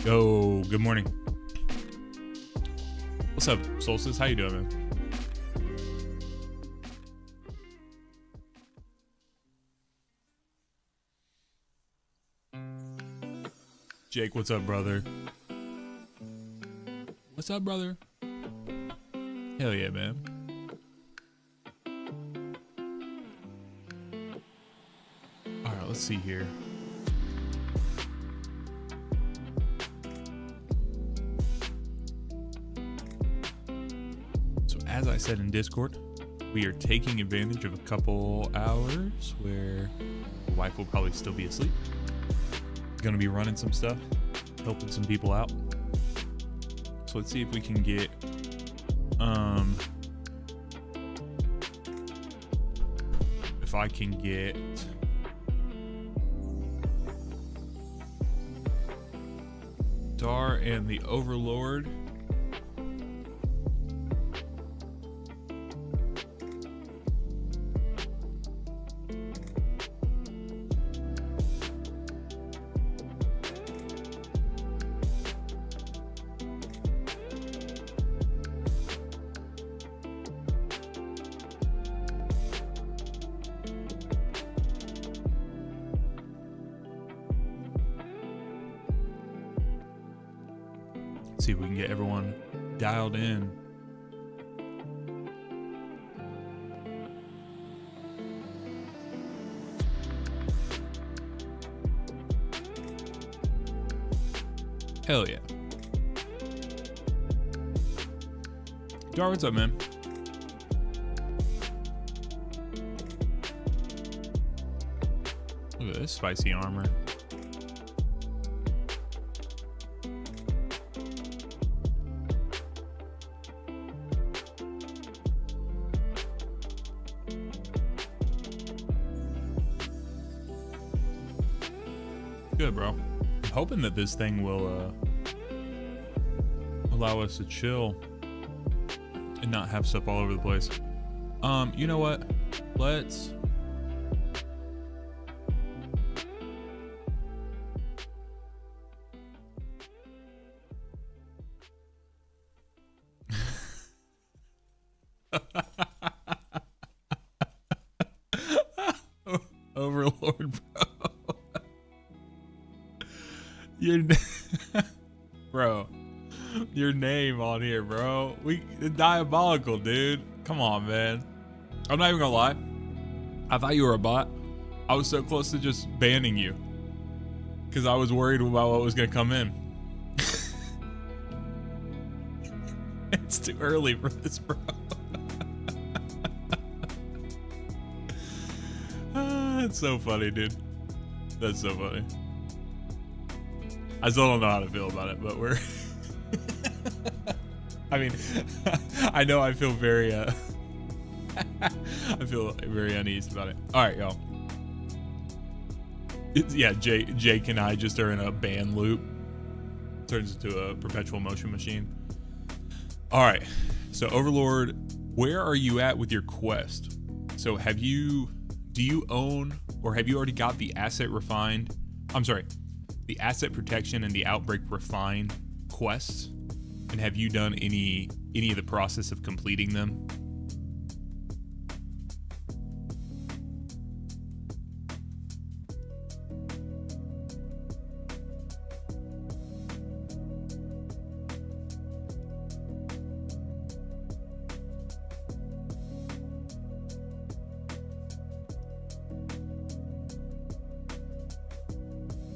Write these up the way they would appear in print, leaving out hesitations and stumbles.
Yo, good morning. What's up, Solstice? How you doing, man? Jake, what's up, brother? What's up, brother? Hell yeah, man. All right, let's see here. So as I said in Discord, we are taking advantage of a couple hours where the wife will probably still be asleep. Gonna be running some stuff, helping some people out. So let's see if we can get if I can get Dar and the Overlord. See if we can get everyone dialed in. Hell yeah. Dar, what's up, man? Look at this spicy armor. Good, bro. I'm hoping that this thing will allow us to chill and not have stuff all over the place. You know what? Let's Overlord, bro. Bro, your name on here, bro. Diabolical, dude. Come on, man. I'm not even gonna lie. I thought you were a bot. I was so close to just banning you because I was worried about what was gonna come in. It's too early for this, bro. That's so funny, dude. That's so funny. I still don't know how to feel about it, but we're I mean, I know I feel very I feel very uneasy about it. All right, y'all. Yeah, Jake and I just are in a ban loop. Turns into a perpetual motion machine. All right. So Overlord, where are you at with your quest? So do you own or have you already got the asset refined? I'm sorry. The asset protection and the Outbreak refined quests, and have you done any of the process of completing them?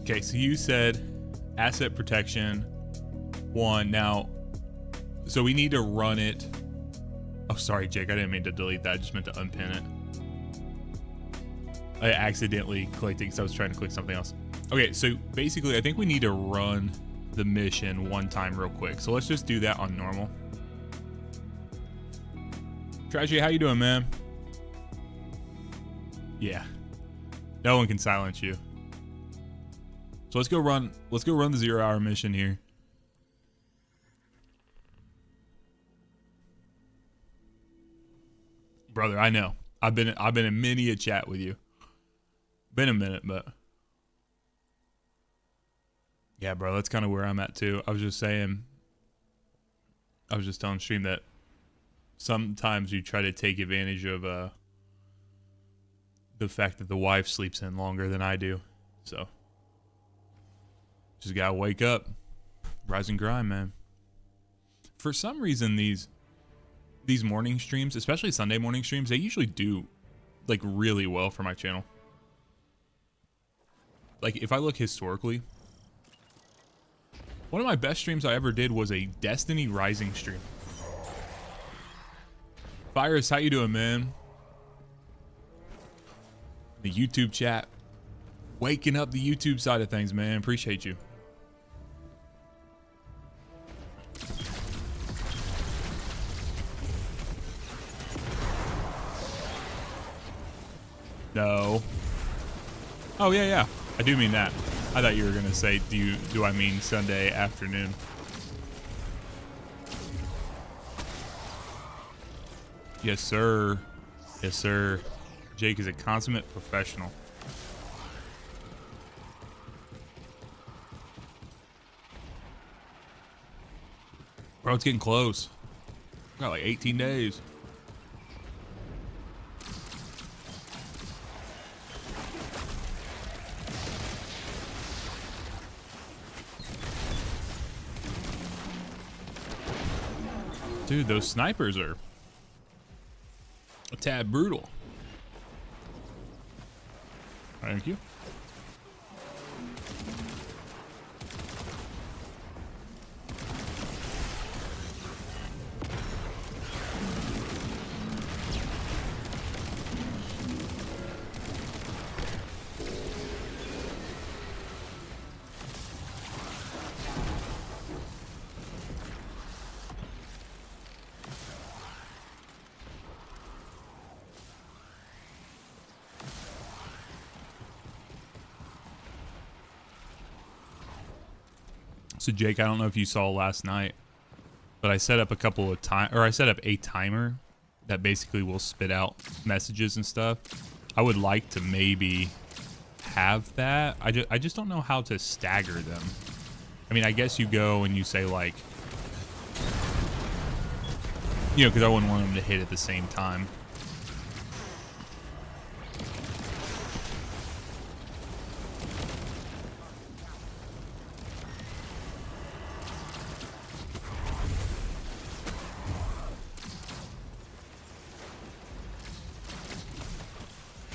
Okay, so you said asset protection 1. Now, so we need to run it. Oh, sorry, Jake. I didn't mean to delete that. I just meant to unpin it. I accidentally clicked it because I was trying to click something else. Okay, so basically, I think we need to run the mission one time real quick. So let's just do that on normal. Tragedy, how you doing, man? Yeah. No one can silence you. So let's go run the 0-hour mission here. Brother, I know. I've been in many a chat with you. Been a minute, but Yeah, bro, that's kind of where I'm at too. I was just saying, I was just telling stream that sometimes you try to take advantage of the fact that the wife sleeps in longer than I do. So just gotta wake up, rise and grind, man. For some reason, these morning streams, especially Sunday morning streams, they usually do like really well for my channel. Like if I look historically, one of my best streams I ever did was a Destiny Rising stream. Virus, how you doing, man? The YouTube chat. Waking up the YouTube side of things, man. Appreciate you. No. Oh, yeah, yeah. I do mean that. I thought you were going to say, do I mean Sunday afternoon? Yes, sir. Yes, sir. Jake is a consummate professional. Bro, it's getting close. Got like 18 days. Dude, those snipers are a tad brutal. Thank you. So Jake, I don't know if you saw last night, but I set up a couple of I set up a timer that basically will spit out messages and stuff. I would like to maybe have that. I just don't know how to stagger them. I mean, I guess you go and you say like, you know, because I wouldn't want them to hit at the same time.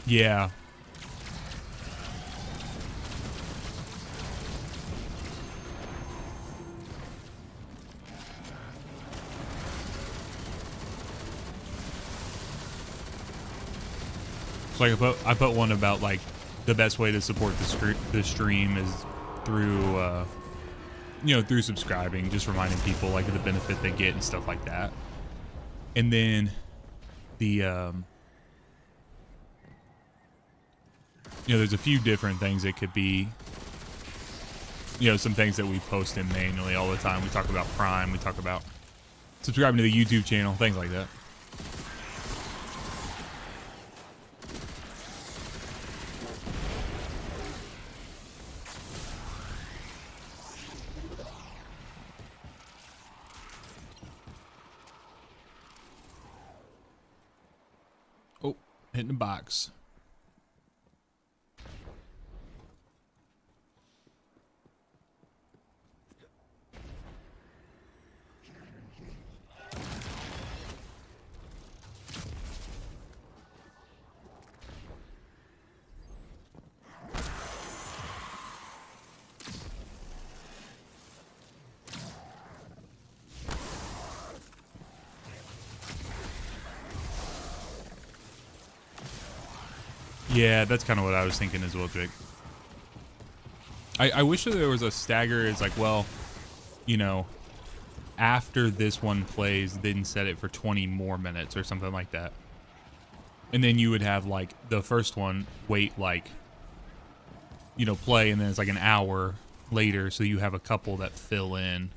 Yeah. So like I put one about like the best way to support the stream is through you know, through subscribing, just reminding people like of the benefit they get and stuff like that. And then the you know, there's a few different things it could be. You know, some things that we post in manually all the time. We talk about Prime, we talk about subscribing to the YouTube channel, things like that. Oh, hitting the box. Yeah, that's kind of what I was thinking as well, Jake. I wish that there was a stagger. It's like, well, you know, after this one plays, then set it for 20 more minutes or something like that. And then you would have like the first one wait like, you know, play, and then it's like an hour later, so you have a couple that fill in.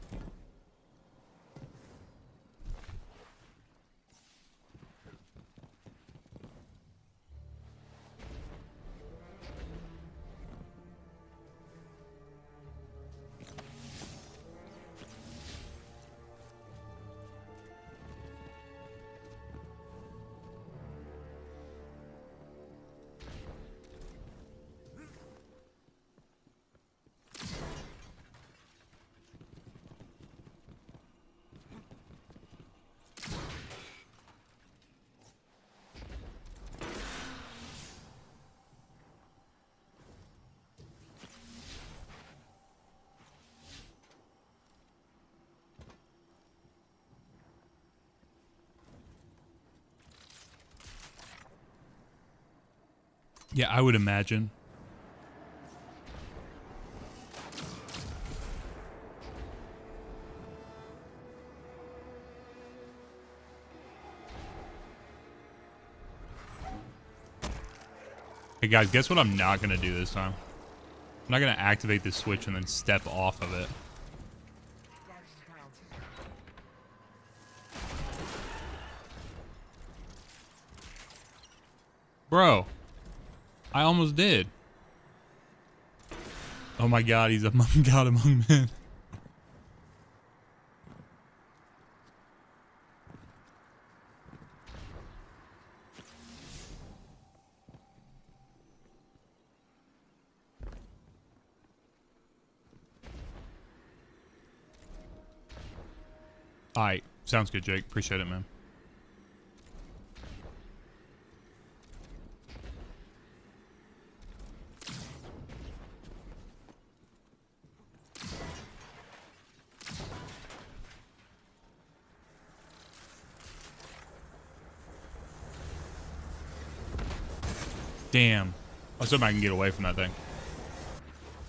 Yeah, I would imagine. Hey guys, guess what I'm not going to do this time? I'm not going to activate this switch and then step off of it. Bro, I almost did. Oh my god, he's among God among men. Alright, sounds good, Jake. Appreciate it, man. Damn. I was hoping I can get away from that thing.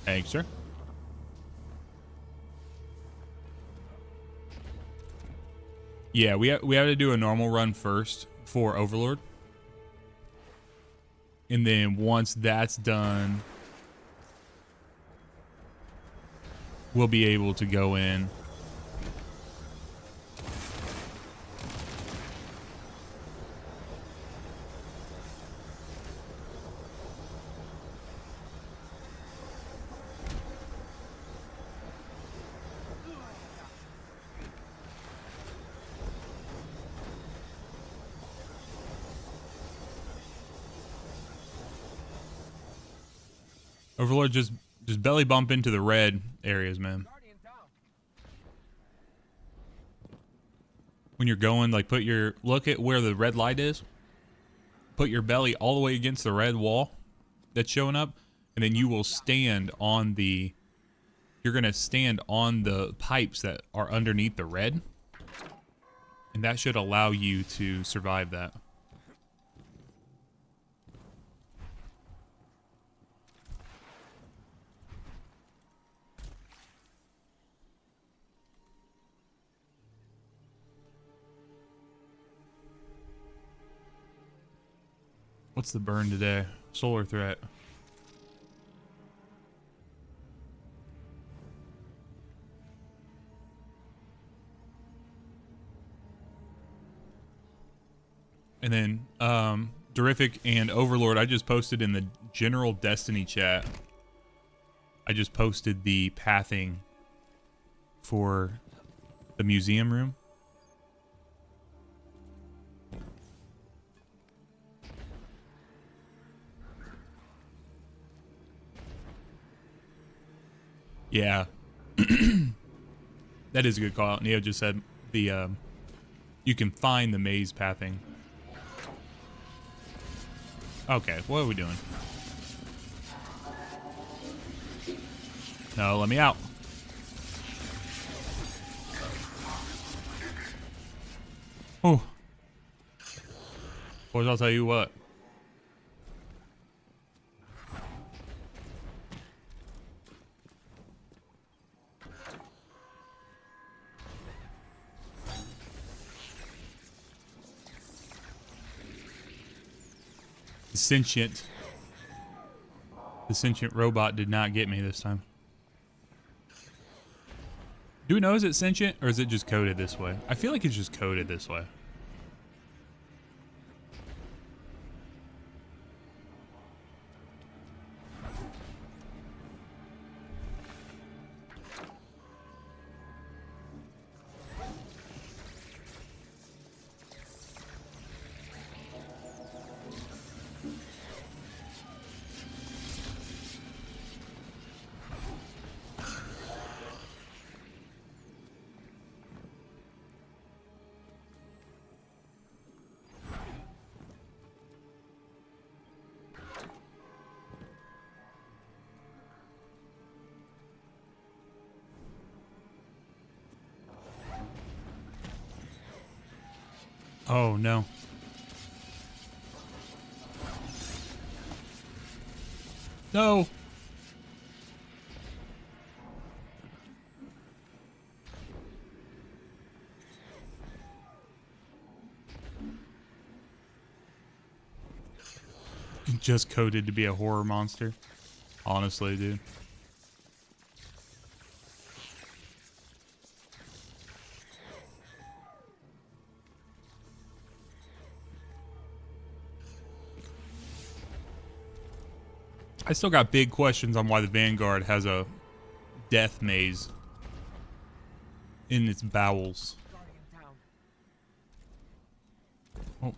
Thanks, sir. Yeah, we have to do a normal run first for Overlord. And then once that's done, we'll be able to go in. Overlord, just belly bump into the red areas, man. When you're going, like, look at where the red light is. Put your belly all the way against the red wall that's showing up, and then you will stand on the, you're going to stand on the pipes that are underneath the red. And that should allow you to survive that. What's the burn today? Solar threat. And then, Terrific and Overlord, I just posted in the general Destiny chat. I just posted the pathing for the museum room. Yeah. That is a good call out. Neo just said the you can find the maze pathing. Okay, what are we doing? No, let me out. Oh. Boys, I'll tell you what. The sentient robot did not get me this time. Do we know, is it sentient or is it just coded this way? I feel like it's just coded this way. Oh no. No. Just coded to be a horror monster. Honestly, dude. I still got big questions on why the Vanguard has a death maze in its bowels. Oh.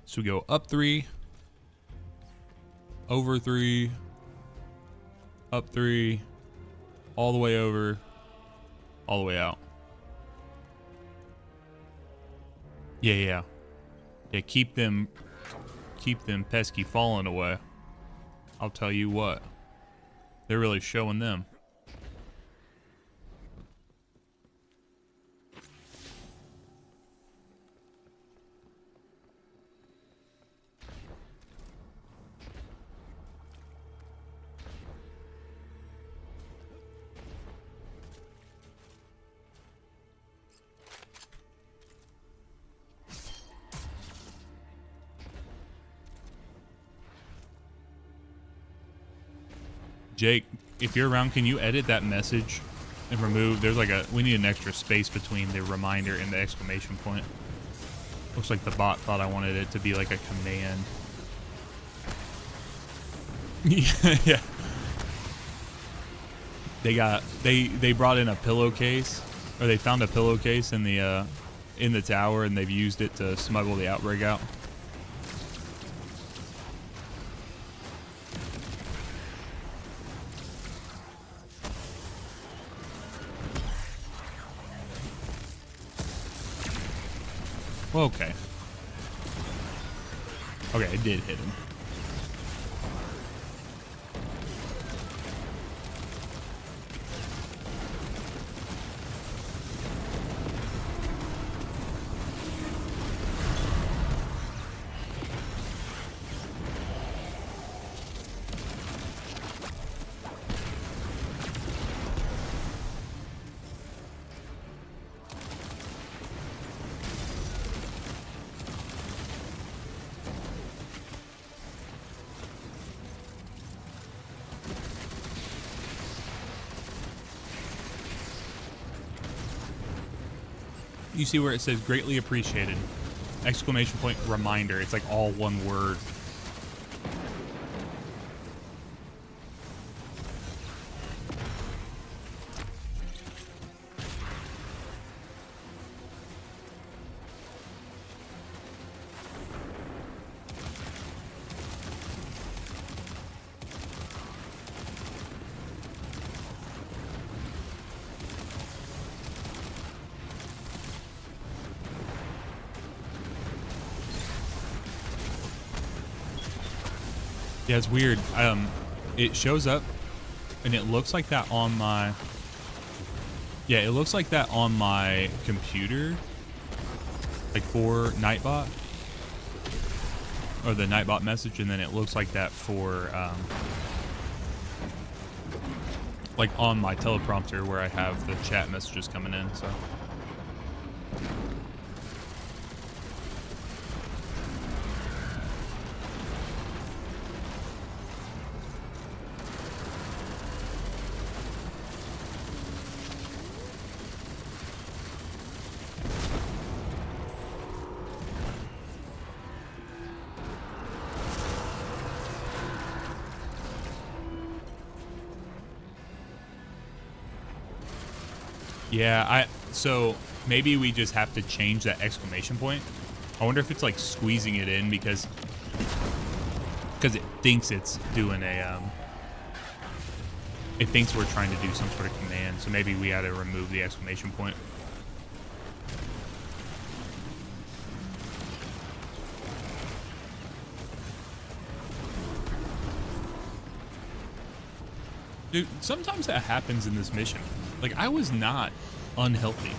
So we go up 3, over 3, up 3, all the way over, all the way out. Yeah. Keep them pesky falling away. I'll tell you what. They're really showing them. Jake, if you're around, can you edit that message and remove, there's like we need an extra space between the reminder and the exclamation point. Looks like the bot thought I wanted it to be like a command. Yeah. They brought in a pillowcase, or they found a pillowcase in the tower, and they've used it to smuggle the Outbreak out. Okay. Okay, it did hit him. You see where it says greatly appreciated, exclamation point, reminder. It's like all one word. Yeah, it's weird. It shows up, and it looks like that on my... Yeah, it looks like that on my computer, like for Nightbot, or the Nightbot message, and then it looks like that for, like on my teleprompter where I have the chat messages coming in, so... Yeah, so maybe we just have to change that exclamation point. I wonder if it's like squeezing it in because it thinks it's doing a it thinks we're trying to do some sort of command. So maybe we had to remove the exclamation point. Dude, sometimes that happens in this mission. Like, I was not unhealthy.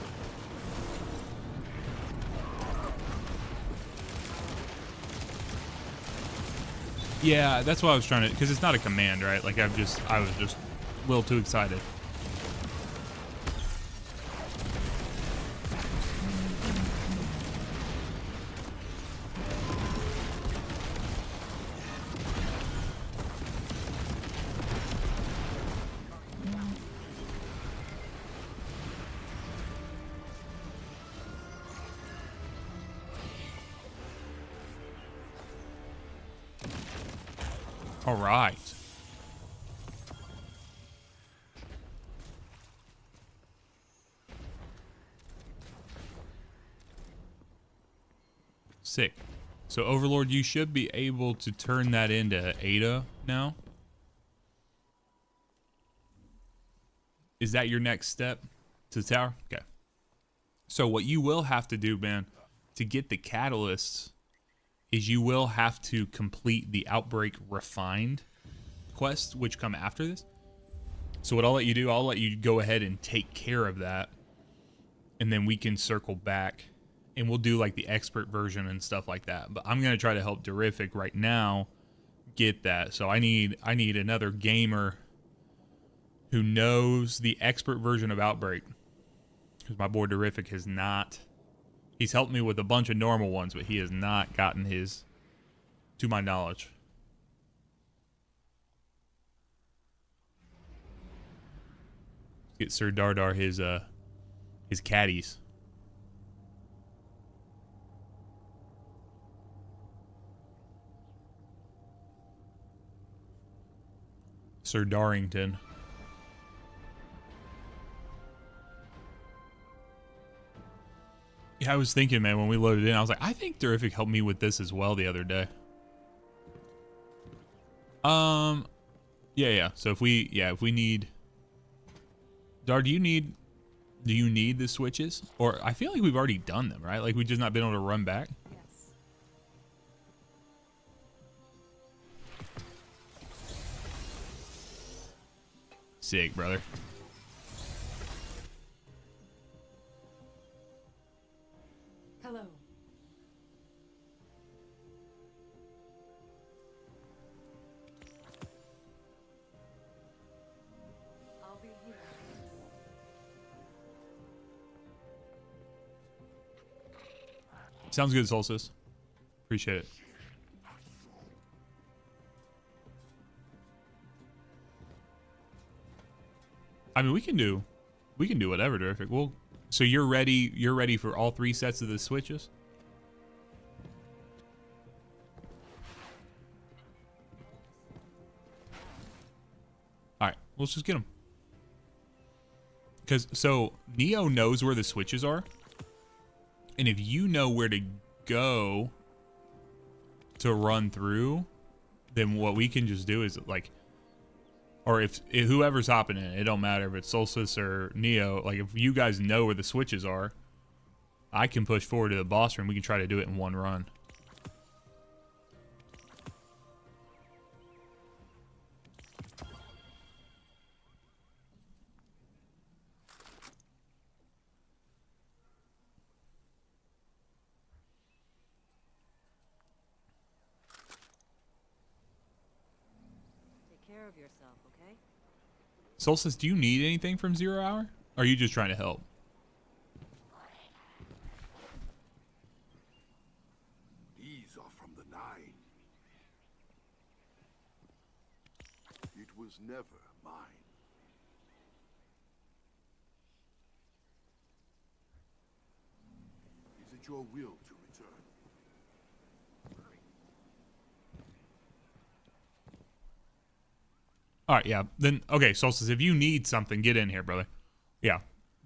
Yeah, that's what I was trying to, because it's not a command, right? Like, I was just a little too excited. All right. Sick. So Overlord, you should be able to turn that into Ada now. Is that your next step to the tower? Okay. So what you will have to do, man, to get the catalysts is you will have to complete the Outbreak Refined quest, which come after this. So what I'll let you do, I'll let you go ahead and take care of that, and then we can circle back, and we'll do like the expert version and stuff like that. But I'm gonna try to help Terrific right now get that. So I need another gamer who knows the expert version of Outbreak, because my boy Terrific has not. He's helped me with a bunch of normal ones, but he has not gotten his, to my knowledge. Get Sir Dardar his caddies. Sir Darrington. Yeah, I was thinking, man, when we loaded in, I was like, I think Terrific helped me with this as well the other day. Yeah. So if we need, Dar, do you need the switches? Or I feel like we've already done them, right? Like we've just not been able to run back. Yes. Sick, brother. Hello. I'll be here. Sounds good, Solstice. Appreciate it. I mean, we can do whatever, Terrific. Well, so you're ready for all 3 sets of the switches? All right, let's just get them. So Neo knows where the switches are, and if you know where to go to run through, then what we can just do is like, or if whoever's hopping in, it don't matter if it's Solstice or Neo, like if you guys know where the switches are, I can push forward to the boss room. We can try to do it in one run. Take care of yourself, okay? Solstice, do you need anything from 0 Hour? Or are you just trying to help? These are from the Nine. It was never mine. Is it your will to return? All right, yeah. Then, okay, Solstice, if you need something, get in here, brother. Yeah.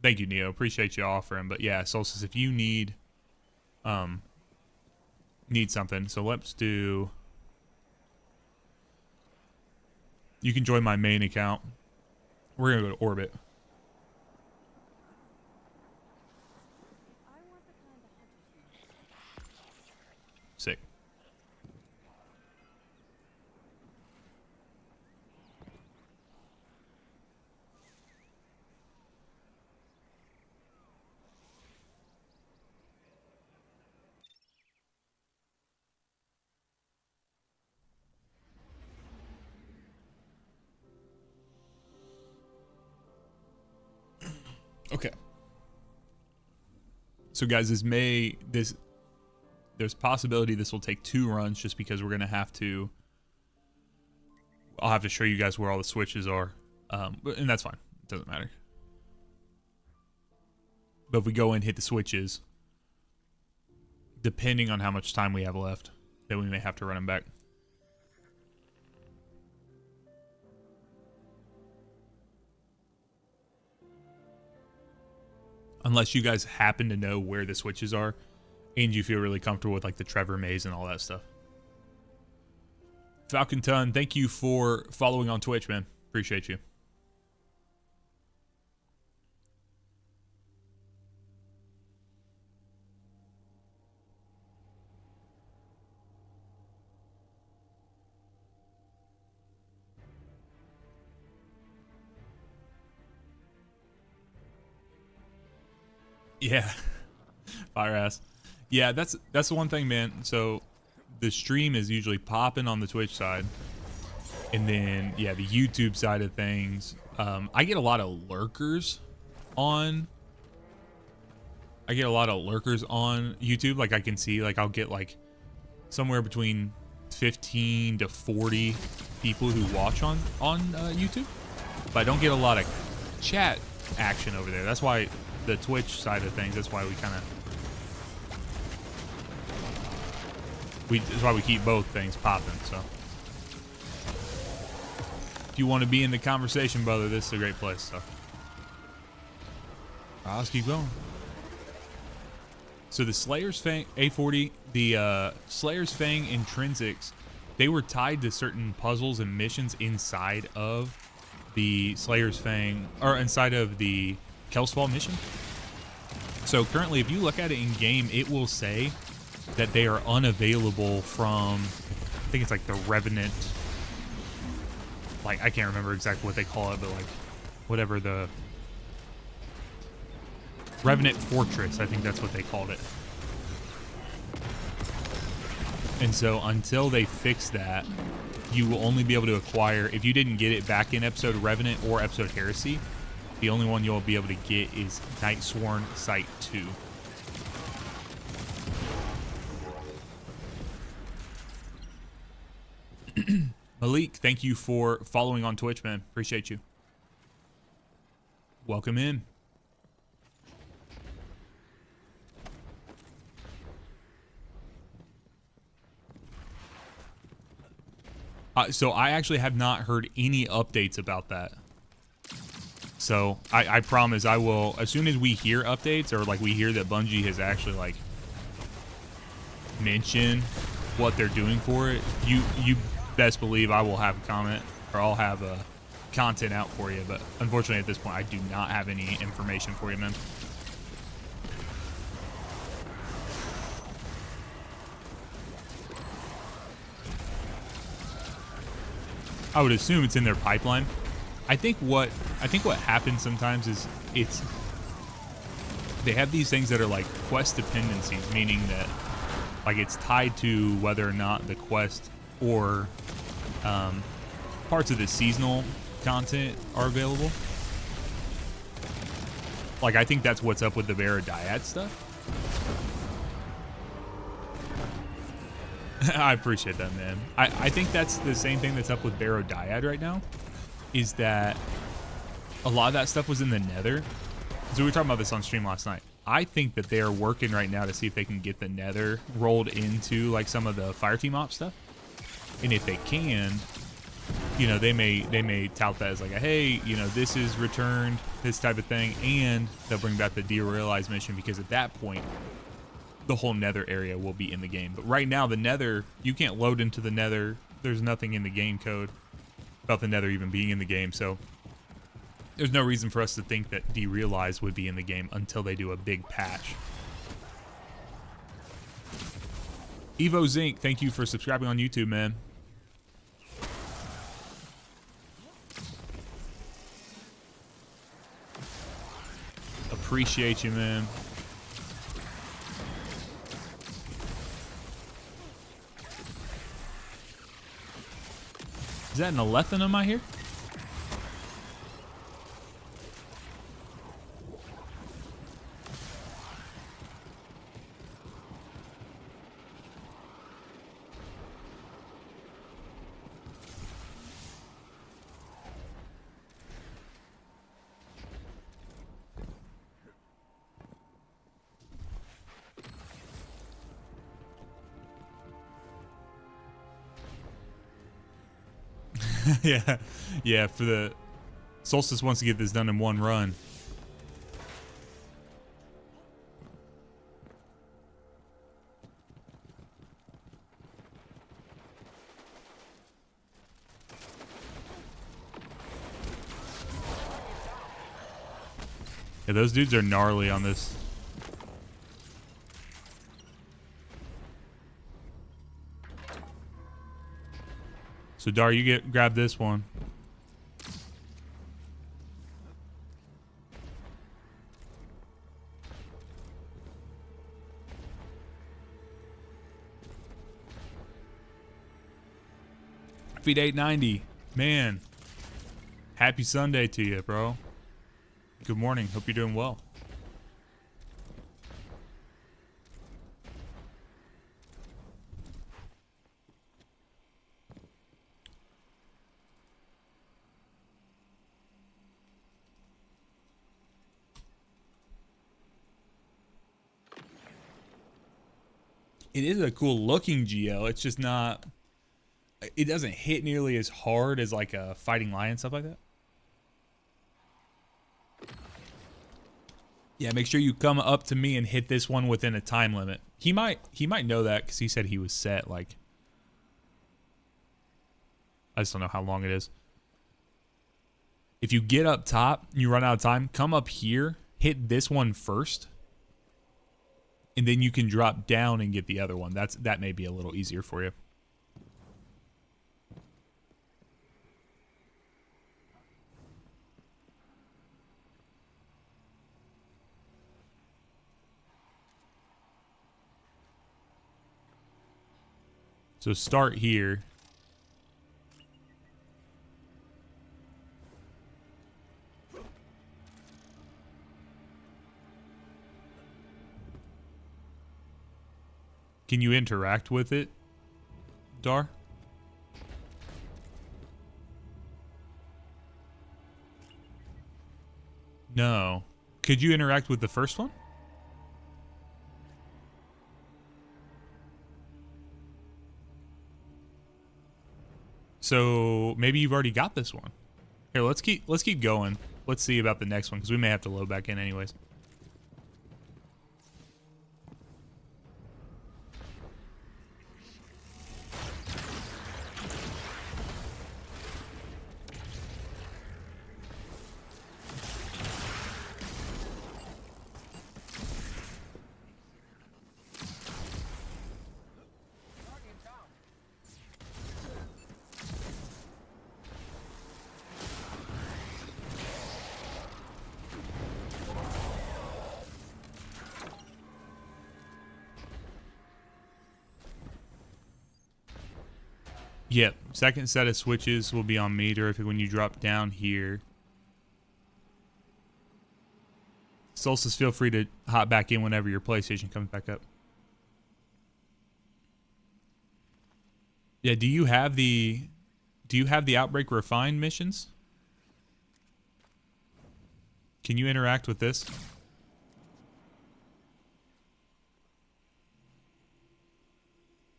Thank you, Neo. Appreciate you offering. But yeah, Solstice, if you need something, so let's do. You can join my main account. We're gonna go to Orbit. Sick. Okay. So guys, there's possibility this will take 2 runs just because we're gonna have to. I'll have to show you guys where all the switches are, and that's fine. It doesn't matter. But if we go and hit the switches, depending on how much time we have left, then we may have to run them back. Unless you guys happen to know where the switches are and you feel really comfortable with like the Trevor maze and all that stuff. Falcon Ton, thank you for following on Twitch, man. Appreciate you. Yeah. Fire ass. Yeah, that's the one thing, man. So the stream is usually popping on the Twitch side. And then yeah, the YouTube side of things. I get a lot of lurkers on YouTube. Like I can see, like I'll get like somewhere between 15 to 40 people who watch on YouTube. But I don't get a lot of chat action over there. That's why the Twitch side of things, that's why we kind of that's why we keep both things popping. So if you want to be in the conversation, brother, this is a great place. So let's keep going. So the Slayer's Fang A40, the Slayer's Fang intrinsics, they were tied to certain puzzles and missions inside of the Slayer's Fang, or inside of the Kelsfall mission. So currently, if you look at it in game, it will say that they are unavailable from, I think it's like the Revenant, like I can't remember exactly what they call it, but like whatever, the Revenant Fortress, I think that's what they called it. And so until they fix that, you will only be able to acquire, if you didn't get it back in episode Revenant or episode Heresy, the only one you'll be able to get is Night Sworn Sight 2. Malik, thank you for following on Twitch, man. Appreciate you. Welcome in. So I actually have not heard any updates about that. So I promise I will, as soon as we hear updates or like we hear that Bungie has actually like mentioned what they're doing for it, you best believe I will have a comment, or I'll have a content out for you. But unfortunately at this point I do not have any information for you, man. I would assume it's in their pipeline. I think what happens sometimes is they have these things that are like quest dependencies, meaning that like it's tied to whether or not the quest or parts of the seasonal content are available. Like I think that's what's up with the Vera Dyad stuff. I appreciate that, man. I think that's the same thing that's up with Barrow Dyad right now, is that a lot of that stuff was in the Nether. So we were talking about this on stream last night. I think that they are working right now to see if they can get the Nether rolled into like some of the Fireteam Op stuff. And if they can, you know, they may tout that as like a, hey, you know, this is returned, this type of thing, and they'll bring back the derealize mission, because at that point the whole nether area will be in the game. But right now the nether, you can't load into the nether. There's nothing in the game code about the nether even being in the game, so there's no reason for us to think that derealize would be in the game until they do a big patch. Evo Zinc, thank you for subscribing on YouTube, man. Appreciate you, man. Is that an Alethanum I hear? yeah, for the Solstice wants to get this done in one run. Yeah, those dudes are gnarly on this. So Dar, you grab this one. Feed 890. Man. Happy Sunday to you, bro. Good morning. Hope you're doing well. It is a cool looking GL. It's just not, it doesn't hit nearly as hard as like a Fighting Lion, stuff like that. Yeah, make sure you come up to me and hit this one within a time limit. He might know that because he said he was set, like, I just don't know how long it is. If you get up top and you run out of time, come up here, hit this one first, and then you can drop down and get the other one. That may be a little easier for you. So start here. Can you interact with it, Dar? No. Could you interact with the first one? So maybe you've already got this one. Here, let's keep going. Let's see about the next one, because we may have to load back in anyways. Yep, second set of switches will be on me terrific when you drop down here. Solstice, feel free to hop back in whenever your PlayStation comes back up. Yeah, do you have the Outbreak Refined missions? Can you interact with this? I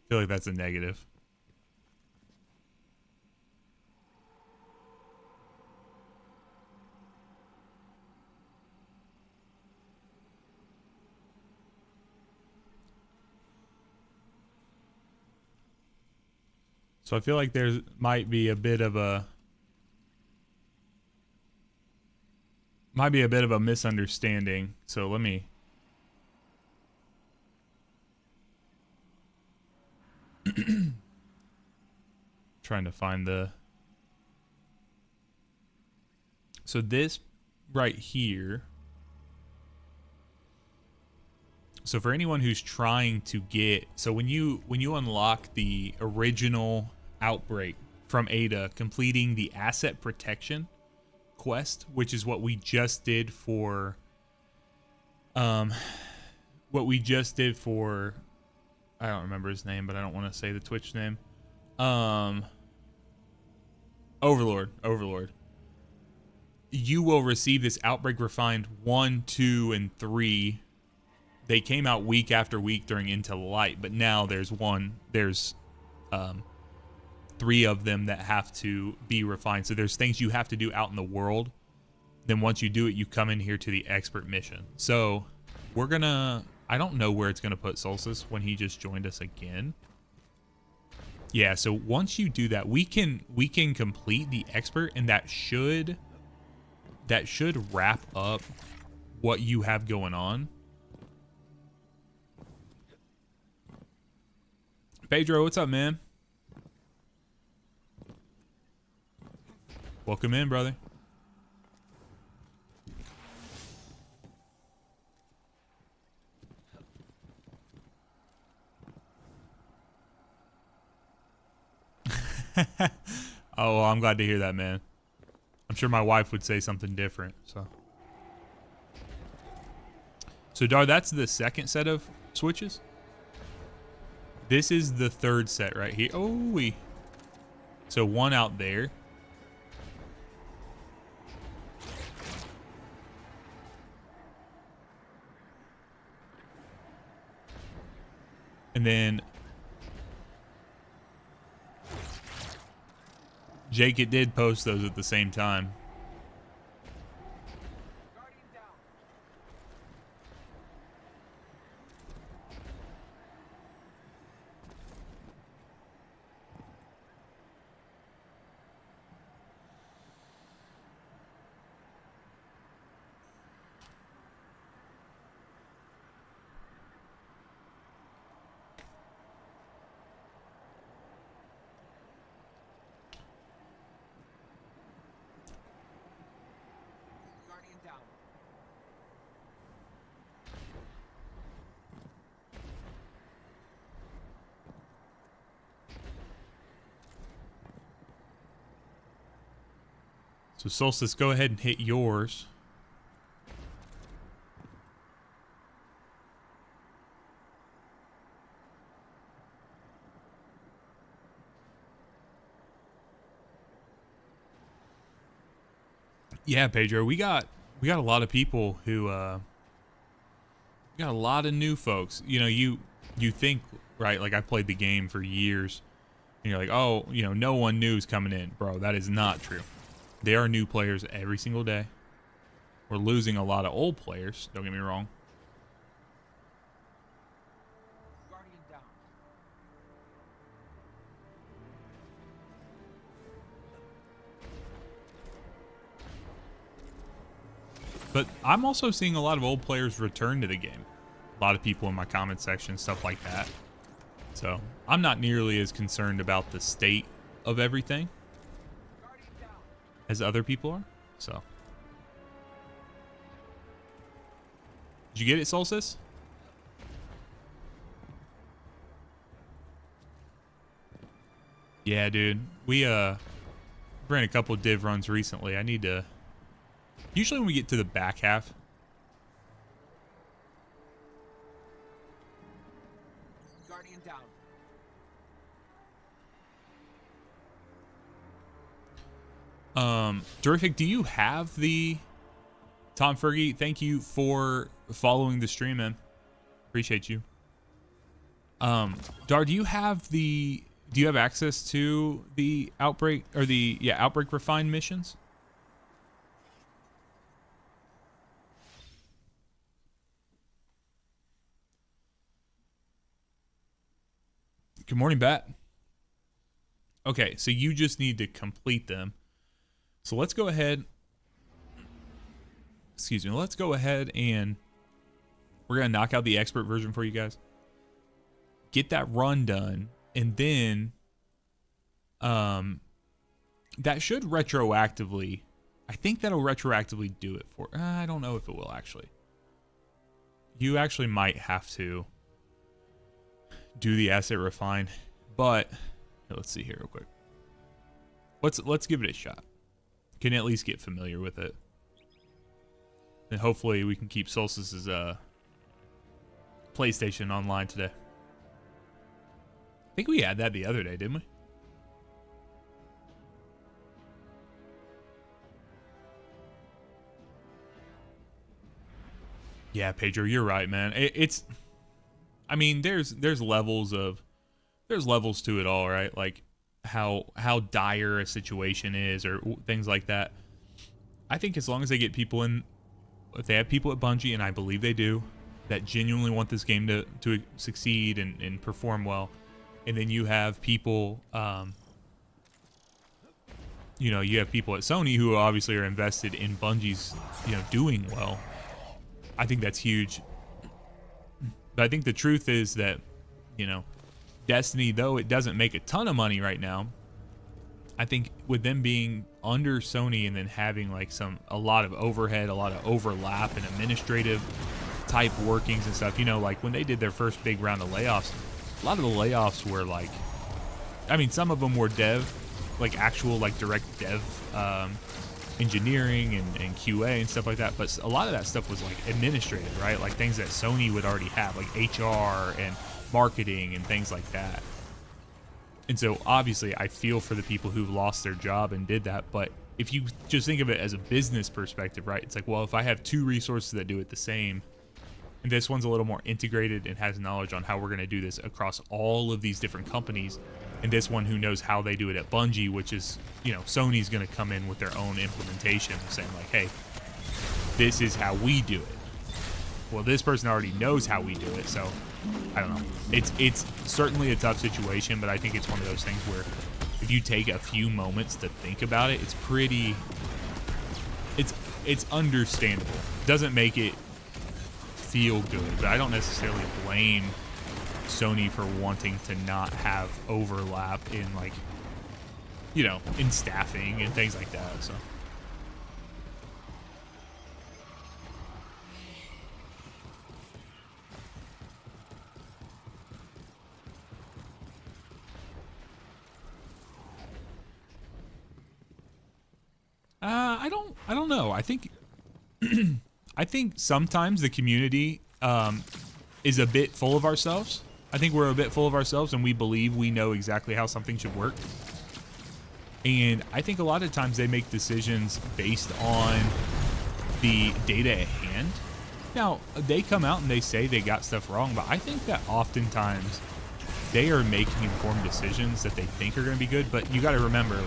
feel like that's a negative. So I feel like there's might be a bit of a misunderstanding. So let me trying to find the. So this right here. So for anyone who's trying to get, so when you unlock the original Outbreak from Ada, completing the asset protection quest, which is what we just did for I don't remember his name, but I don't want to say the Twitch name. Overlord. You will receive this Outbreak Refined 1, 2, and 3. They came out week after week during Into Light, but now there's 3 of them that have to be refined. So there's things you have to do out in the world. Then once you do it, you come in here to the expert mission. So we're gonna, I don't know where it's gonna put Solstice when he just joined us again. Yeah, so once you do that, we can complete the expert, and that should wrap up what you have going on. Pedro, what's up, man? Welcome in, brother. Oh, well, I'm glad to hear that, man. I'm sure my wife would say something different. So Dar, that's the second set of switches. This is the third set right here. Oh, so one out there. And then Jake, it did post those at the same time. So Solstice, go ahead and hit yours. Yeah, Pedro, we got a lot of people who got a lot of new folks. You know, you think, right, like I played the game for years, and you're like, oh, you know, no one new is coming in. Bro, that is not true. There are new players every single day. We're losing a lot of old players, don't get me wrong. But I'm also seeing a lot of old players return to the game. A lot of people in my comment section, stuff like that. So I'm not nearly as concerned about the state of everything as other people are. So did you get it, Solstice? Yeah, dude. We ran a couple div runs recently. I need to. Usually when we get to the back half. Guardian down. Terrific. Do you have the Tom Fergie? Thank you for following the stream, man. Appreciate you. Dar, do you have access to the Outbreak or the Outbreak Refined missions? Good morning, Bat. Okay, so you just need to complete them. So let's go ahead. Excuse me. Let's go ahead and we're going to knock out the expert version for you guys. Get that run done. And then that should retroactively, I think that'll retroactively do it for, I don't know if it will actually. You actually might have to do the asset refine, but let's see here real quick. Let's give it a shot. Can at least get familiar with it. And hopefully we can keep Solstice's PlayStation online today. I think we had that the other day, didn't we? Yeah, Pedro, you're right, man. It's I mean, there's levels to it all, right? Like how dire a situation is or things like that. I think as long as they get people in, if they have people at Bungie, and I believe they do, that genuinely want this game to succeed and perform well, and then you have people, you have people at Sony who obviously are invested in Bungie's, doing well. I think that's huge. But I think the truth is that, Destiny, though it doesn't make a ton of money right now, I think with them being under Sony and then having like a lot of overhead, a lot of overlap and administrative type workings and stuff, like when they did their first big round of layoffs, a lot of the layoffs were like, I mean, some of them were actual direct dev engineering and QA and stuff like that, but a lot of that stuff was like administrative, right? Like things that Sony would already have, like HR and marketing and things like that. And so obviously I feel for the people who've lost their job and did that, but if you just think of it as a business perspective, right? It's like, well, if I have two resources that do it the same, and this one's a little more integrated and has knowledge on how we're going to do this across all of these different companies, and this one who knows how they do it at Bungie, which is, Sony's going to come in with their own implementation saying like, hey, this is how we do it. Well, this person already knows how we do it, so I don't know. It's certainly a tough situation, but I think it's one of those things where if you take a few moments to think about it, it's understandable. It doesn't make it feel good, but I don't necessarily blame Sony for wanting to not have overlap in in staffing and things like that. So I don't know. I think I think sometimes the community is a bit full of ourselves. I think we're a bit full of ourselves and we believe we know exactly how something should work. And I think a lot of times they make decisions based on the data at hand. Now, they come out and they say they got stuff wrong, but I think that oftentimes they are making informed decisions that they think are going to be good. But you got to remember,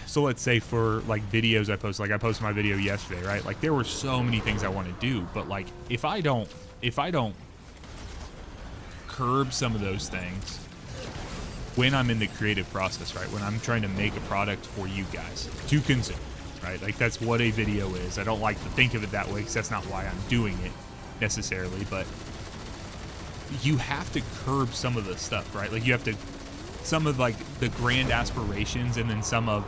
so let's say for videos I post, I posted my video yesterday, right? Like there were so many things I want to do, but if I don't curb some of those things when I'm in the creative process, right? When I'm trying to make a product for you guys to consume, right? Like that's what a video is. I don't like to think of it that way because that's not why I'm doing it necessarily, but you have to curb some of the stuff, right? Like you have to, some of the grand aspirations and then some of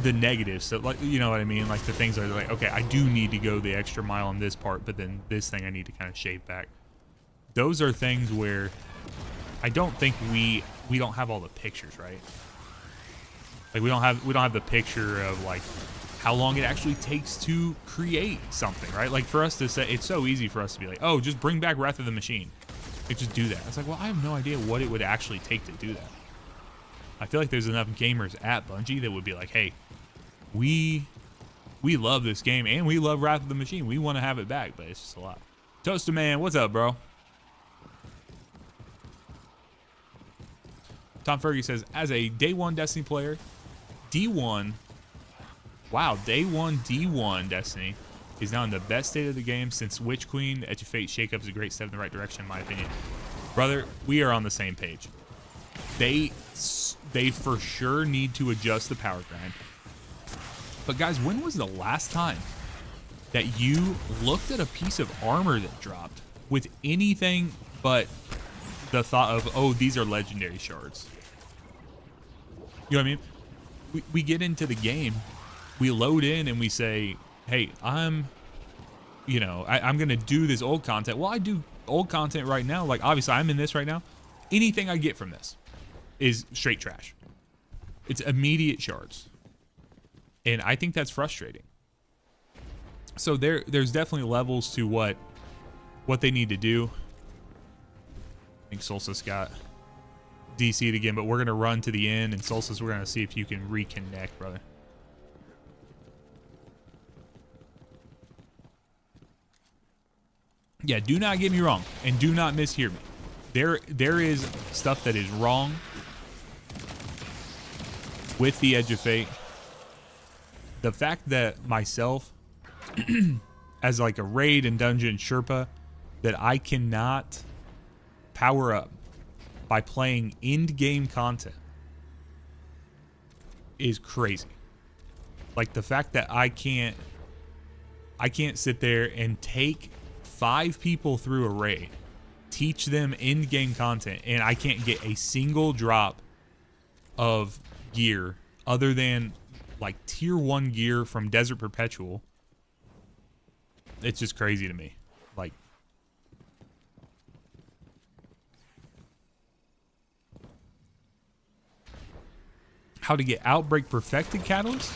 the negatives. So you know what I mean? Like the things are like, okay, I do need to go the extra mile on this part, but then this thing I need to kind of shave back. Those are things where I don't think we don't have all the pictures, right? Like we don't have the picture of how long it actually takes to create something, right? Like for us to say, it's so easy for us to be like, oh, just bring back Wrath of the Machine. Like just do that. It's like, well, I have no idea what it would actually take to do that. I feel like there's enough gamers at Bungie that would be like, hey, we love this game and we love Wrath of the Machine. We want to have it back, but it's just a lot. Toaster Man, what's up, bro? Tom Fergie says, as a day one Destiny player, D1, wow, day one D1 Destiny is now in the best state of the game since Witch Queen. Edge of Fate shakeup is a great step in the right direction, in my opinion. Brother, we are on the same page. They for sure need to adjust the power grind. But guys, when was the last time that you looked at a piece of armor that dropped with anything but the thought of, oh, these are legendary shards? You know what I mean? We get into the game, we load in and we say, hey, I'm going to do this old content. Well, I do old content right now. Like, obviously, I'm in this right now. Anything I get from this is straight trash. It's immediate shards. And I think that's frustrating. So there's definitely levels to what they need to do. I think Solstice got DC'd again, but we're going to run to the end, and Solstice, we're going to see if you can reconnect, brother. Yeah, do not get me wrong, and do not mishear me. There is stuff that is wrong with the Edge of Fate. The fact that myself, as like a raid and dungeon Sherpa, that I cannot power up by playing end-game content is crazy. Like the fact that I can't sit there and take 5 people through a raid, teach them end-game content, and I can't get a single drop of gear other than like tier 1 gear from Desert Perpetual. It's just crazy to me. Like, how to get Outbreak Perfected Catalyst?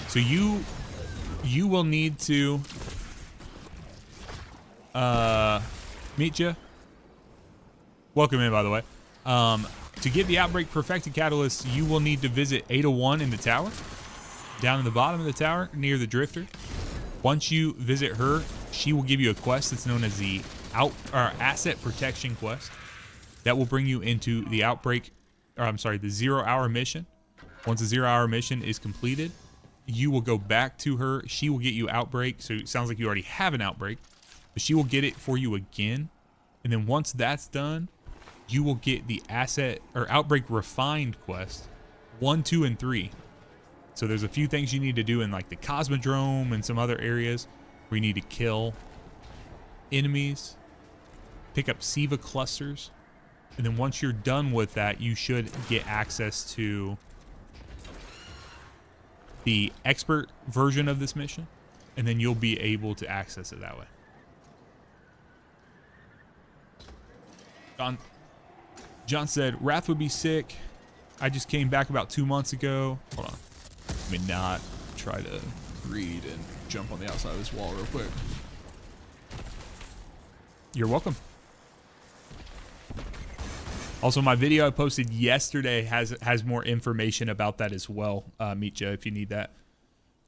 So you will need to meet you. Welcome in, by the way. To get the Outbreak Perfected Catalyst, you will need to visit 801 in the tower, down in the bottom of the tower near the Drifter. Once you visit her, she will give you a quest that's known as the Asset Protection Quest. That will bring you into the the 0 hour mission. Once the 0 hour mission is completed, you will go back to her. She will get you Outbreak. So it sounds like you already have an Outbreak, but she will get it for you again. And then once that's done, you will get the Outbreak Refined quest 1, 2, and 3. So there's a few things you need to do in like the Cosmodrome and some other areas where you need to kill enemies, pick up Siva clusters, and then once you're done with that, you should get access to the expert version of this mission, and then you'll be able to access it that way. John said, Wrath would be sick. I just came back about 2 months ago. Hold on. Let me not try to read and jump on the outside of this wall real quick. You're welcome. Also, my video I posted yesterday has more information about that as well. Meet you if you need that.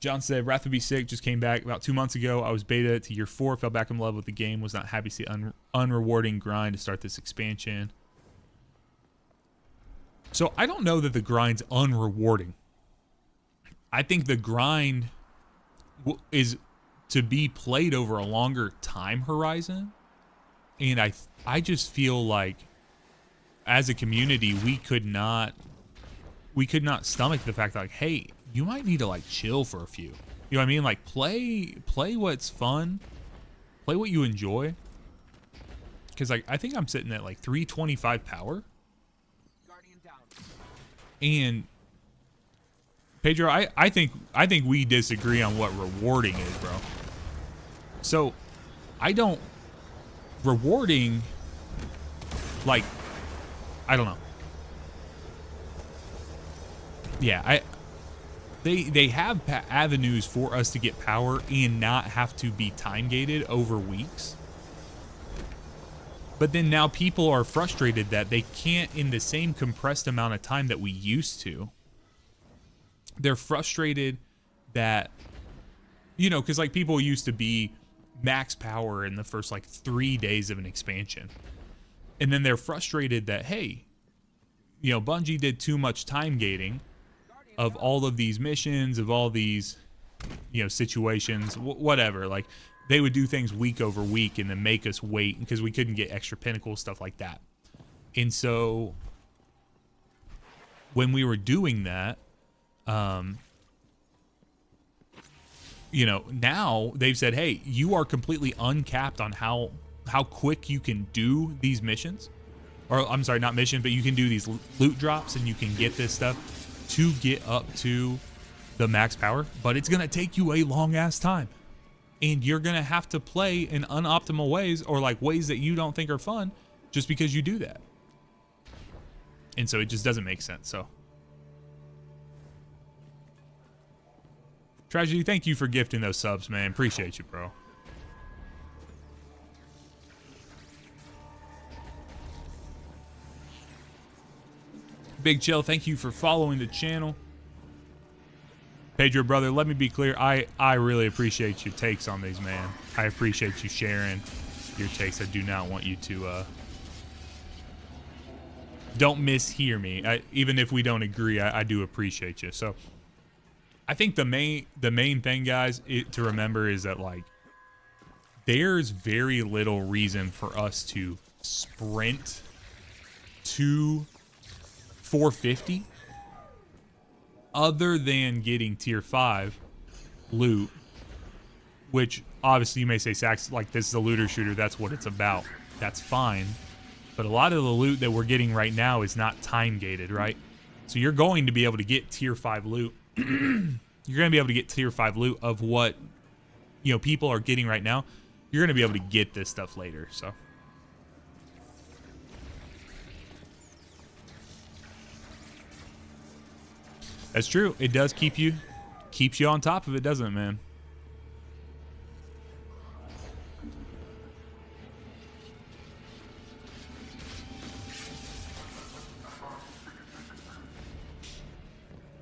John said, Wrath would be sick. Just came back about 2 months ago. I was beta to year 4. Fell back in love with the game. Was not happy to see unrewarding grind to start this expansion. So I don't know that the grind's unrewarding. I think the grind is to be played over a longer time horizon. And I just feel like as a community, we could not stomach the fact that, like, hey, you might need to like chill for a few. You know what I mean? Like play what's fun, play what you enjoy. Because like I think I'm sitting at like 325 power. And Pedro, I think we disagree on what rewarding is, bro. So rewarding, like, I don't know. Yeah, they have avenues for us to get power and not have to be time gated over weeks. But then now people are frustrated that they can't, in the same compressed amount of time that we used to. They're frustrated that, you know, because like people used to be max power in the first like 3 days of an expansion. And then they're frustrated that, hey, you know, Bungie did too much time gating of all of these missions, of all these, you know, situations, whatever. Like, they would do things week over week and then make us wait because we couldn't get extra pinnacles, stuff like that. And so when we were doing that, you know, now they've said, hey, you are completely uncapped on how quick you can do these missions. Or I'm sorry, not mission, but you can do these loot drops and you can get this stuff to get up to the max power. But it's going to take you a long ass time. And you're going to have to play in unoptimal ways, or like ways that you don't think are fun, just because you do that. And so it just doesn't make sense. So Tragedy, thank you for gifting those subs, man. Appreciate you, bro. Big Chill, thank you for following the channel. Pedro, brother, let me be clear. I really appreciate your takes on these, man. I appreciate you sharing your takes. I do not want you to don't mishear me. Even if we don't agree, I do appreciate you. So I think the main thing, guys, to remember is that, like, there's very little reason for us to sprint to 450 other than getting tier 5 loot, which obviously you may say, Sax, like, this is a looter shooter, that's what it's about. That's fine. But a lot of the loot that we're getting right now is not time gated, right? So you're going to be able to get tier 5 loot. You're going to be able to get tier 5 loot of what, you know, people are getting right now. You're going to be able to get this stuff later, so. That's true. It does keeps you on top of it, doesn't it, man?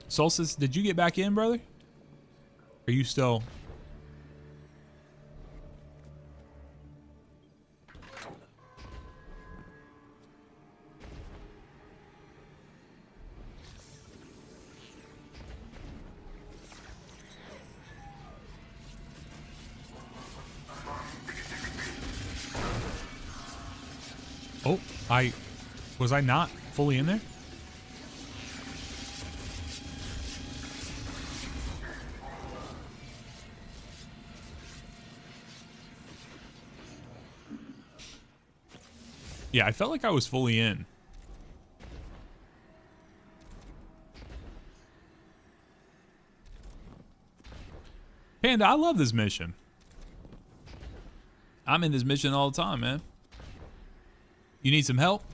Solstice, did you get back in, brother? Are you still? Oh, was I not fully in there? Yeah, I felt like I was fully in. Panda, I love this mission. I'm in this mission all the time, man. You need some help?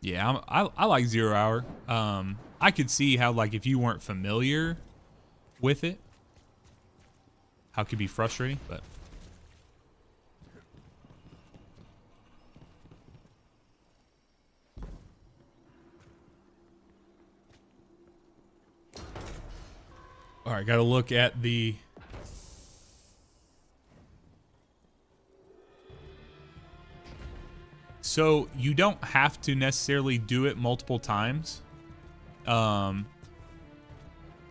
Yeah, I like 0 Hour. I could see how, like, if you weren't familiar with it, how it could be frustrating, but. All right, got to look at the. So you don't have to necessarily do it multiple times.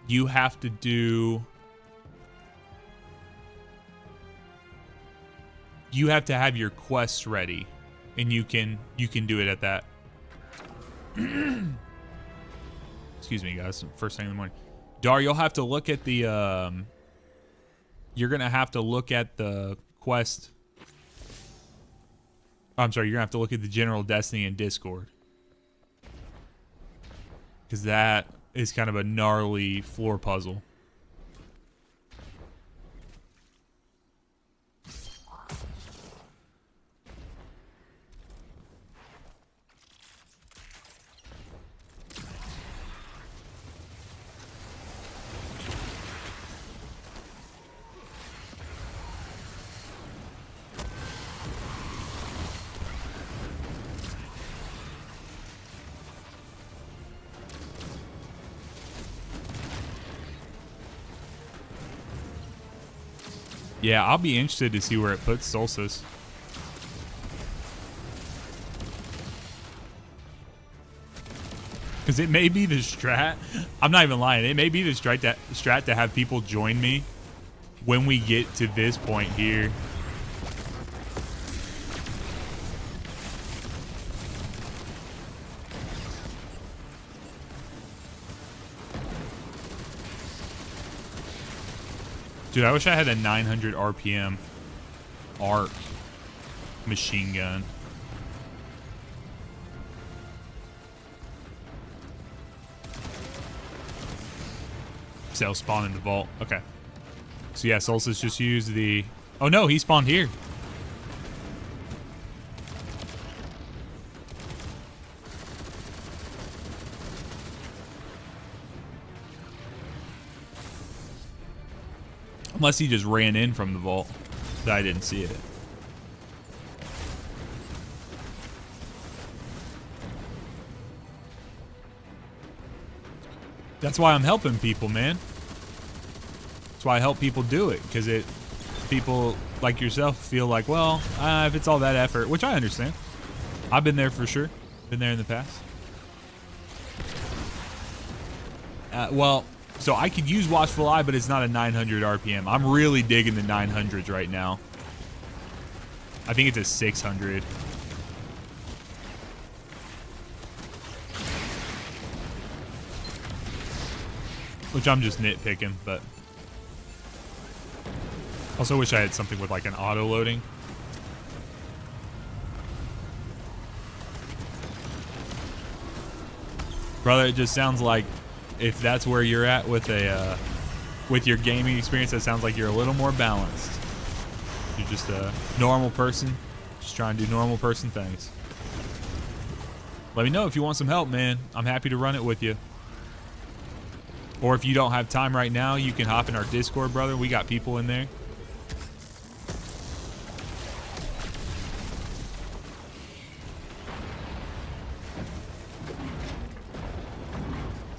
You have to do. You have to have your quests ready, and you can do it at that. Excuse me, guys. First thing in the morning. Dar, you'll have to look at the. You're gonna have to look at the quest. I'm sorry, you're gonna have to look at the general Destiny in Discord, because that is kind of a gnarly floor puzzle. Yeah, I'll be interested to see where it puts Solstice. Because it may be the strat. I'm not even lying. It may be the strat to have people join me when we get to this point here, dude, I wish I had a 900 RPM arc machine gun. Cell spawn in the vault. Okay. So yeah, Solstice just used the... Oh no, he spawned here. Unless he just ran in from the vault. I didn't see it. That's why I'm helping people, man. That's why I help people do it, because people like yourself feel like, well, if it's all that effort, which I understand. I've been there for sure. Been there in the past. Well, so I could use Watchful Eye, but it's not a 900 RPM. I'm really digging the 900s right now. I think it's a 600. Which I'm just nitpicking, but also wish I had something with like an auto loading. Brother, it just sounds like if that's where you're at with a with your gaming experience, that sounds like you're a little more balanced. You're just a normal person, just trying to do normal person things. Let me know if you want some help, man. I'm happy to run it with you. Or if you don't have time right now, you can hop in our Discord, brother. We got people in there.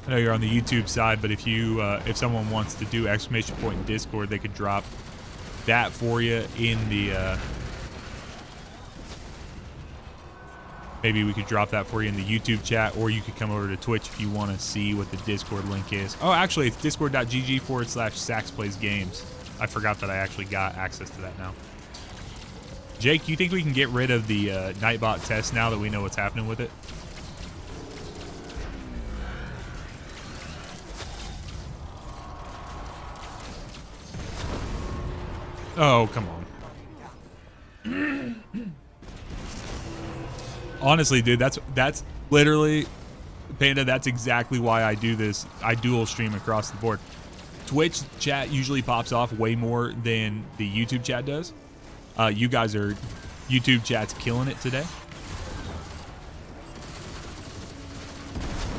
I know you're on the YouTube side, but if you if someone wants to do exclamation point in Discord, they could drop that for you in the maybe we could drop that for you in the YouTube chat, or you could come over to Twitch if you want to see what the Discord link is. Oh, actually, it's discord.gg/saxplaysgames. I forgot that I actually got access to that now. Jake, you think we can get rid of the Nightbot test now that we know what's happening with it? Oh, come on. Honestly, dude, that's literally, Panda, that's exactly why I do this. I dual stream across the board. Twitch chat usually pops off way more than the YouTube chat does. You guys are, YouTube chat's killing it today.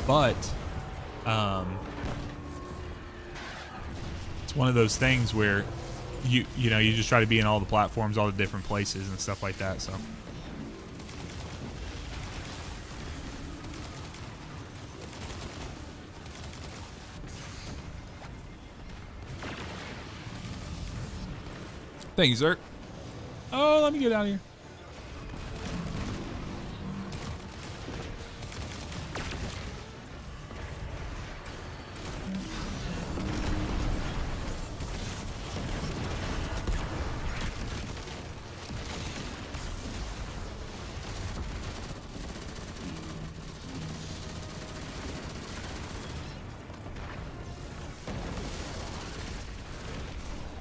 But, it's one of those things where you know, you just try to be in all the platforms, all the different places and stuff like that, so. Thank you, sir. Oh, let me get out of here.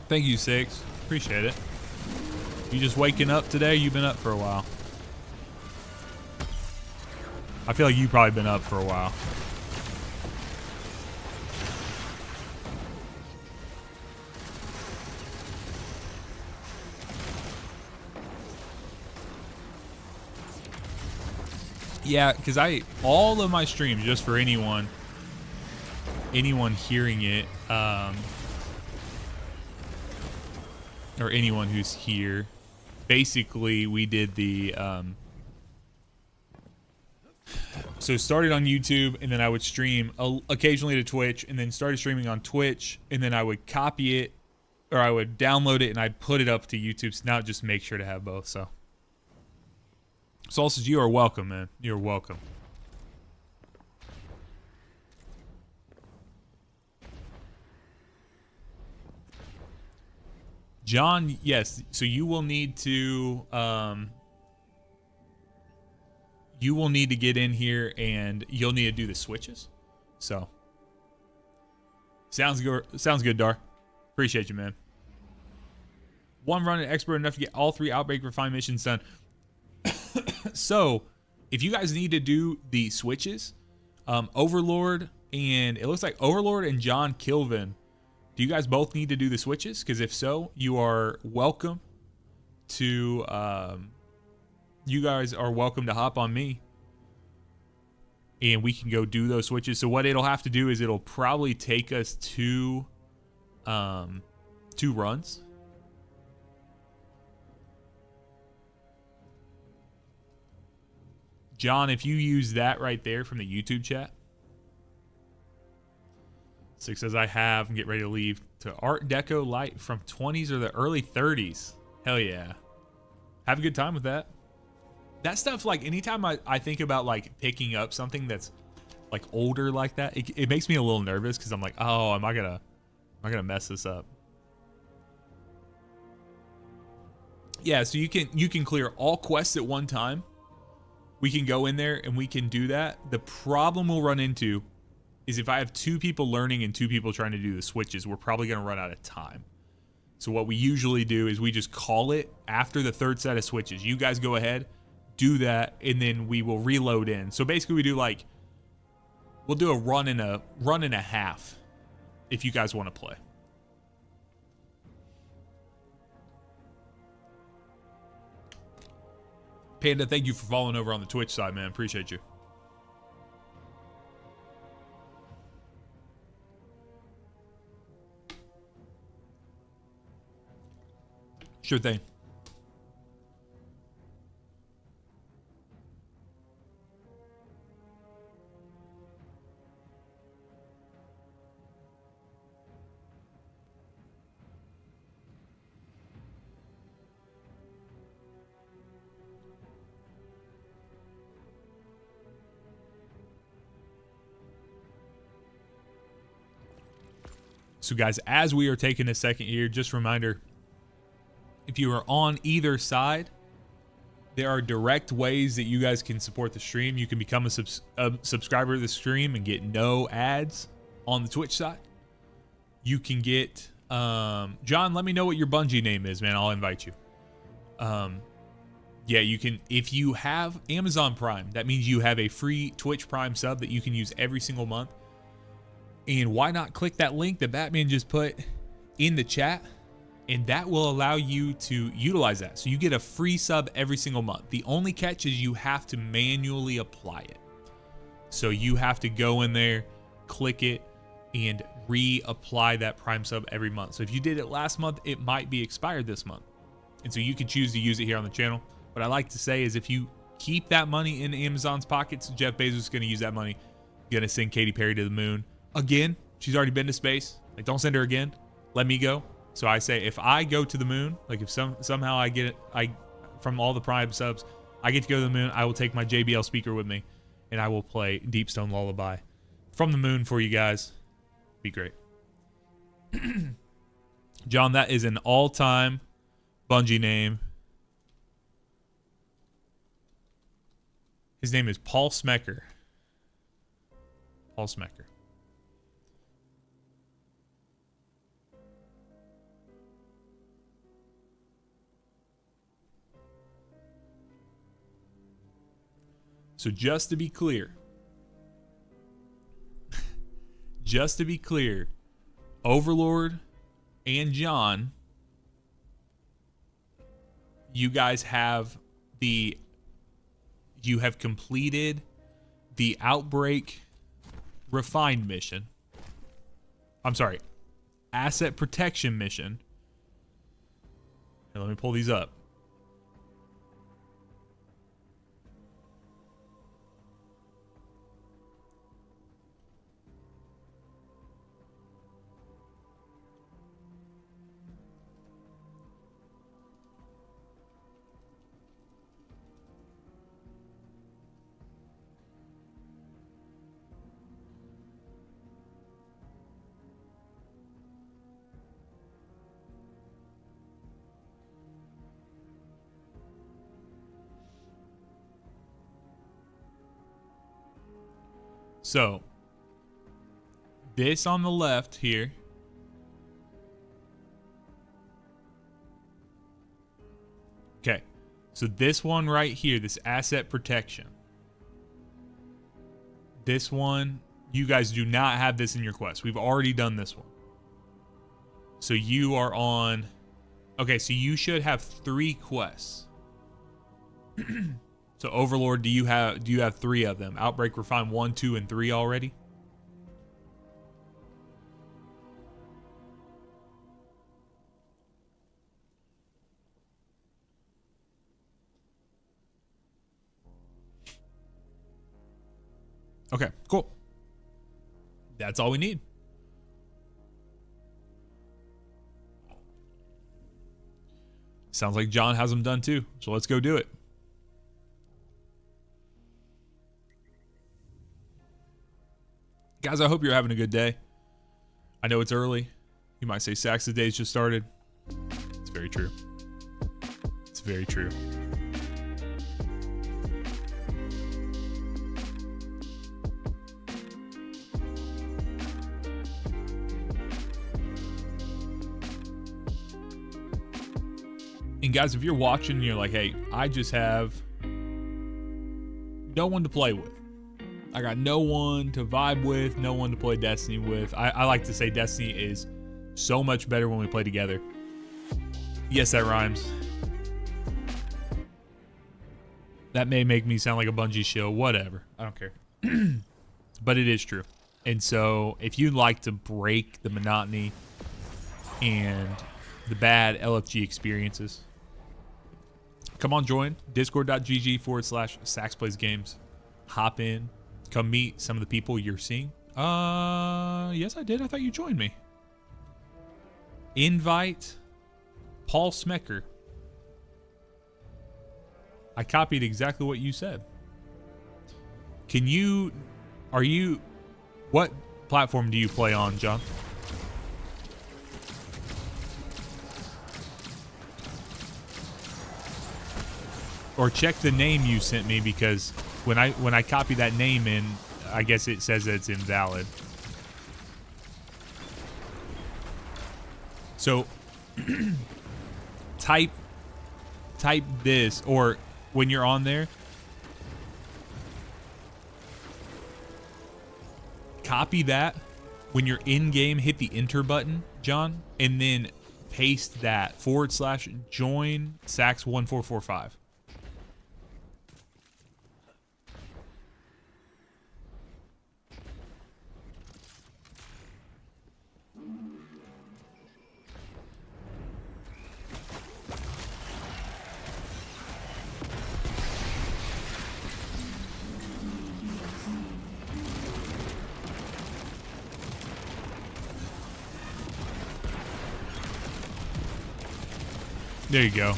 Thank you, Six. Appreciate it. You just waking up today? You've been up for a while. I feel like you've probably been up for a while. Yeah, because all of my streams, just for anyone hearing it, or anyone who's here, basically we did the so started on YouTube, and then I would stream occasionally to Twitch, and then started streaming on Twitch, and then I would copy it, or I would download it and I'd put it up to YouTube. So now just make sure to have both. So Solstice, you are welcome, man. You're welcome. John, yes. So you will need to get in here, and you'll need to do the switches. So sounds good. Sounds good, Dar. Appreciate you, man. One run at expert enough to get all 3 Outbreak Refine missions done. So if you guys need to do the switches, Overlord and it looks like Overlord and John Kilvin, do you guys both need to do the switches? Because if so, you are welcome to you guys are welcome to hop on me and we can go do those switches. So what it'll have to do is it'll probably take us 2 runs. John, if you use that right there from the YouTube chat. 6 says, I have and get ready to leave to Art Deco light from 20s or the early 30s. Hell yeah. Have a good time with that. That stuff, like, anytime I think about, like, picking up something that's, like, older like that, it makes me a little nervous because I'm like, oh, am I gonna mess this up? Yeah, so you can clear all quests at one time. We can go in there and we can do that. The problem we'll run into is if I have 2 people learning and 2 people trying to do the switches, we're probably going to run out of time. So what we usually do is we just call it after the 3rd set of switches. You guys go ahead, do that, and then we will reload in. So basically we do we'll do a run and a half if you guys want to play. Panda, thank you for following over on the Twitch side, man. Appreciate you. Sure thing. So guys, as we are taking a second here, just a reminder, if you are on either side, there are direct ways that you guys can support the stream. You can become a subscriber to the stream and get no ads on the Twitch side. You can get, John, let me know what your Bungie name is, man. I'll invite you. Yeah, you can, if you have Amazon Prime, that means you have a free Twitch Prime sub that you can use every single month. And why not click that link that Batman just put in the chat, and that will allow you to utilize that. So you get a free sub every single month. The only catch is you have to manually apply it. So you have to go in there, click it, and reapply that Prime sub every month. So if you did it last month, it might be expired this month. And so you can choose to use it here on the channel. What I like to say is if you keep that money in Amazon's pockets, Jeff Bezos is going to use that money, going to send Katy Perry to the moon. Again, she's already been to space. Like, don't send her again. Let me go. So I say, if I go to the moon, like if somehow I get it, from all the Prime subs, I get to go to the moon, I will take my JBL speaker with me, and I will play Deep Stone Lullaby from the moon for you guys. Be great. John, that is an all-time Bungie name. His name is Paul Smecker. Paul Smecker. So just to be clear, Overlord and John, you guys have completed the Outbreak refined mission. I'm sorry, asset protection mission. Here, let me pull these up. So this on the left here. Okay. So this one right here, this asset protection. This one, you guys do not have this in your quest. We've already done this one. So you are on... Okay, so you should have 3 quests. So Overlord, do you have 3 of them? Outbreak, Refine 1, 2, and 3 already? Okay, cool. That's all we need. Sounds like John has them done too. So let's go do it. Guys, I hope you're having a good day. I know it's early. You might say Sax's day's just started. It's very true. It's very true. And guys, if you're watching and you're like, hey, I just have no one to play with. I got no one to vibe with, no one to play Destiny with. I like to say Destiny is so much better when we play together. Yes, that rhymes. That may make me sound like a Bungie shill. Whatever. I don't care. But it is true. And so if you'd like to break the monotony and the bad LFG experiences, come on, join discord.gg/SaxPlaysGames. Hop in. Come meet some of the people you're seeing. Yes, I did. I thought you joined me. Invite Paul Smecker. I copied exactly what you said. What platform do you play on, John? Or check the name you sent me, because when I copy that name in, I guess it says that it's invalid. So type this, or when you're on there, copy that. When you're in game, hit the enter button, John, and then paste that /join Sax1445. There you go.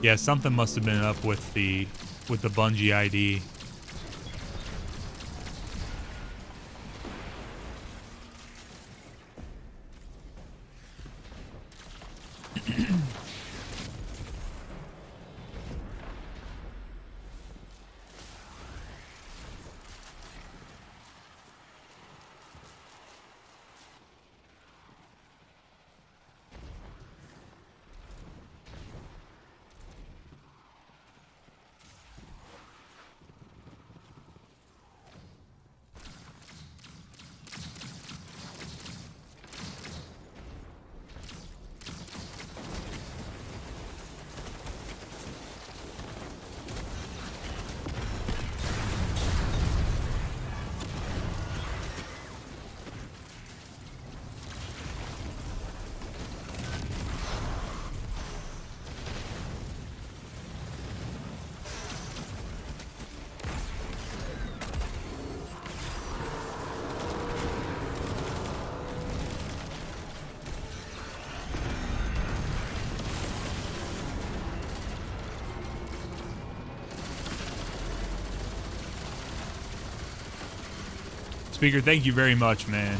Yeah, something must have been up with the Bungie ID. Speaker, thank you very much, man.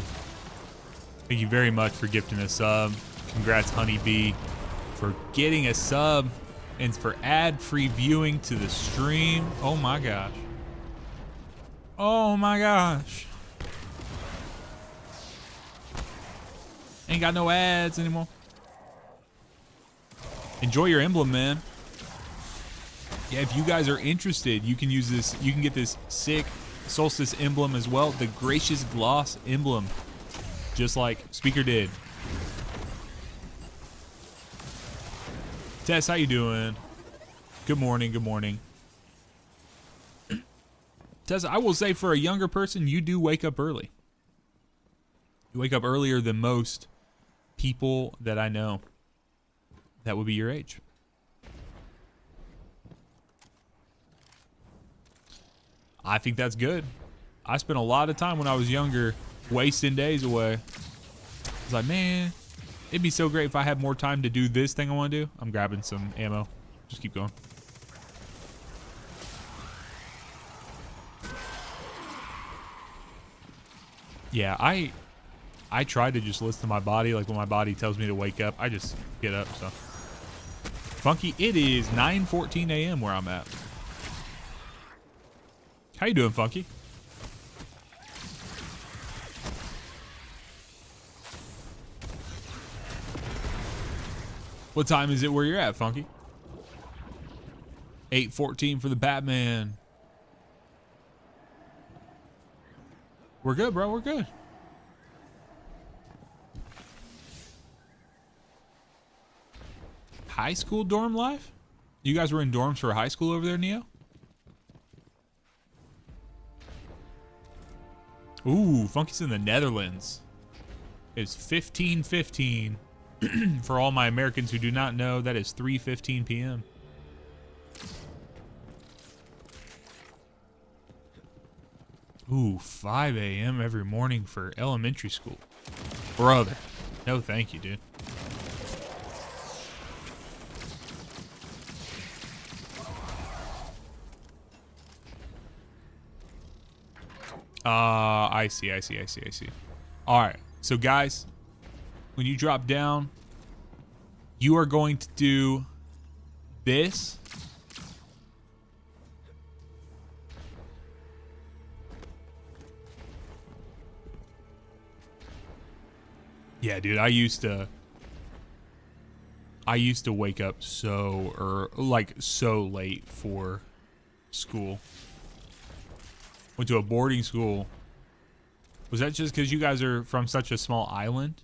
Thank you very much for gifting a sub. Congrats, Honeybee, for getting a sub and for ad-free viewing to the stream. Oh my gosh. Oh my gosh. Ain't got no ads anymore. Enjoy your emblem, man. Yeah, if you guys are interested, you can use this. You can get this sick Solstice emblem as well. The Gracious Gloss emblem. Just like Speaker did. Tess, how you doing? Good morning, good morning. Tess, I will say for a younger person, you do wake up early. You wake up earlier than most people that I know that would be your age. I think that's good. I spent a lot of time when I was younger wasting days away. I was like, man, it'd be so great if I had more time to do this thing I want to do. I'm grabbing some ammo. Just keep going. Yeah, I try to just listen to my body. Like when my body tells me to wake up, I just get up. So Funky, it is 9:14 a.m. where I'm at. How you doing, Funky? What time is it where you're at, Funky? 8:14 for the Batman. We're good, bro. We're good. High school dorm life? You guys were in dorms for high school over there, Neo? Ooh, Funky's in the Netherlands. It's 15:15. For all my Americans who do not know, that is 3:15 p.m. Ooh, 5 a.m. every morning for elementary school. Brother. No, thank you, dude. I see. All right. So, guys, when you drop down, you are going to do this. Yeah, dude, I used to wake up so late for school. Went to a boarding school. Was that just because you guys are from such a small island?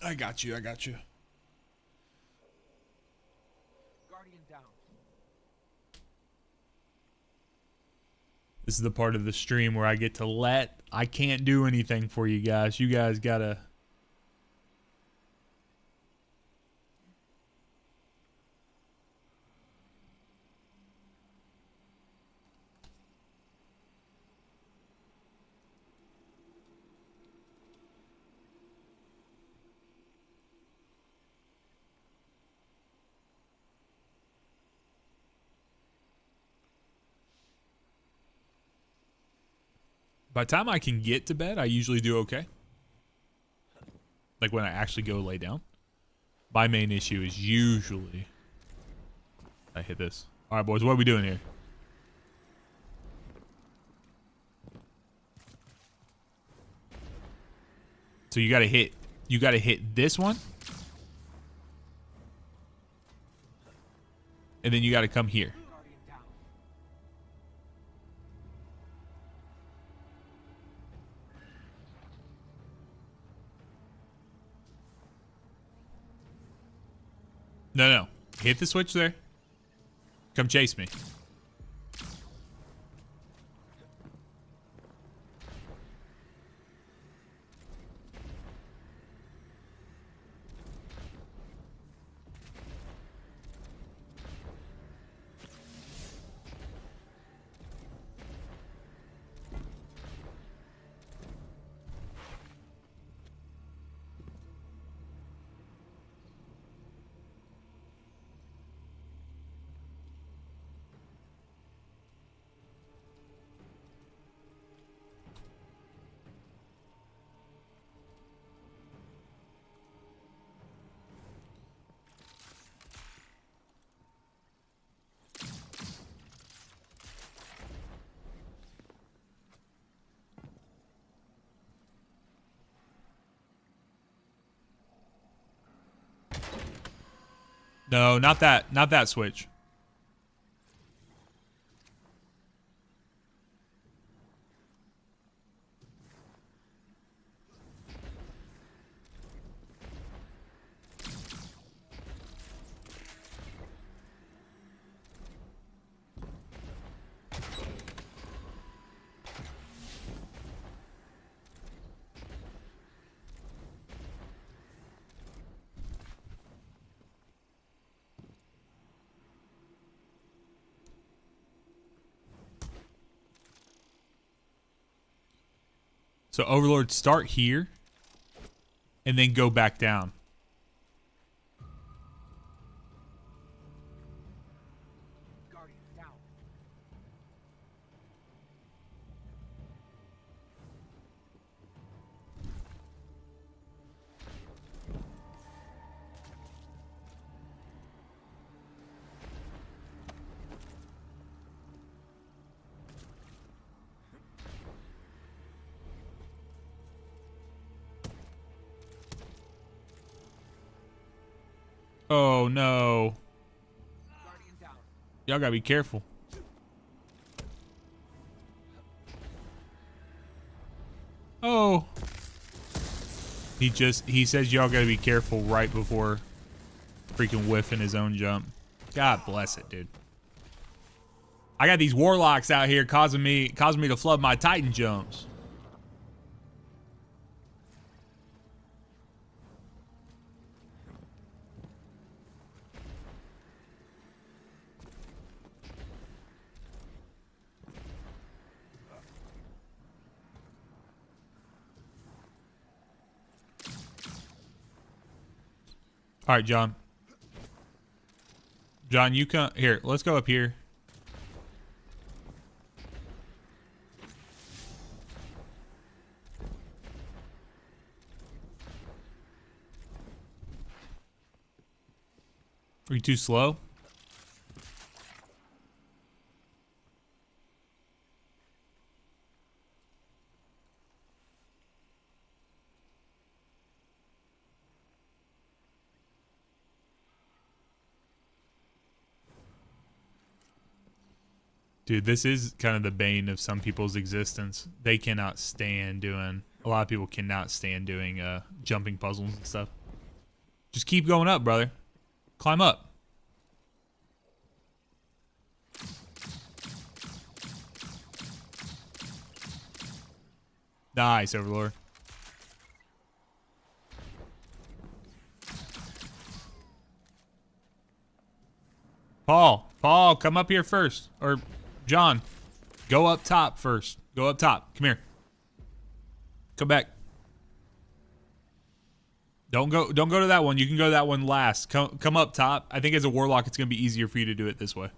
I got you. Guardian down. This is the part of the stream where I get to I can't do anything for you guys. You guys gotta. By the time I can get to bed, I usually do okay. Like when I actually go lay down. My main issue is usually... I hit this. All right, boys, what are we doing here? So you gotta hit this one. And then you gotta come here. Guardian down. No. Hit the switch there. Come chase me. No, not that. Not that switch. So Overlord, start here and then go back down. Guardian down. Oh no. Guardian down. Y'all gotta be careful. Oh. He says y'all gotta be careful right before freaking whiffing his own jump. God bless it, dude. I got these warlocks out here causing me to flood my Titan jumps. All right, John. John, you come here. Let's go up here. Are you too slow? Dude, this is kind of the bane of some people's existence. They cannot stand doing, a lot of people cannot stand doing jumping puzzles and stuff. Just keep going up, brother. Climb up. Nice, Overlord. Paul, come up here first. Or John, go up top first. Go up top. Come here. Come back. Don't go to that one. You can go to that one last. Come up top. I think as a warlock, it's gonna be easier for you to do it this way.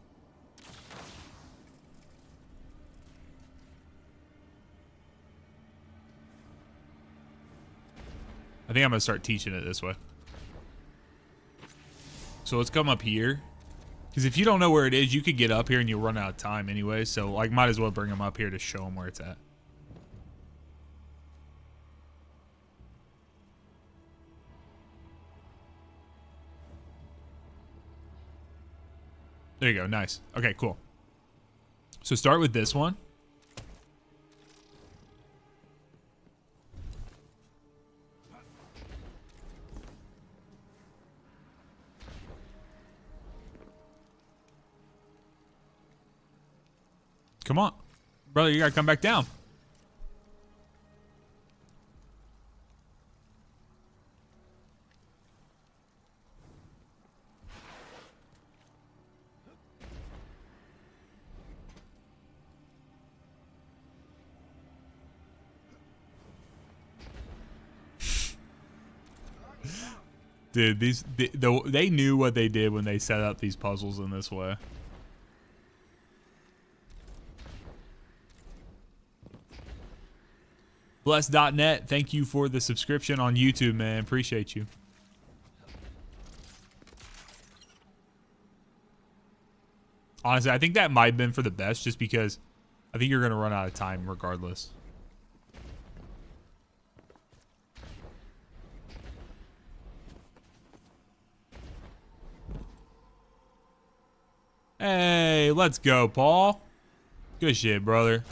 I think I'm gonna start teaching it this way. So let's come up here. Because if you don't know where it is, you could get up here and you'll run out of time anyway. So, like, might as well bring them up here to show them where it's at. There you go. Nice. Okay, cool. So start with this one. Come on. Brother, you gotta come back down. Dude, they knew what they did when they set up these puzzles in this way. Bless.net, thank you for the subscription on YouTube, man. Appreciate you. Honestly, I think that might have been for the best just because I think you're going to run out of time regardless. Hey, let's go, Paul. Good shit, brother.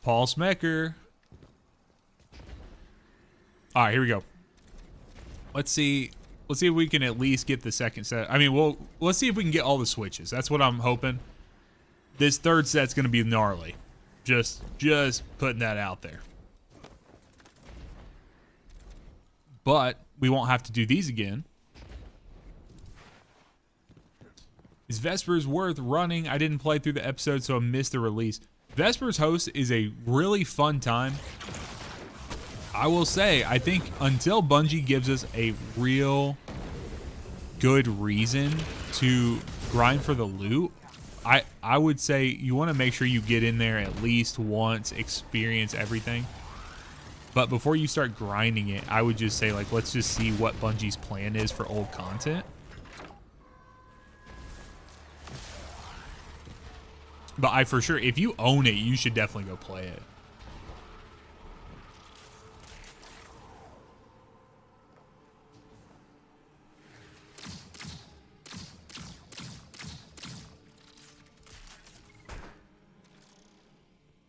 Paul Smecker. All right, here we go. Let's see. Let's see if we can at least get the second set. I mean, let's see if we can get all the switches. That's what I'm hoping. This third set's gonna be gnarly. Just putting that out there. But we won't have to do these again. Is Vespers worth running? I didn't play through the episode, so I missed the release. Vespers Host is a really fun time. I will say, I think until Bungie gives us a real good reason to grind for the loot, I would say you want to make sure you get in there at least once, experience everything. But before you start grinding it, I would just say, like, let's just see what Bungie's plan is for old content. But for sure, if you own it, you should definitely go play it.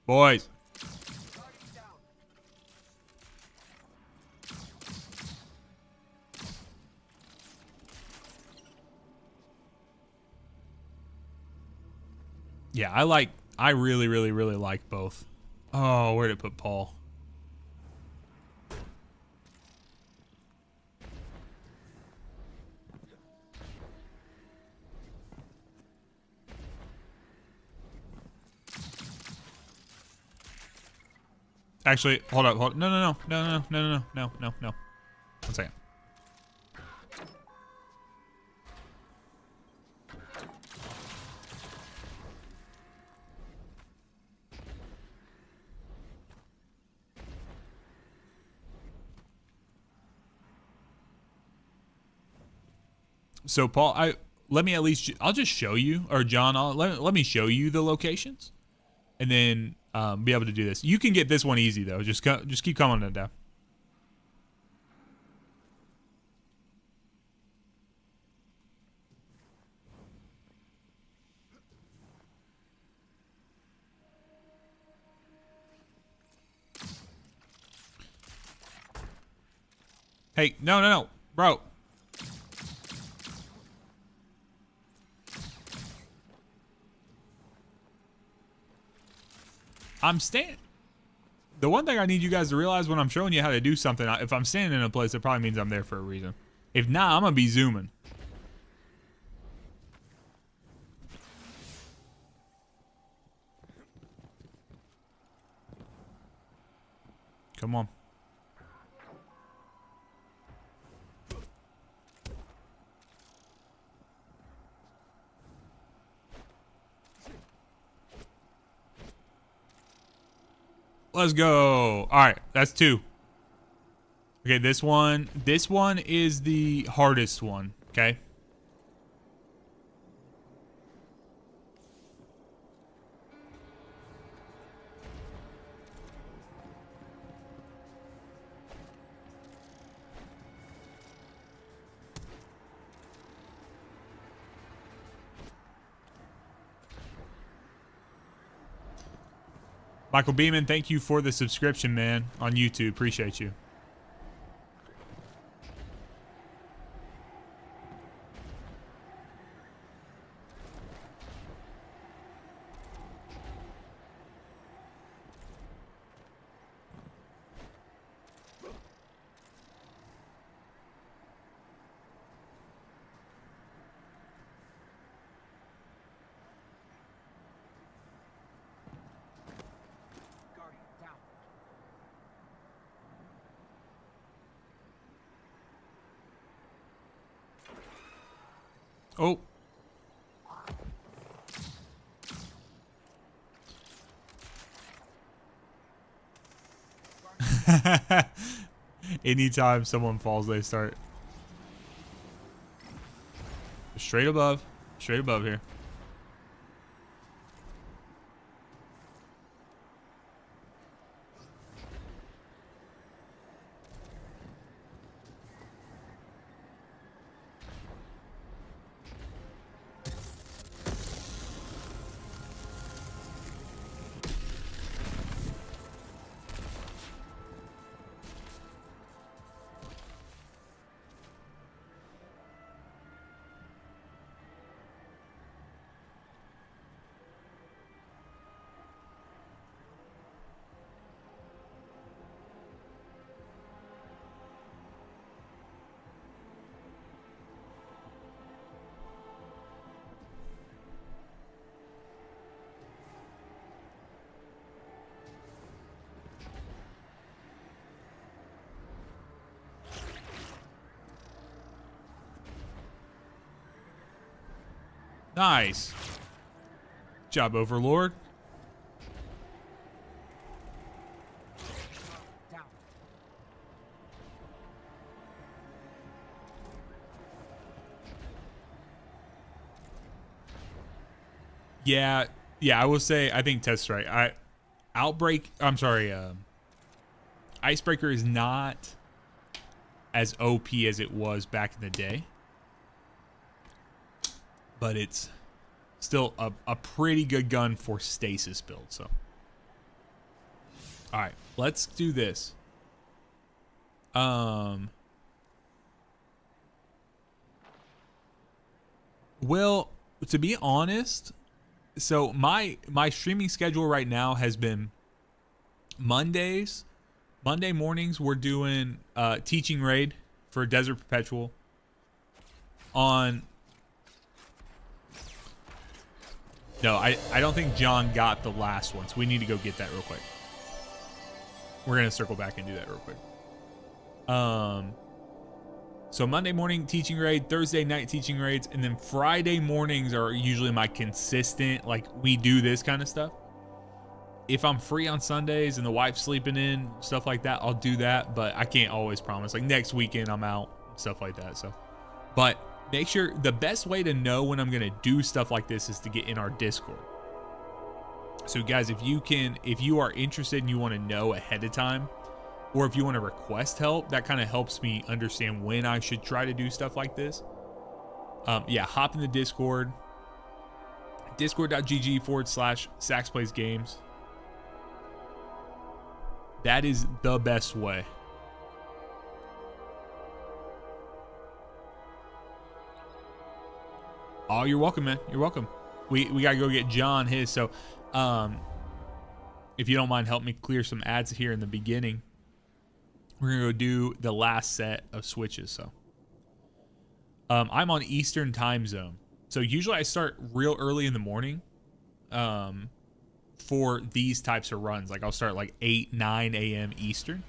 Boys. Guardian down. Yeah, I really like both. Oh, where did it put Paul? Actually, hold up, no. 1 second. So Paul, I'll just show you, or John, let me show you the locations, and then be able to do this. You can get this one easy though. Just keep commenting down. Hey, no, bro. I'm standing. The one thing I need you guys to realize when I'm showing you how to do something, if I'm standing in a place, it probably means I'm there for a reason. If not, I'm gonna be zooming. Come on. Let's go. All right, that's 2. Okay, this one is the hardest one, okay? Michael Beeman, thank you for the subscription, man, on YouTube. Appreciate you. Guardian down. Oh. Anytime someone falls, they start. Straight above here. Nice. Job, Overlord. Down. Yeah, I will say I think Ted's right. Outbreak. I'm sorry. Icebreaker is not as OP as it was back in the day, but it's still a pretty good gun for stasis build. So, all right, let's do this. Well, to be honest, so my streaming schedule right now has been Monday mornings we're doing teaching raid for Desert Perpetual. No, I don't think John got the last one, so we need to go get that real quick. We're gonna circle back and do that real quick. So Monday morning teaching raid, Thursday night teaching raids, and then Friday mornings are usually my consistent, like, we do this kind of stuff. If I'm free on Sundays and the wife's sleeping in, stuff like that, I'll do that, but I can't always promise. Like next weekend I'm out, stuff like that. So, but make sure the best way to know when I'm gonna do stuff like this is to get in our Discord. So guys, if you are interested and you want to know ahead of time, or if you want to request help, that kind of helps me understand when I should try to do stuff like this. Yeah, hop in the Discord, discord.gg/SaxPlaysGames. That is the best way. Oh, you're welcome, man. You're welcome. We gotta go get John his. So, if you don't mind, help me clear some ads here in the beginning. We're gonna go do the last set of switches. So, I'm on Eastern time zone. So usually I start real early in the morning, for these types of runs. Like I'll start like 8, 9 a.m. Eastern.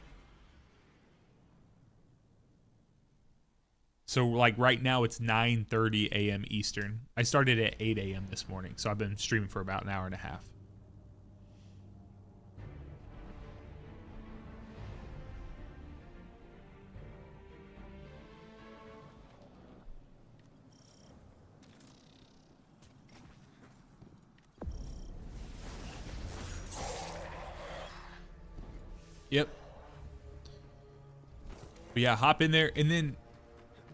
So like right now it's 9:30 a.m. Eastern. I started at 8 a.m. this morning, so I've been streaming for about an hour and a half. Yep. But yeah, hop in there, and then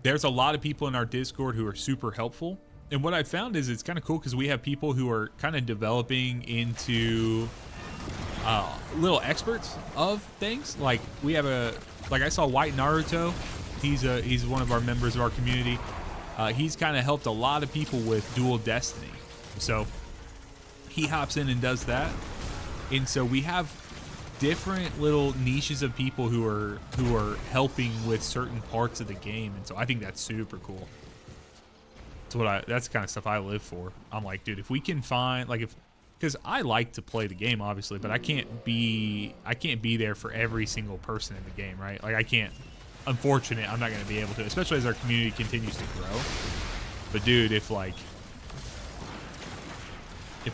there's a lot of people in our Discord who are super helpful. And what I found is it's kind of cool because we have people who are kind of developing into little experts of things. Like we have I saw White Naruto. He's one of our members of our community. He's kind of helped a lot of people with Dual Destiny. So he hops in and does that. And so we have different little niches of people who are helping with certain parts of the game, and so I think that's super cool. That's the kind of stuff I live for. I'm like, dude, if we can find because I like to play the game obviously, but I can't be there for every single person in the game, right? Like unfortunate, I'm not going to be able to, especially as our community continues to grow. But dude, if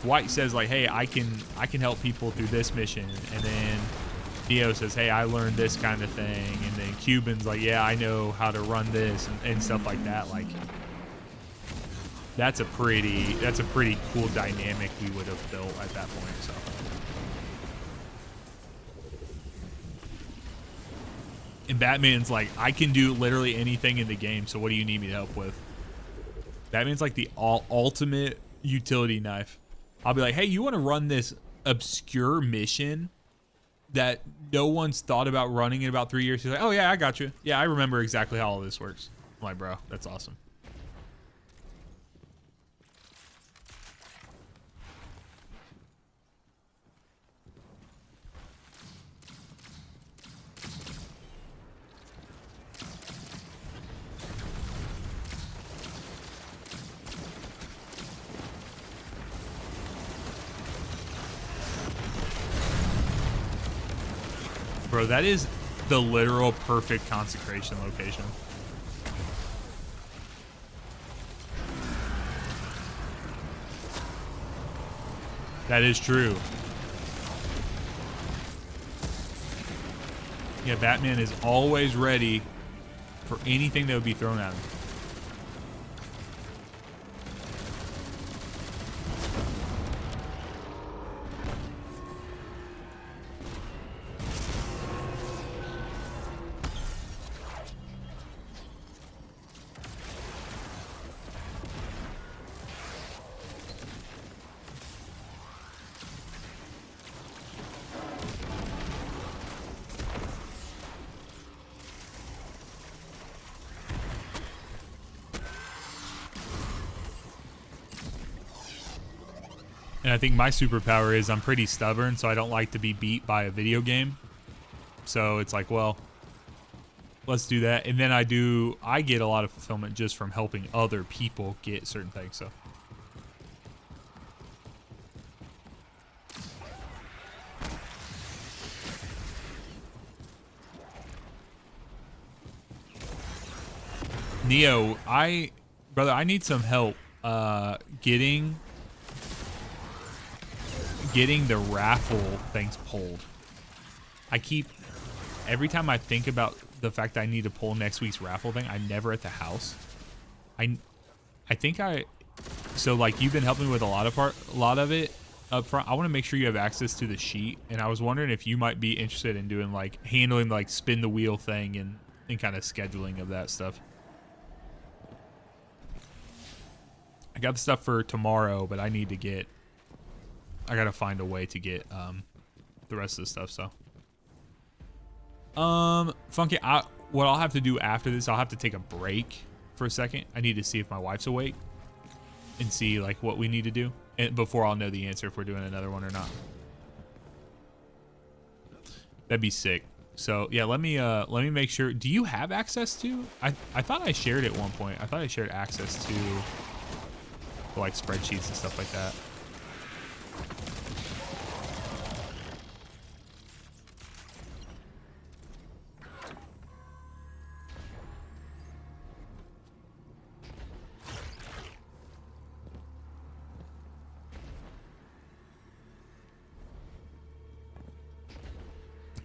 White says like, hey, I can help people through this mission, and then Neo says, hey, I learned this kind of thing, and then Cuban's like, yeah, I know how to run this and stuff like that, like that's a pretty cool dynamic we would have built at that point. So and Batman's like, I can do literally anything in the game, so what do you need me to help with? Batman's like the ultimate utility knife. I'll be like, hey, you want to run this obscure mission that no one's thought about running in about 3 years? He's like, oh yeah, I got you. Yeah, I remember exactly how all this works. I'm like, bro, that's awesome. Bro, that is the literal perfect consecration location. That is true. Yeah, Batman is always ready for anything that would be thrown at him. And I think my superpower is I'm pretty stubborn, so I don't like to be beat by a video game. So it's like, well, let's do that. And then I get a lot of fulfillment just from helping other people get certain things. So Neo, brother, I need some help getting the raffle things pulled. Every time I think about the fact that I need to pull next week's raffle thing, I'm never at the house. So like you've been helping me with a lot of it up front. I want to make sure you have access to the sheet, and I was wondering if you might be interested in doing like handling like spin the wheel thing and kind of scheduling of that stuff. I got the stuff for tomorrow, but I gotta find a way to get the rest of the stuff. So Funky, what I'll have to do after this, I'll have to take a break for a second. I need to see if my wife's awake and see like what we need to do, and before I'll know the answer if we're doing another one or not. That'd be sick. So yeah, let me make sure. Do you have access to? I thought I shared at one point. I thought I shared access to like spreadsheets and stuff like that.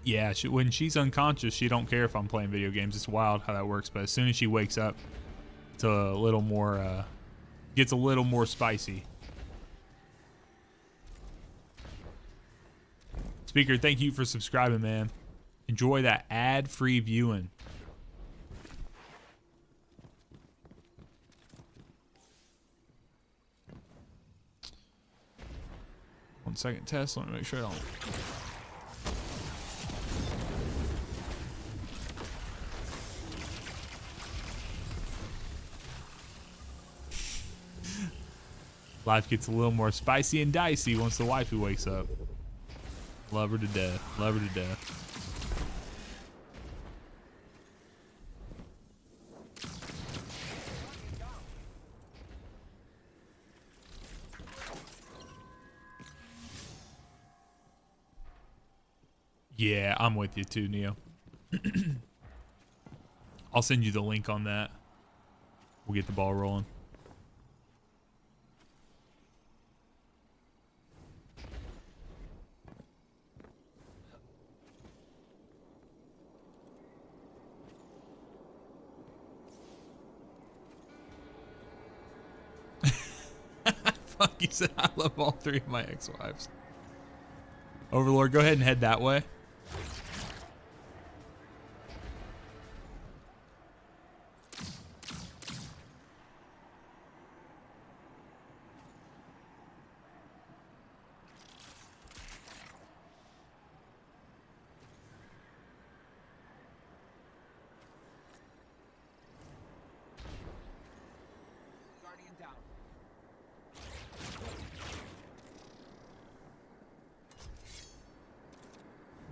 Yeah, when she's unconscious, she don't care if I'm playing video games. It's wild how that works. But as soon as she wakes up, it's a little more, gets a little more spicy. Speaker, thank you for subscribing, man. Enjoy that ad-free viewing. One second, test. Let me make sure I don't. Life gets a little more spicy and dicey once the wifey wakes up. Love her to death. Love her to death. Yeah, I'm with you too, Neo. I'll send you the link on that. We'll get the ball rolling. He said, I love all three of my ex-wives. Overlord, go ahead and head that way.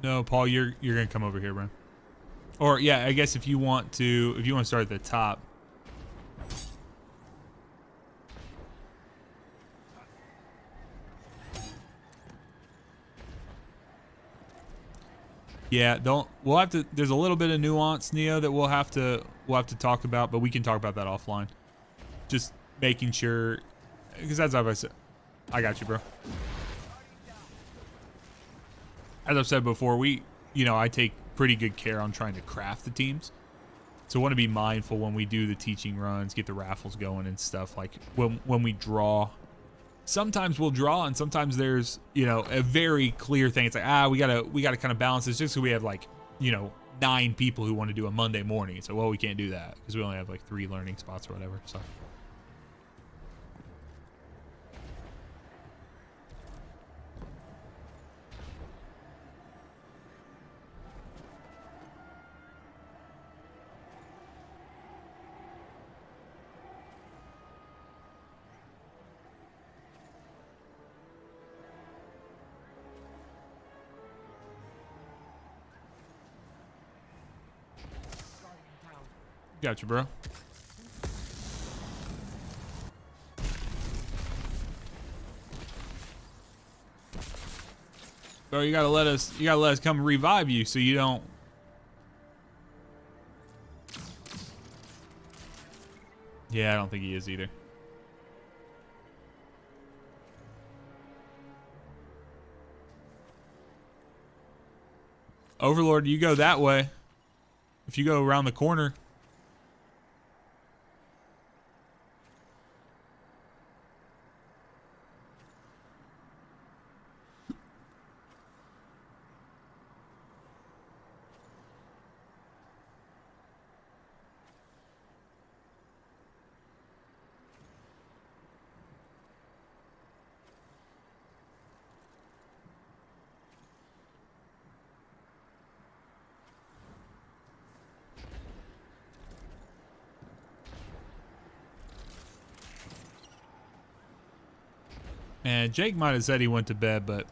No, Paul, you're gonna come over here, bro. Or yeah, I guess if you want to start at the top. Yeah, we'll have to. There's a little bit of nuance, Neo, that we'll have to talk about, but we can talk about that offline. Just making sure, because that's what I said. I got you, bro. as I've said before, I take pretty good care on trying to craft the teams. So I want to be mindful when we do the teaching runs, get the raffles going and stuff. Like when we draw, sometimes we'll draw and sometimes there's, a very clear thing. It's like, we gotta kind of balance this just so we have like, 9 people who want to do a Monday morning. So, well, we can't do that because we only have like 3 learning spots or whatever. So. Gotcha, bro. Bro, you gotta let us come revive you so you don't. Yeah, I don't think he is either. Overlord, you go that way. If you go around the corner. And Jake might have said he went to bed, but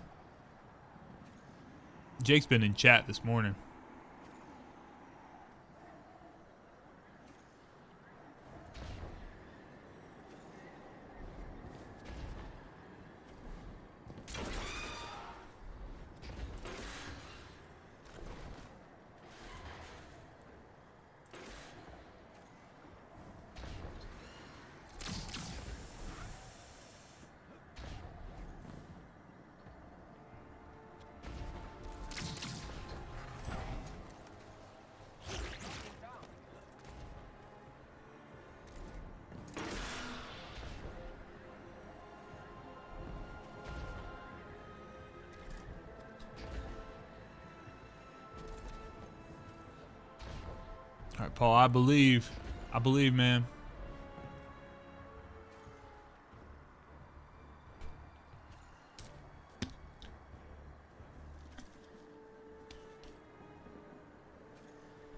Jake's been in chat this morning. All right, Paul, I believe, man.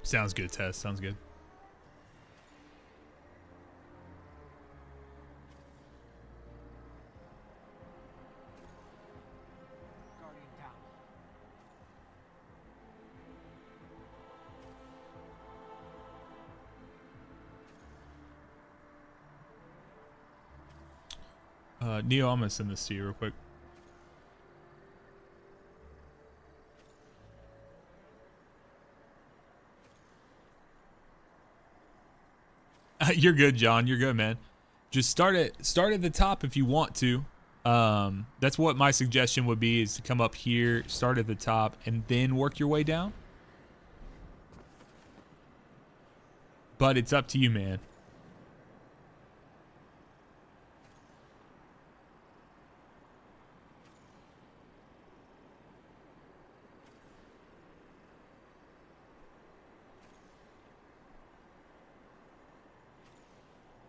Sounds good, Tess. Sounds good. Guardian down. Neo, I'm gonna send this to you real quick. You're good, John. You're good, man. Just start at the top if you want to. That's what my suggestion would be, is to come up here, start at the top, and then work your way down. But it's up to you, man.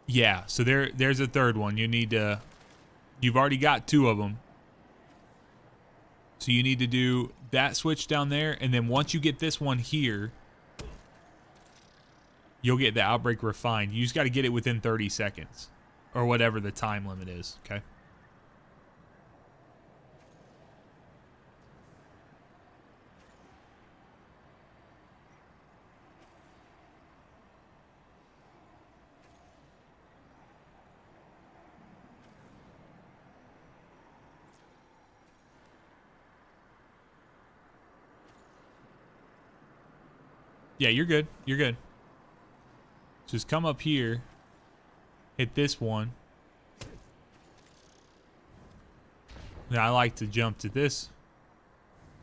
Yeah, so there's a third one. You've already got 2 of them. So you need to do that switch down there, and then once you get this one here, you'll get the Outbreak refined. You just got to get it within 30 seconds or whatever the time limit is, okay? Yeah, you're good. You're good. Just come up here, hit this one. Now I like to jump to this.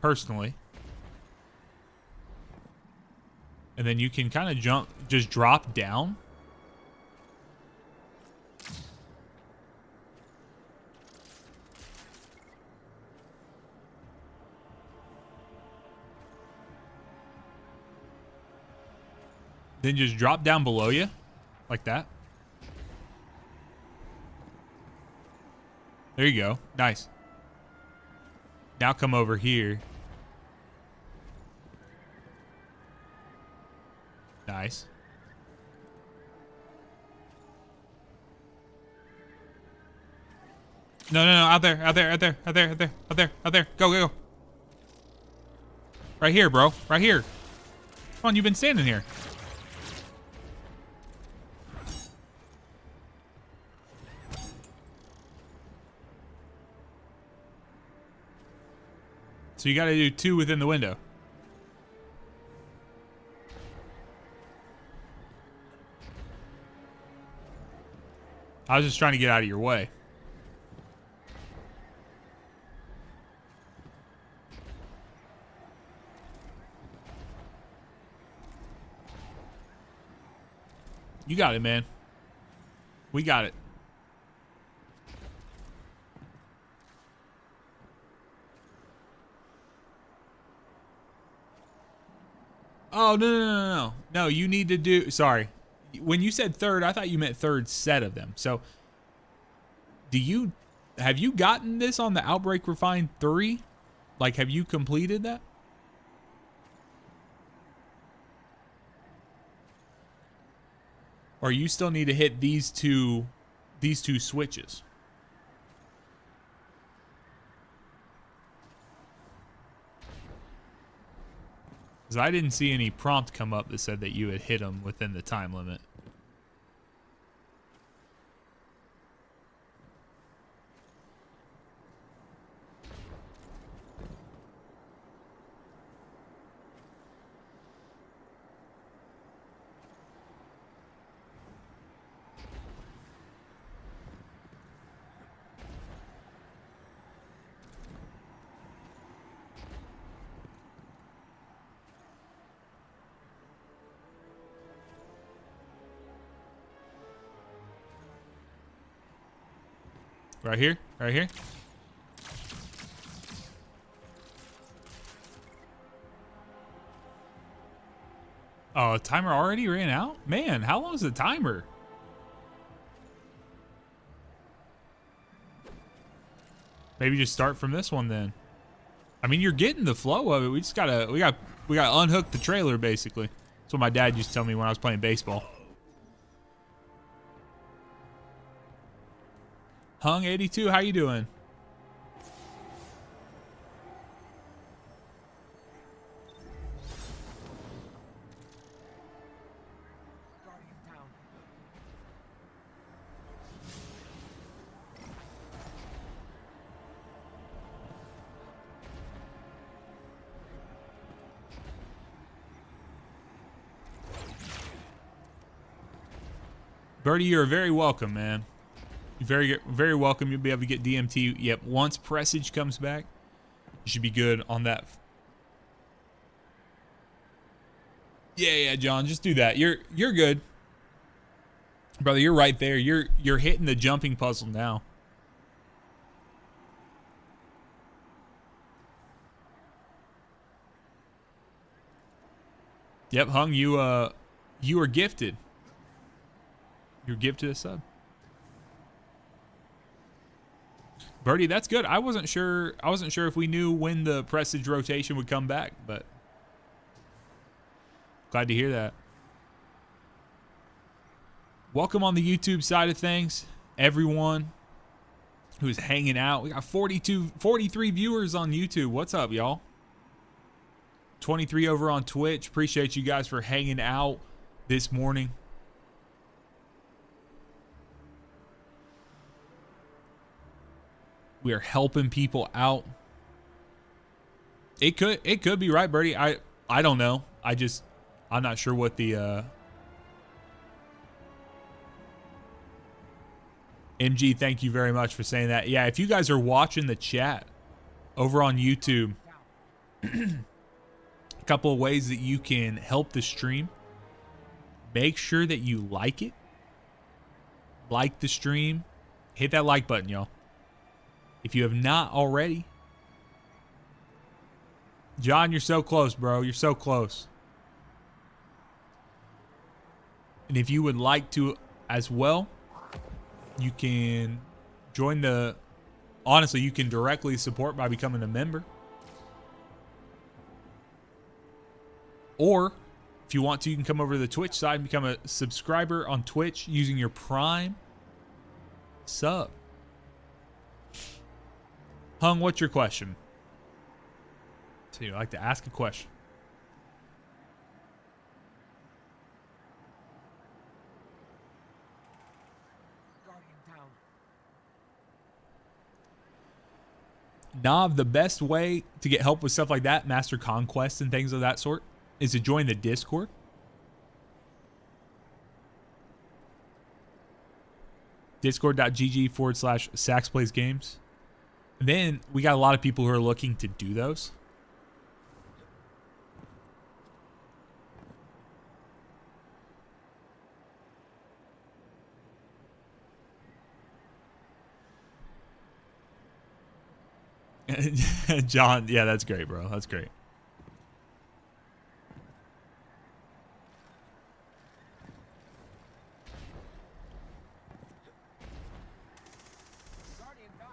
personally. And then you can kind of jump, just drop down. Then just drop down below you, like that. There you go. Nice. Now come over here. Nice. No, out there. Go. Right here, bro. Right here. Come on, you've been standing here. So you got to do 2 within the window. I was just trying to get out of your way. You got it, man. We got it. Oh, no. No, you need to do... Sorry. When you said third, I thought you meant third set of them. So, have you gotten this on the Outbreak Refined 3? Like, have you completed that? Or you still need to hit these two switches? Because I didn't see any prompt come up that said that you had hit them within the time limit. Right here? Right here? Oh, timer already ran out? Man, how long is the timer? Maybe just start from this one then. I mean, you're getting the flow of it. We just gotta, we got unhook the trailer basically. That's what my dad used to tell me when I was playing baseball. Hung 82, how you doing? Guardian down. Birdie, you're very welcome, man. You're very welcome. You'll be able to get DMT. Yep, once Presage comes back, you should be good on that. Yeah, John, just do that. You're good. Brother, you're right there. You're hitting the jumping puzzle now. Yep, Hung, you are gifted. You're gifted a sub. Birdie, that's good. I wasn't sure if we knew when the Presage rotation would come back, but glad to hear that. Welcome on the YouTube side of things, everyone who's hanging out. We got 43 viewers on YouTube. What's up, y'all? 23 over on Twitch. Appreciate you guys for hanging out this morning. We are helping people out. It could be right, Birdie. I don't know. I'm not sure what the MG, thank you very much for saying that. Yeah, if you guys are watching the chat over on YouTube, A couple of ways that you can help the stream. Make sure that you like it. Like the stream. Hit that like button, y'all. If you have not already. John, you're so close, bro. You're so close. And if you would like to as well, you can join the... Honestly, you can directly support by becoming a member. Or, if you want to, you can come over to the Twitch side and become a subscriber on Twitch using your Prime sub. Hung, what's your question? So you like to ask a question. Guardian down. Nav, the best way to get help with stuff like that, Master Conquest and things of that sort, is to join the Discord. Discord.gg/SaxPlaysGames. And then we got a lot of people who are looking to do those. John, yeah, that's great, bro. That's great. Guardian down.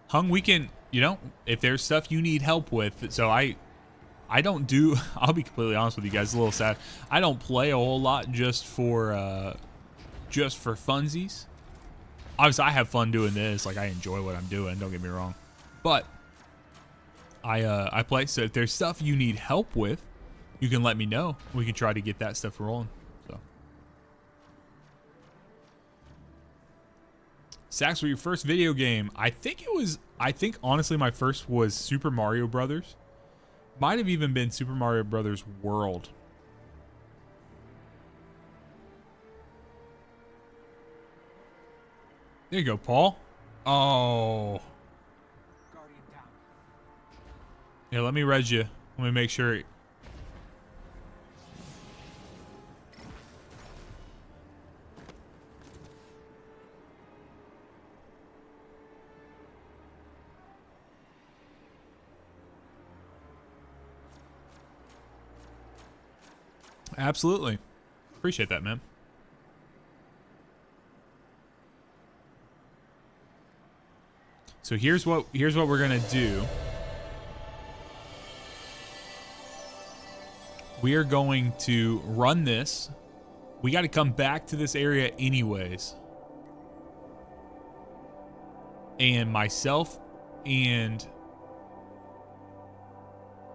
Hung, we can, if there's stuff you need help with. So I don't do, I'll be completely honest with you guys, a little sad. I don't play a whole lot just for funsies. Obviously, I have fun doing this. Like, I enjoy what I'm doing. Don't get me wrong. But I play. So if there's stuff you need help with, you can let me know. We can try to get that stuff rolling. So, Sax, with your first video game, I think honestly my first was Super Mario Brothers. Might have even been Super Mario Brothers World. There you go, Paul. Oh. Guardian down. Yeah, let me res you. Let me make sure. Absolutely. Appreciate that, man. So here's what we're gonna do. We are going to run this. We got to come back to this area anyways. And myself and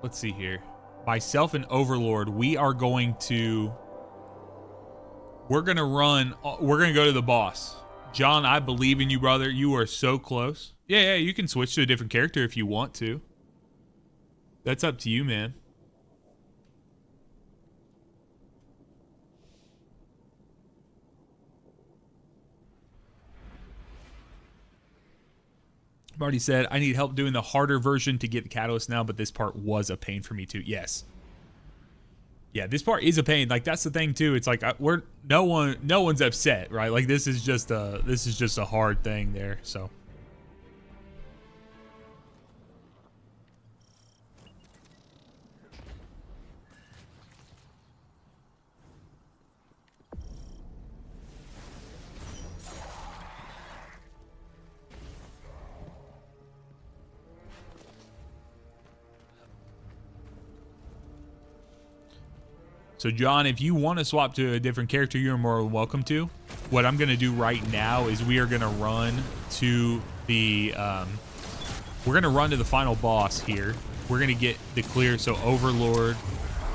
let's see here. Myself and Overlord, we're going to go to the boss. John, I believe in you, brother. You are so close. Yeah, you can switch to a different character if you want to. That's up to you, man. Marty said, I need help doing the harder version to get the catalyst now, but this part was a pain for me too. Yes. Yeah, this part is a pain. Like, that's the thing too. It's like no one's upset, right? Like, this is just a hard thing there. So So, John, if you want to swap to a different character, you're more than welcome to. What I'm going to do right now is we are going to run to the final boss here. We're going to get the clear, so Overlord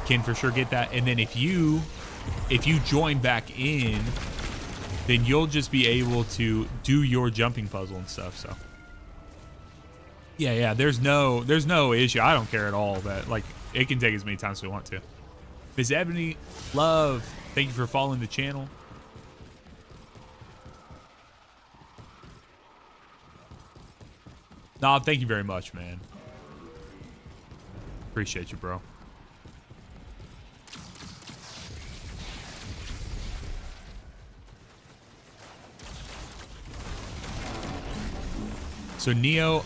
can for sure get that. And then if you join back in, then you'll just be able to do your jumping puzzle and stuff. So, yeah, there's no issue. I don't care at all that, like, it can take as many times as we want to. Miss Ebony, love, thank you for following the channel. Nah, thank you very much, man. Appreciate you, bro. So Neo,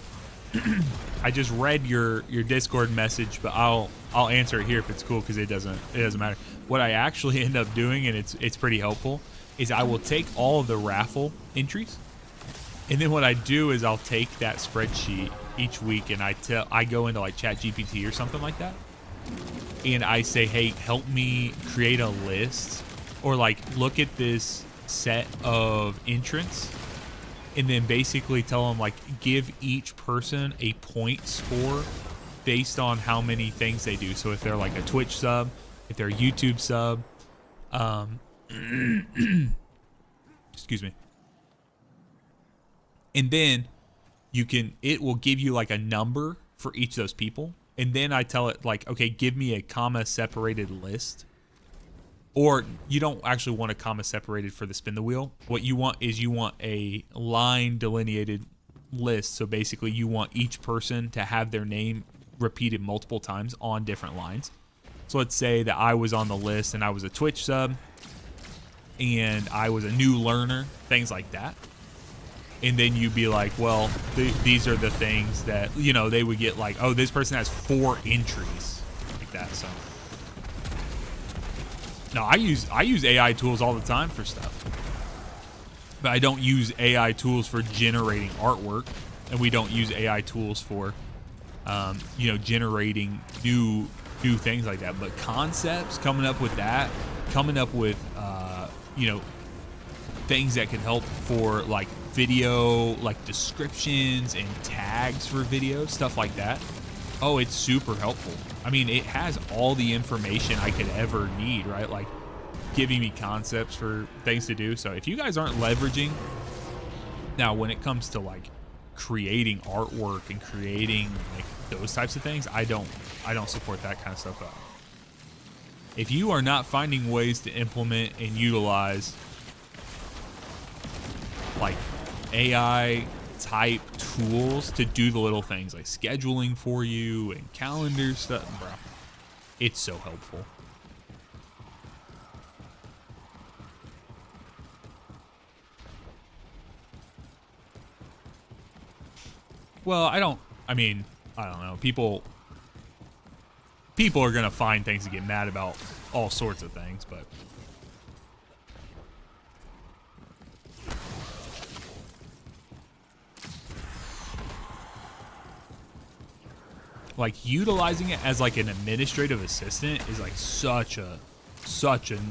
I just read your Discord message, but I'll answer it here if it's cool, because it doesn't matter. What I actually end up doing, and it's pretty helpful, is I will take all of the raffle entries, and then what I do is I'll take that spreadsheet each week, and I go into like ChatGPT or something like that, and I say, hey, help me create a list, or like look at this set of entrants, and then basically tell them, like, give each person a point score based on how many things they do. So if they're like a Twitch sub, if they're a YouTube sub, excuse me. And then it will give you like a number for each of those people. And then I tell it, like, okay, give me a comma separated list. Or you don't actually want a comma separated for the spin the wheel. What you want is you want a line delineated list. So basically you want each person to have their name repeated multiple times on different lines. So let's say that I was on the list and I was a Twitch sub and I was a new learner, things like that. And then you'd be like, well, these are the things that, you know, they would get like, oh, this person has 4 entries like that. So no, I use AI tools all the time for stuff, but I don't use AI tools for generating artwork, and we don't use AI tools for, you know, generating new things like that. But concepts, coming up with that, coming up with, you know, things that can help for like video, like descriptions and tags for videos, stuff like that. Oh, it's super helpful. I mean, it has all the information I could ever need, right? Like giving me concepts for things to do. So if you guys aren't leveraging, now when it comes to like creating artwork and creating like those types of things, I don't support that kind of stuff. But if you are not finding ways to implement and utilize like AI type tools to do the little things like scheduling for you and calendar stuff, bro, it's so helpful. Well, I don't know. People are gonna find things to get mad about, all sorts of things, but like utilizing it as like an administrative assistant is like such a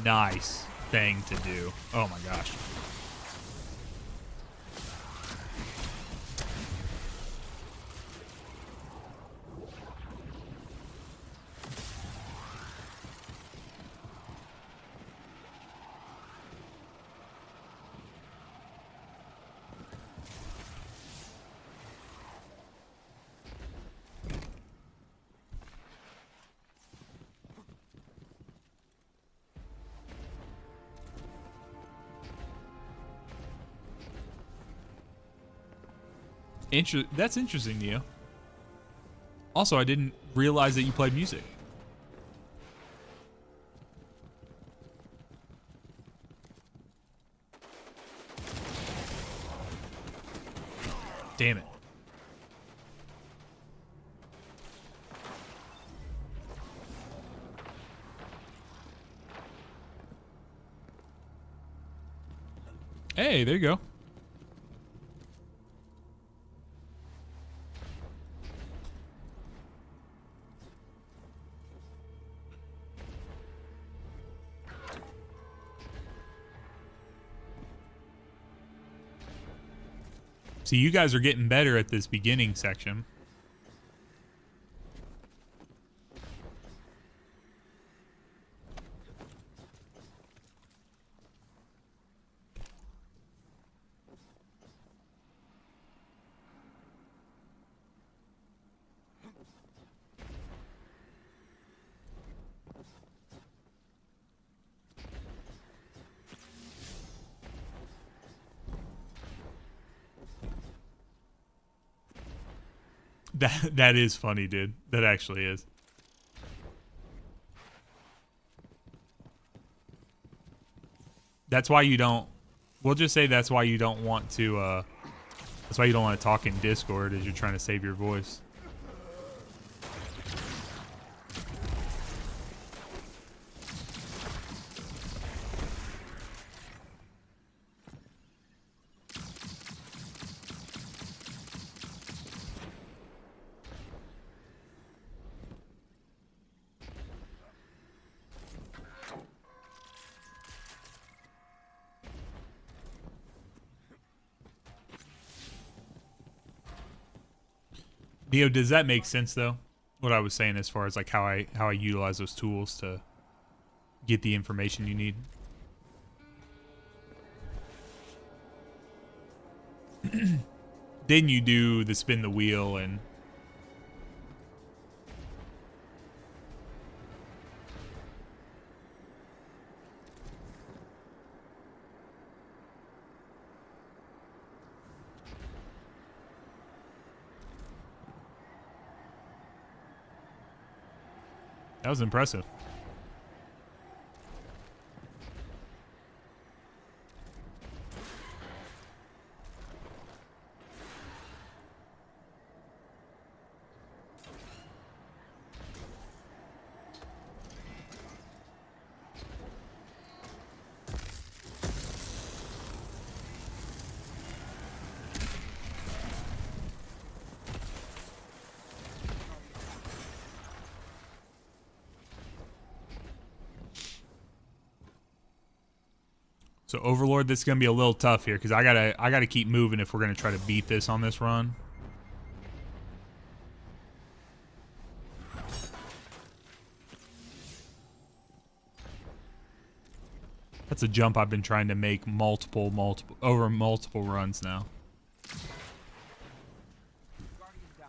nice thing to do. Oh my gosh. That's interesting, Neo. Also, I didn't realize that you played music. Damn it. Hey, there you go. See, you guys are getting better at this beginning section. That is funny, dude. That actually is. That's why you don't. We'll just say that's why you don't want to. That's why you don't want to talk in Discord, as you're trying to save your voice. Neo, does that make sense though? What I was saying as far as like how I utilize those tools to get the information you need. Then you do the spin the wheel and that was impressive. So Overlord, this is gonna be a little tough here because I gotta keep moving if we're gonna try to beat this on this run. That's a jump I've been trying to make multiple runs now. Guardian down.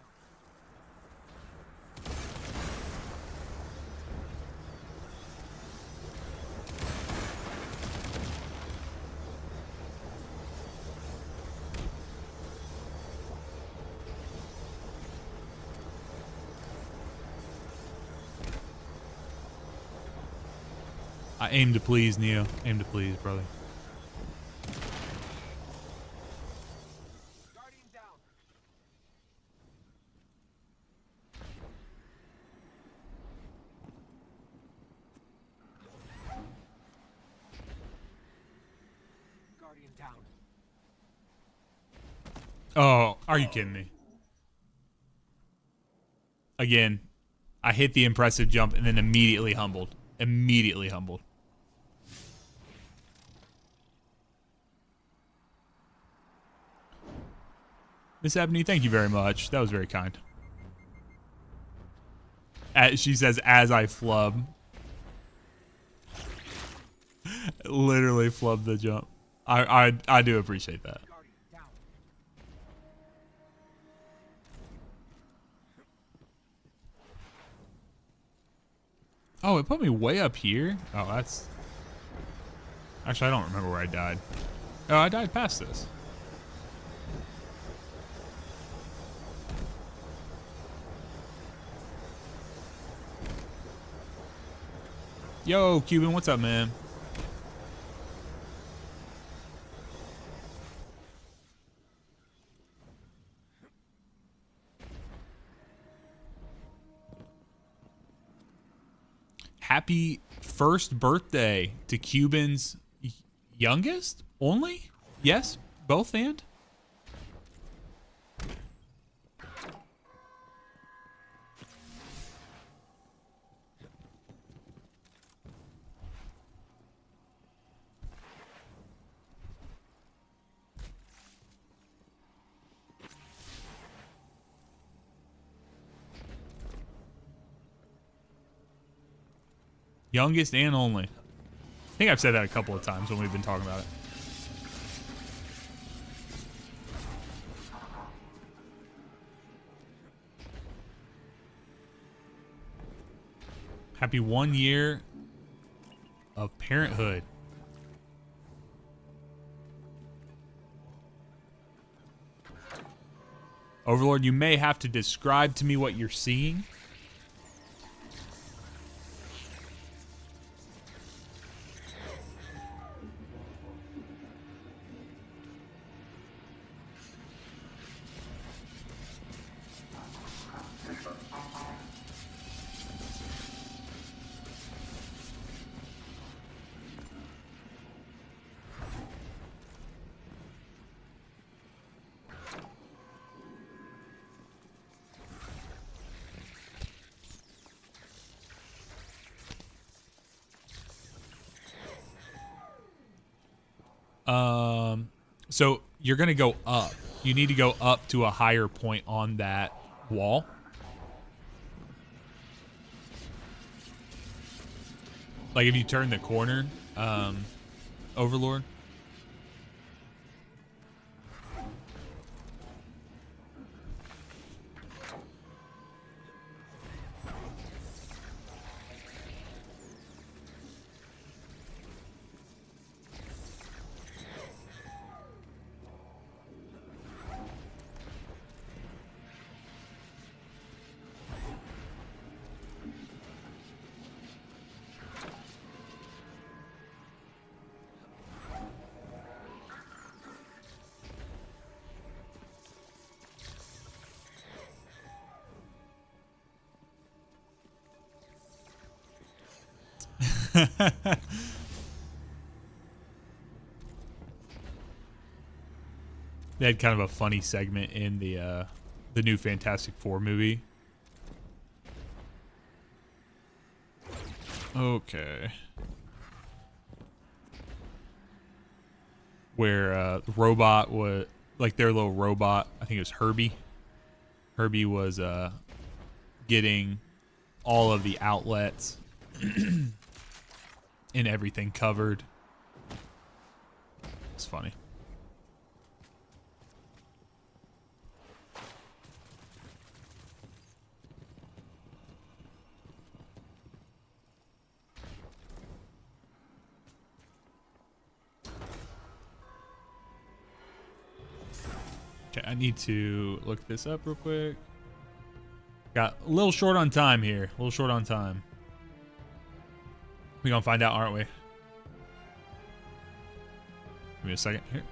I aim to please, Neo. Aim to please, brother. Guardian down. Guardian down. Oh, are you kidding me? Again, I hit the impressive jump and then immediately humbled. Immediately humbled. Miss Ebony, thank you very much. That was very kind. She says, as I flub. Literally flub the jump. I do appreciate that. Guardian down. Oh, it put me way up here? Oh, that's... Actually, I don't remember where I died. Oh, I died past this. Yo, Cuban, what's up, man? Happy first birthday to Cuban's youngest? Only? Yes, both and? Youngest and only. I think I've said that a couple of times when we've been talking about it. Happy 1 year of parenthood. Overlord, you may have to describe to me what you're seeing. So you're going to go up. You need to go up to a higher point on that wall. Like if you turn the corner, Overlord. They had kind of a funny segment in the new Fantastic Four movie. Okay. Where the robot was like their little robot, I think it was Herbie. Herbie was getting all of the outlets and everything covered. It's funny. Okay, I need to look this up real quick. Got a little short on time here. A little short on time. We're gonna find out, aren't we? Give me a second here.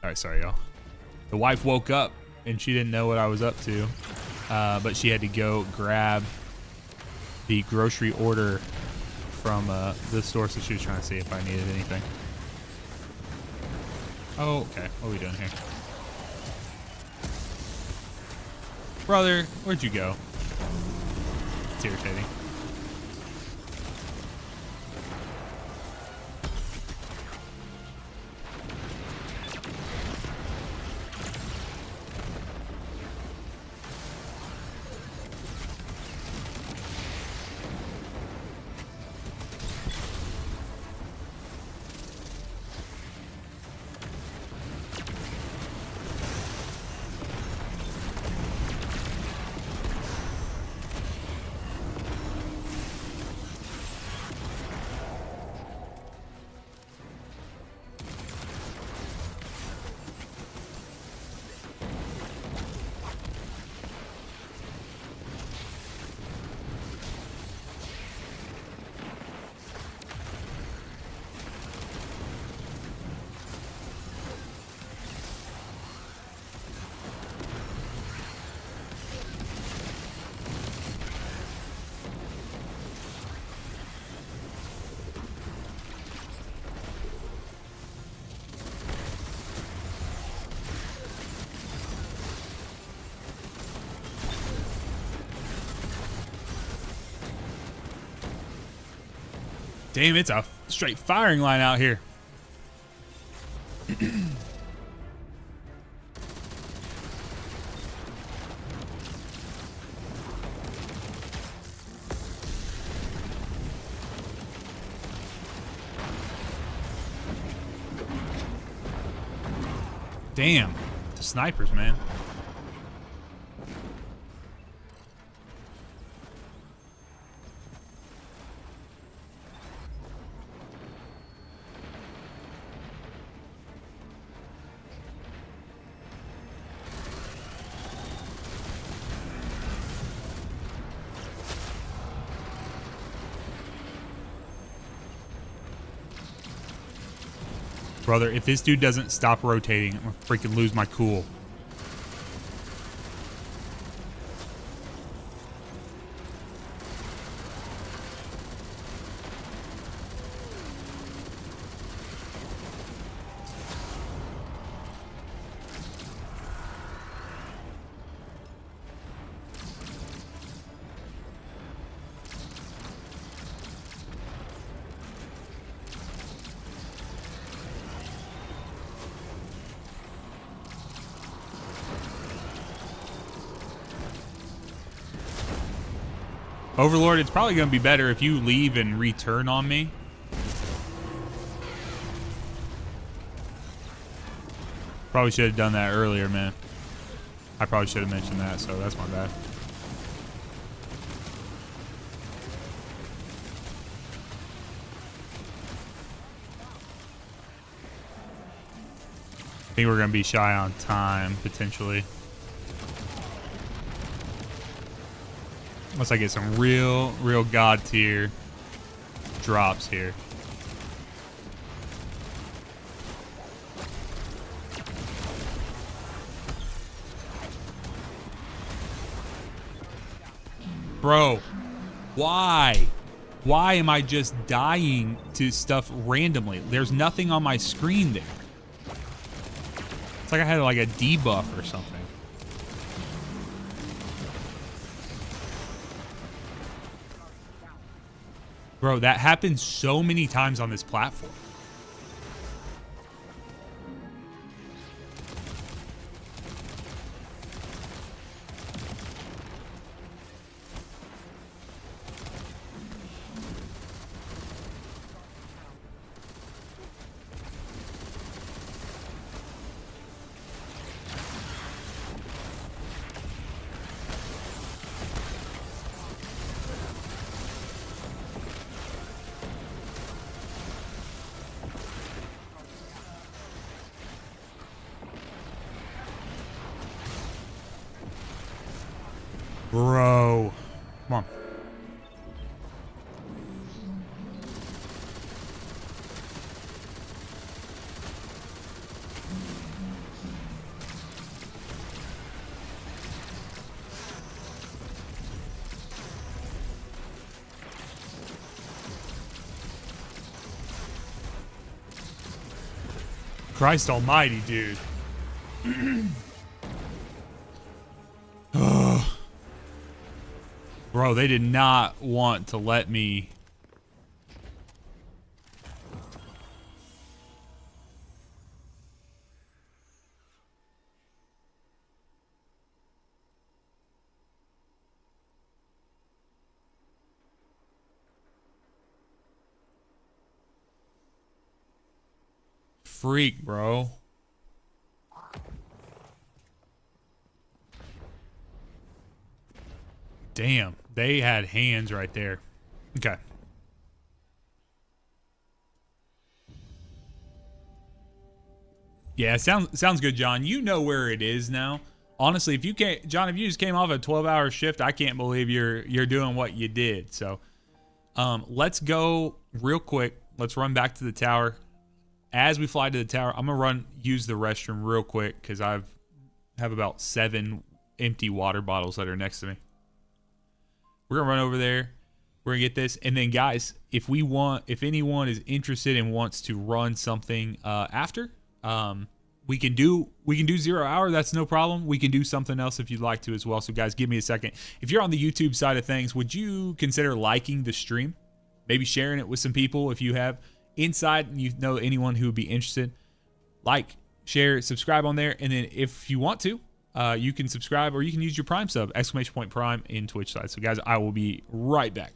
All right, sorry, y'all. The wife woke up and she didn't know what I was up to, but she had to go grab the grocery order from the store, so she was trying to see if I needed anything. Oh, okay. What are we doing here? Brother, where'd you go? It's irritating. Damn, it's a straight firing line out here. Damn, the snipers, man. Brother, if this dude doesn't stop rotating, I'm gonna freaking lose my cool. Overlord, it's probably going to be better if you leave and return on me. Probably should have done that earlier, man. I probably should have mentioned that, so that's my bad. I think we're going to be shy on time, potentially. Unless I get some real god tier drops here. Bro, why? Why am I just dying to stuff randomly? There's nothing on my screen there. It's like I had like a debuff or something. Bro, that happens so many times on this platform. Bro. Come on. Christ almighty, dude. Bro, they did not want to let me. Freak, bro. Damn, they had hands right there. Okay. Yeah, sounds good, John. You know where it is now. Honestly, if you can't, John, if you just came off a 12-hour shift, I can't believe you're doing what you did. So, let's go real quick. Let's run back to the tower. As we fly to the tower, I'm gonna use the restroom real quick because I have about 7 empty water bottles that are next to me. We're gonna run over there. We're gonna get this, and then guys, if anyone is interested and wants to run something after, we can do 0 hour. That's no problem. We can do something else if you'd like to as well. So guys, give me a second. If you're on the YouTube side of things, would you consider liking the stream? maybe sharing it with some people if you have insight and you know anyone who would be interested. Like, share, subscribe on there, and then if you want to, you can subscribe or you can use your Prime sub, !Prime in Twitch side. So guys, I will be right back.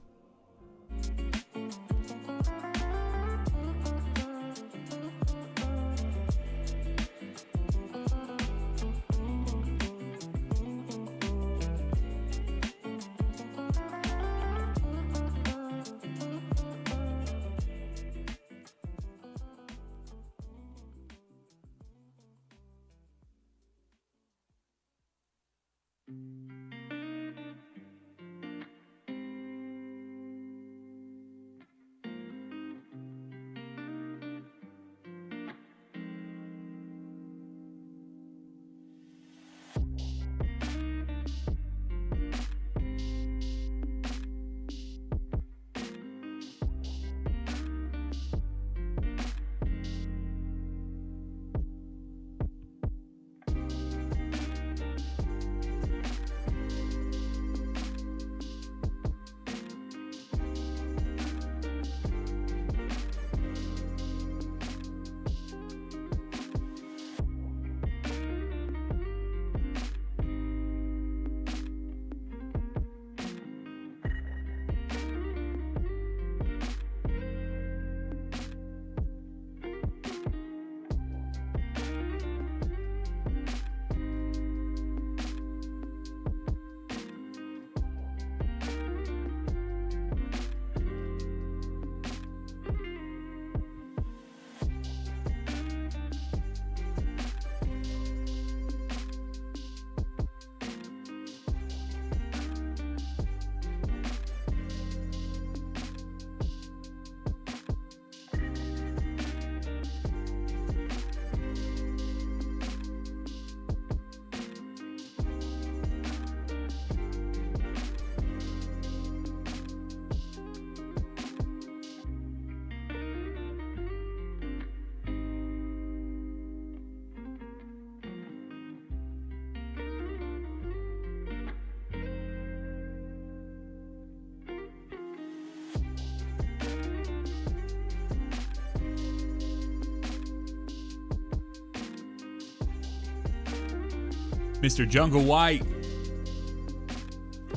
Mr. Jungle White,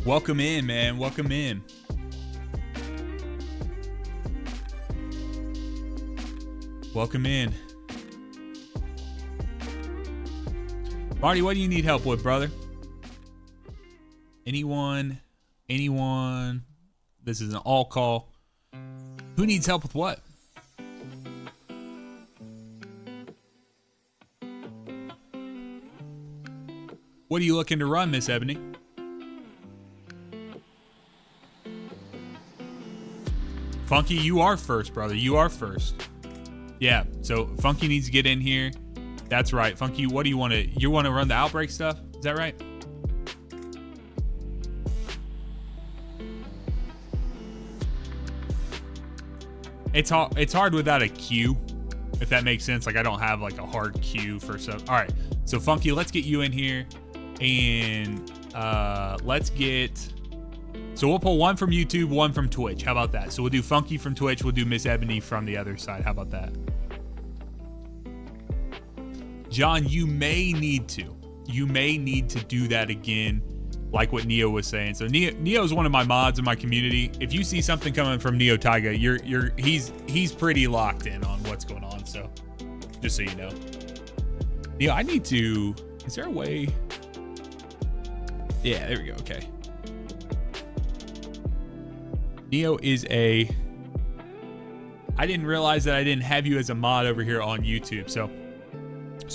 welcome in, man. Welcome in. Welcome in. Marty, what do you need help with, brother? Anyone? Anyone? This is an all call. Who needs help with what? What are you looking to run, Miss Ebony? Funky, you are first, brother. You are first. Yeah, so Funky needs to get in here. That's right. Funky, what do you want to... You want to run the Outbreak stuff? Is that right? It's hard without a queue, if that makes sense. Like, I don't have, like, a hard queue for stuff. All right, so Funky, let's get you in here. And let's get... So we'll pull one from YouTube, one from Twitch. How about that? So we'll do Funky from Twitch. We'll do Miss Ebony from the other side. How about that? John, you may need to. You may need to do that again, like what Neo was saying. So Neo is one of my mods in my community. If you see something coming from Neo Taiga, he's pretty locked in on what's going on. So just so you know. Neo, I need to... Is there a way... Yeah, there we go. Okay. Neo is a... I didn't realize that I didn't have you as a mod over here on YouTube. So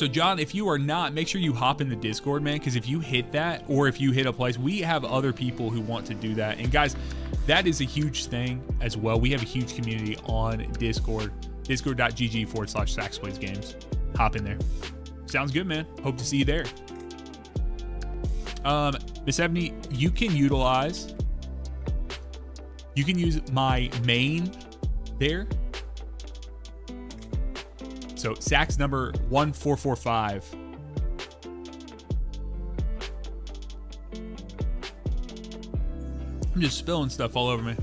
John, if you are not, make sure you hop in the Discord, man, because if you hit that or if you hit a place, we have other people who want to do that. And guys, that is a huge thing as well. We have a huge community on Discord, discord.gg/SaxPlaysGames. Hop in there. Sounds good, man. Hope to see you there. Miss Ebony, you can use my main there. So Sax number 1445. I'm just spilling stuff all over me.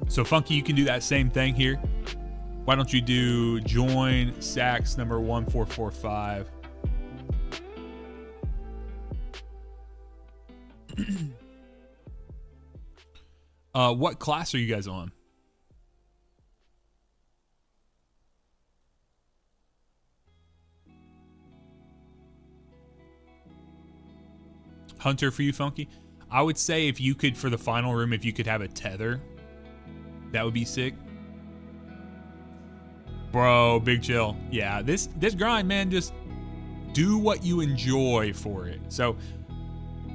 So Funky, you can do that same thing here. Why don't you do join Sax number 1445? What class are you guys on? Hunter for you, Funky. I would say if you could, for the final room, if you could have a tether, that would be sick. Bro, big chill. Yeah, this grind, man, just do what you enjoy for it. So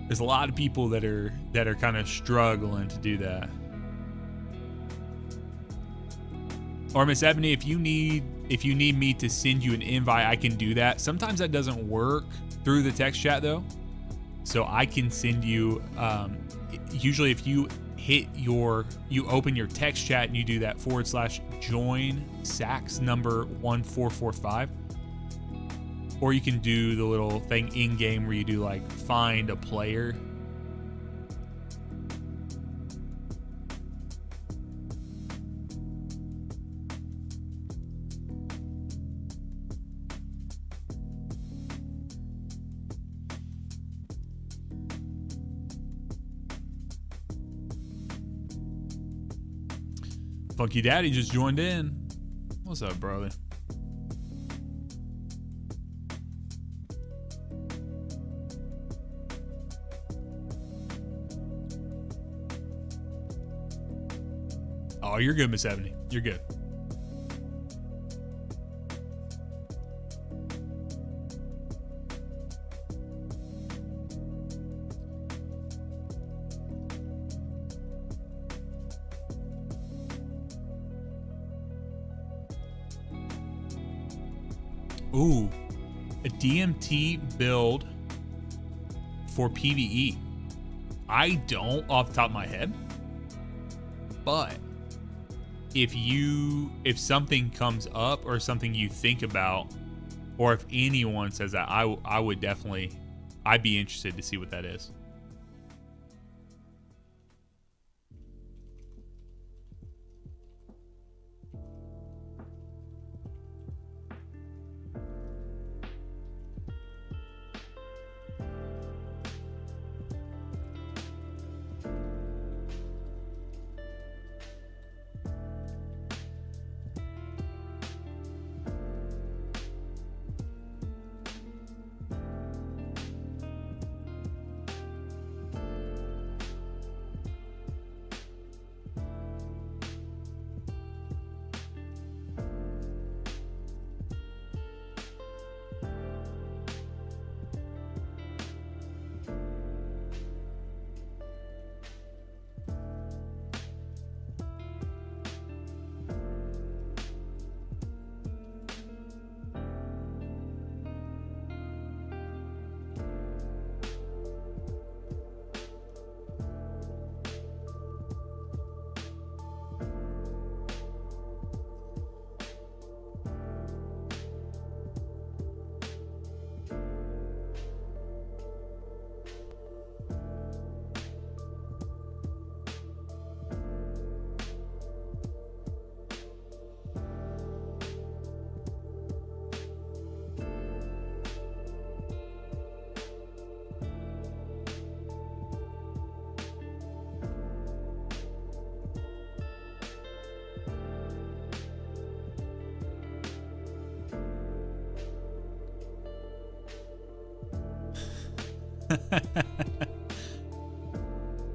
there's a lot of people that are kind of struggling to do that. Or Miss Ebony, if you need me to send you an invite, I can do that. Sometimes that doesn't work through the text chat though. So I can send you, usually if you open your text chat and you do that /join Sax number 1445, or you can do the little thing in game where you do like find a player. Funky Daddy just joined in. What's up, brother? Oh, you're good, Miss Ebony. You're good. Ooh, a DMT build for PvE. I don't off the top of my head, but if something comes up or something you think about, or if anyone says that, I would definitely, I'd be interested to see what that is.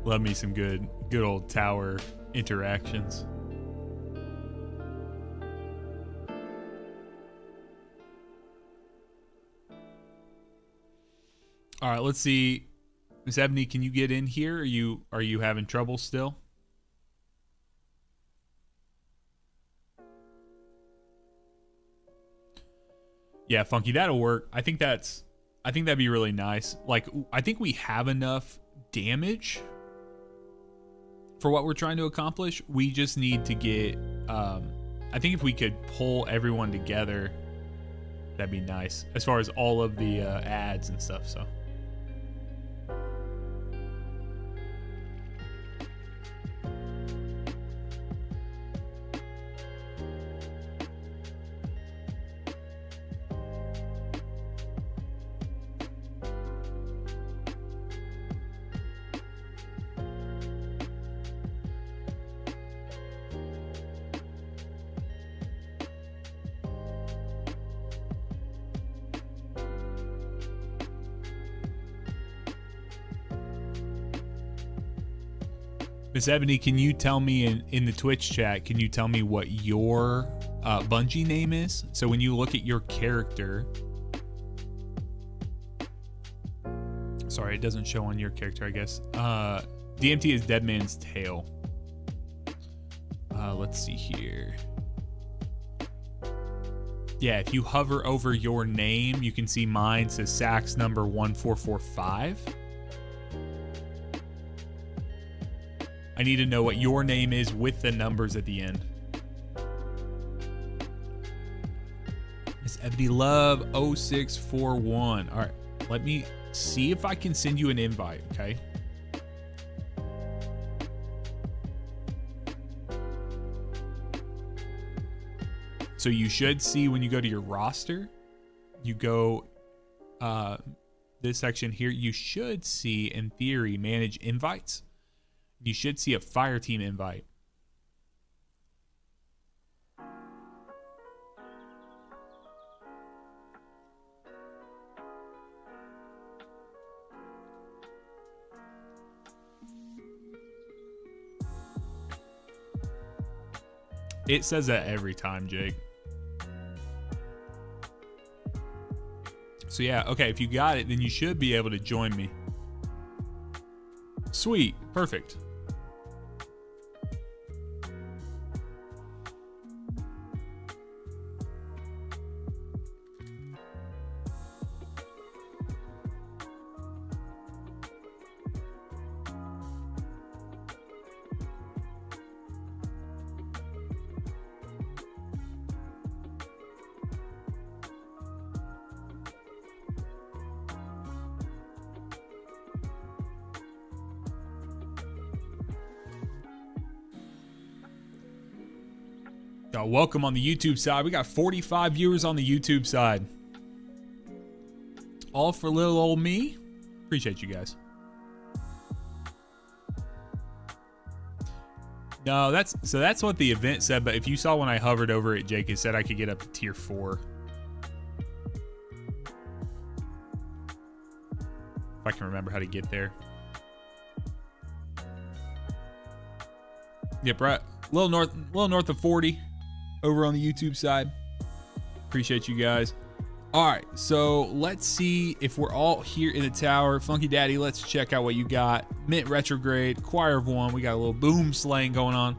Love me some good old tower interactions. All right, let's see. Miss Ebony, can you get in here? Are you having trouble still? Yeah, Funky, that'll work. I think that'd be really nice. Like, I think we have enough damage for what we're trying to accomplish. We just need to get, I think if we could pull everyone together, that'd be nice as far as all of the ads and stuff. So. Miss Ebony, can you tell me in the Twitch chat, can you tell me what your Bungie name is? So when you look at your character, sorry, it doesn't show on your character, I guess. DMT is Dead Man's Tale. Let's see here. Yeah, if you hover over your name, you can see mine says Sax number 1445. I need to know what your name is with the numbers at the end. Miss Ebony Love 0641. All right, let me see if I can send you an invite, okay? So you should see when you go to your roster, you go this section here, you should see, in theory, manage invites. You should see a fire team invite. It says that every time, Jake. So yeah, okay, if you got it, then you should be able to join me. Sweet, perfect. Welcome on the YouTube side. We got 45 viewers on the YouTube side. All for little old me. Appreciate you guys. No, that's what the event said, but if you saw when I hovered over it, Jake, it said I could get up to tier 4. If I can remember how to get there. Yep, right. A little north of 40 over on the YouTube side. Appreciate you guys. All right, so let's see if we're all here in the tower. Funky Daddy, let's check out what you got. Mint Retrograde, Choir of One. We got a little boom slaying going on.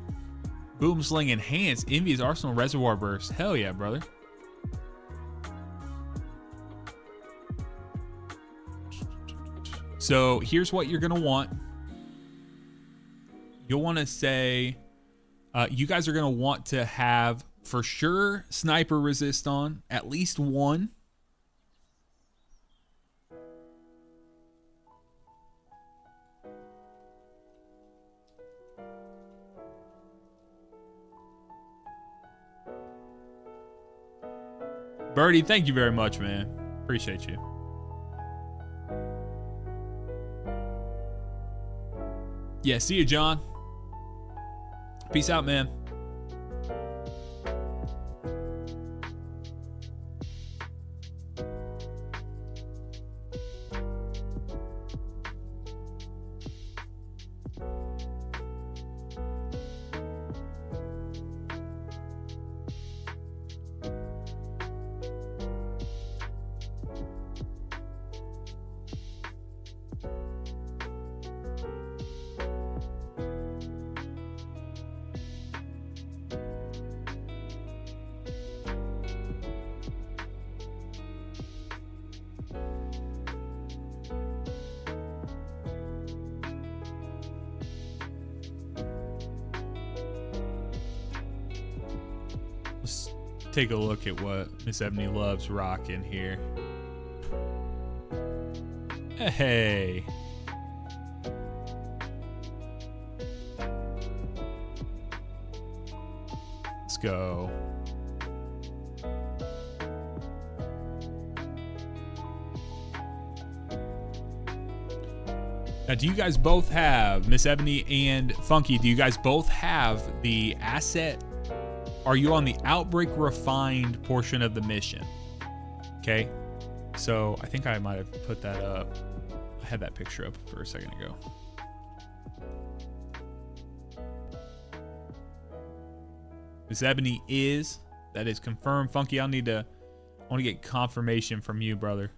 Boom slaying enhanced. Envious Arsenal Reservoir Burst. Hell yeah, brother. So here's what you're gonna want. You'll want to say, you guys are gonna want to have for sure sniper resist on, at least one. Birdie, thank you very much, man. Appreciate you. Yeah, see you, John. Peace out, man. Let's take a look at what Miss Ebony Loves rocking here. Hey. Let's go. Now, do you guys both have, Miss Ebony and Funky, do you guys both have the asset? Are you on the Outbreak Refined portion of the mission? Okay. So I think I might have put that up. I had that picture up for a second ago. Miss Ebony is. That is confirmed. Funky, I want to get confirmation from you, brother.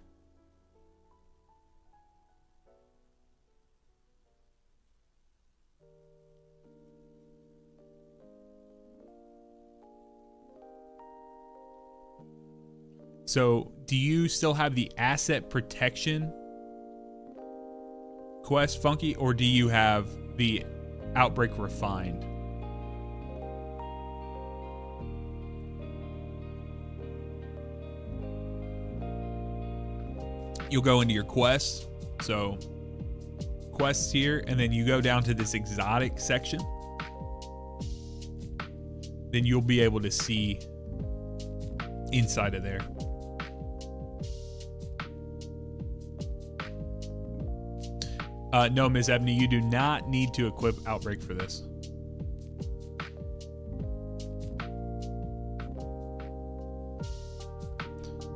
So, do you still have the asset protection quest, Funky, or do you have the Outbreak refined? You'll go into your quests. So, quests here, and then you go down to this exotic section. Then you'll be able to see inside of there. No, Miss Ebony, you do not need to equip Outbreak for this.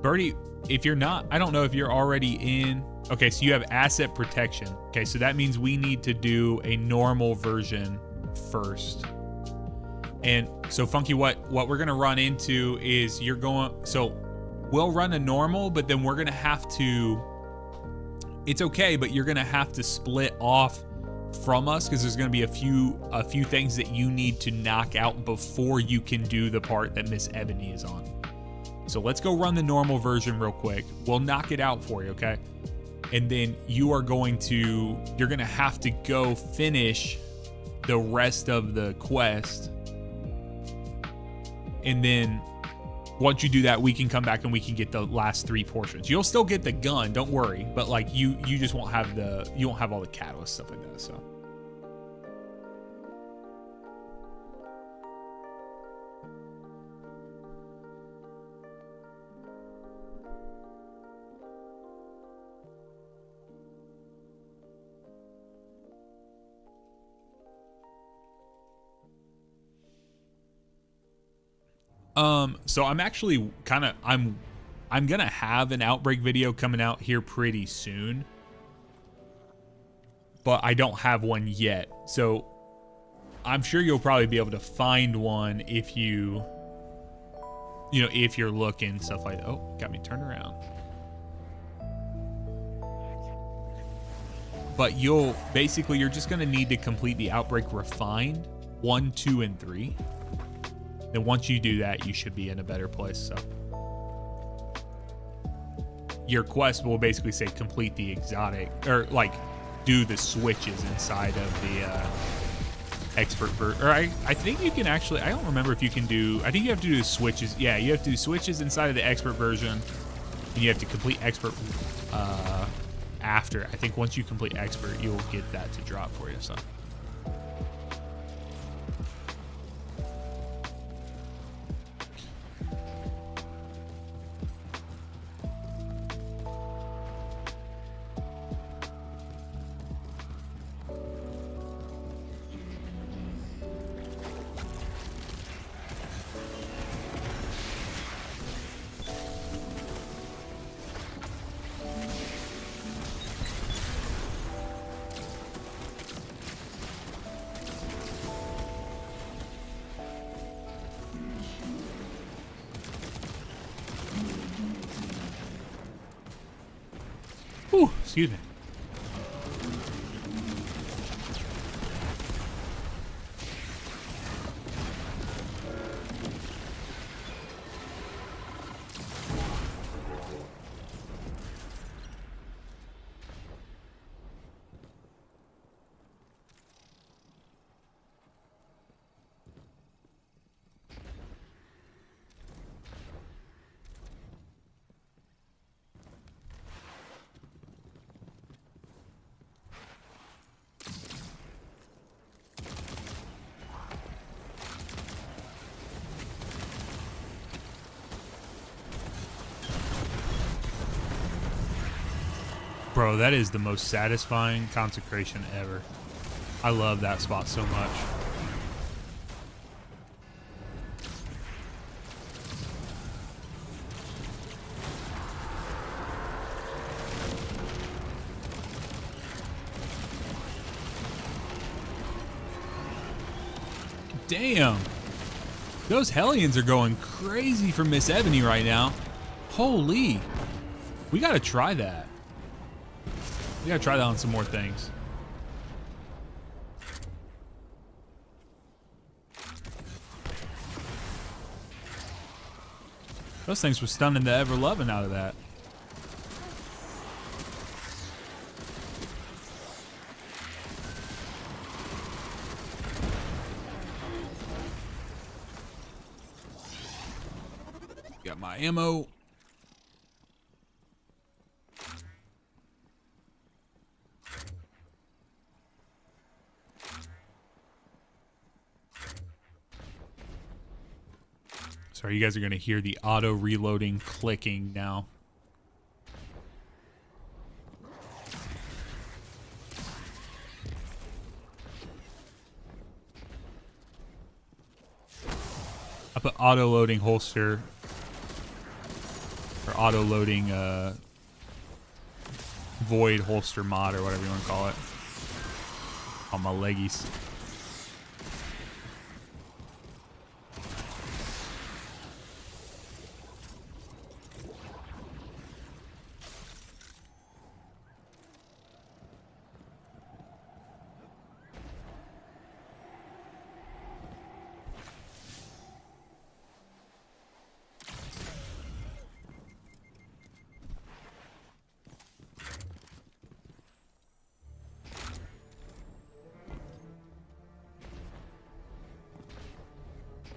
Birdie, if you're not, I don't know if you're already in. Okay, so you have asset protection. Okay, so that means we need to do a normal version first. And so, Funky, what we're going to run into is you're going... So, we'll run a normal, but then we're going to have to... It's okay, but you're going to have to split off from us because there's going to be a few things that you need to knock out before you can do the part that Miss Ebony is on. So let's go run the normal version real quick. We'll knock it out for you, okay? And then you're going to have to go finish the rest of the quest. And then once you do that, we can come back and we can get the last 3 portions. You'll still get the gun, don't worry. But like you just won't have all the catalyst stuff like that. So. So I'm actually I'm gonna have an Outbreak video coming out here pretty soon, but I don't have one yet. So I'm sure you'll probably be able to find one if you're looking, stuff like that. Oh, got me turned around. But you're just gonna need to complete the Outbreak Refined 1, 2, and 3. Then once you do that, you should be in a better place. So your quest will basically say complete the exotic, or like do the switches inside of the expert version. Or I think you can actually, I don't remember if you can do, I think you have to do the switches. Yeah, you have to do switches inside of the expert version, and you have to complete expert after. I think once you complete expert, you'll get that to drop for you. So. Ooh, excuse me. Bro, that is the most satisfying consecration ever. I love that spot so much. Damn. Those Hellions are going crazy for Miss Ebony right now. Holy. We gotta try that. We gotta try that on some more things. Those things were stunning the ever-loving out of that. Got my ammo. Sorry, you guys are going to hear the auto reloading clicking now. I put auto loading holster or auto loading void holster mod or whatever you want to call it on my leggies.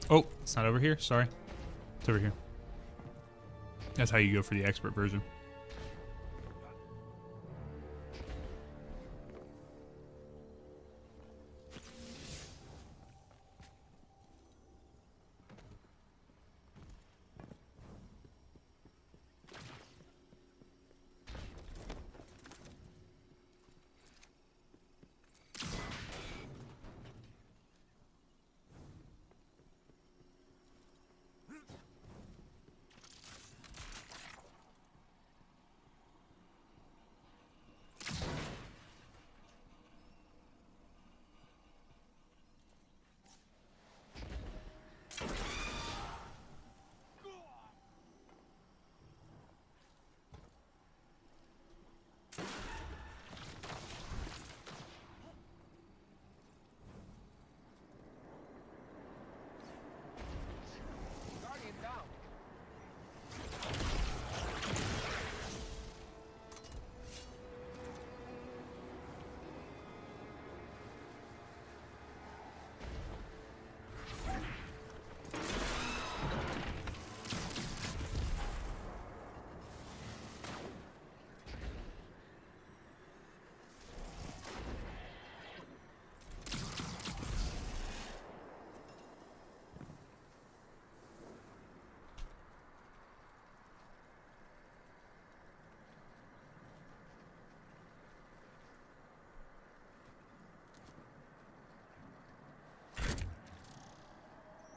Oh, it's not over here. Sorry. It's over here. That's how you go for the expert version. Guardian down.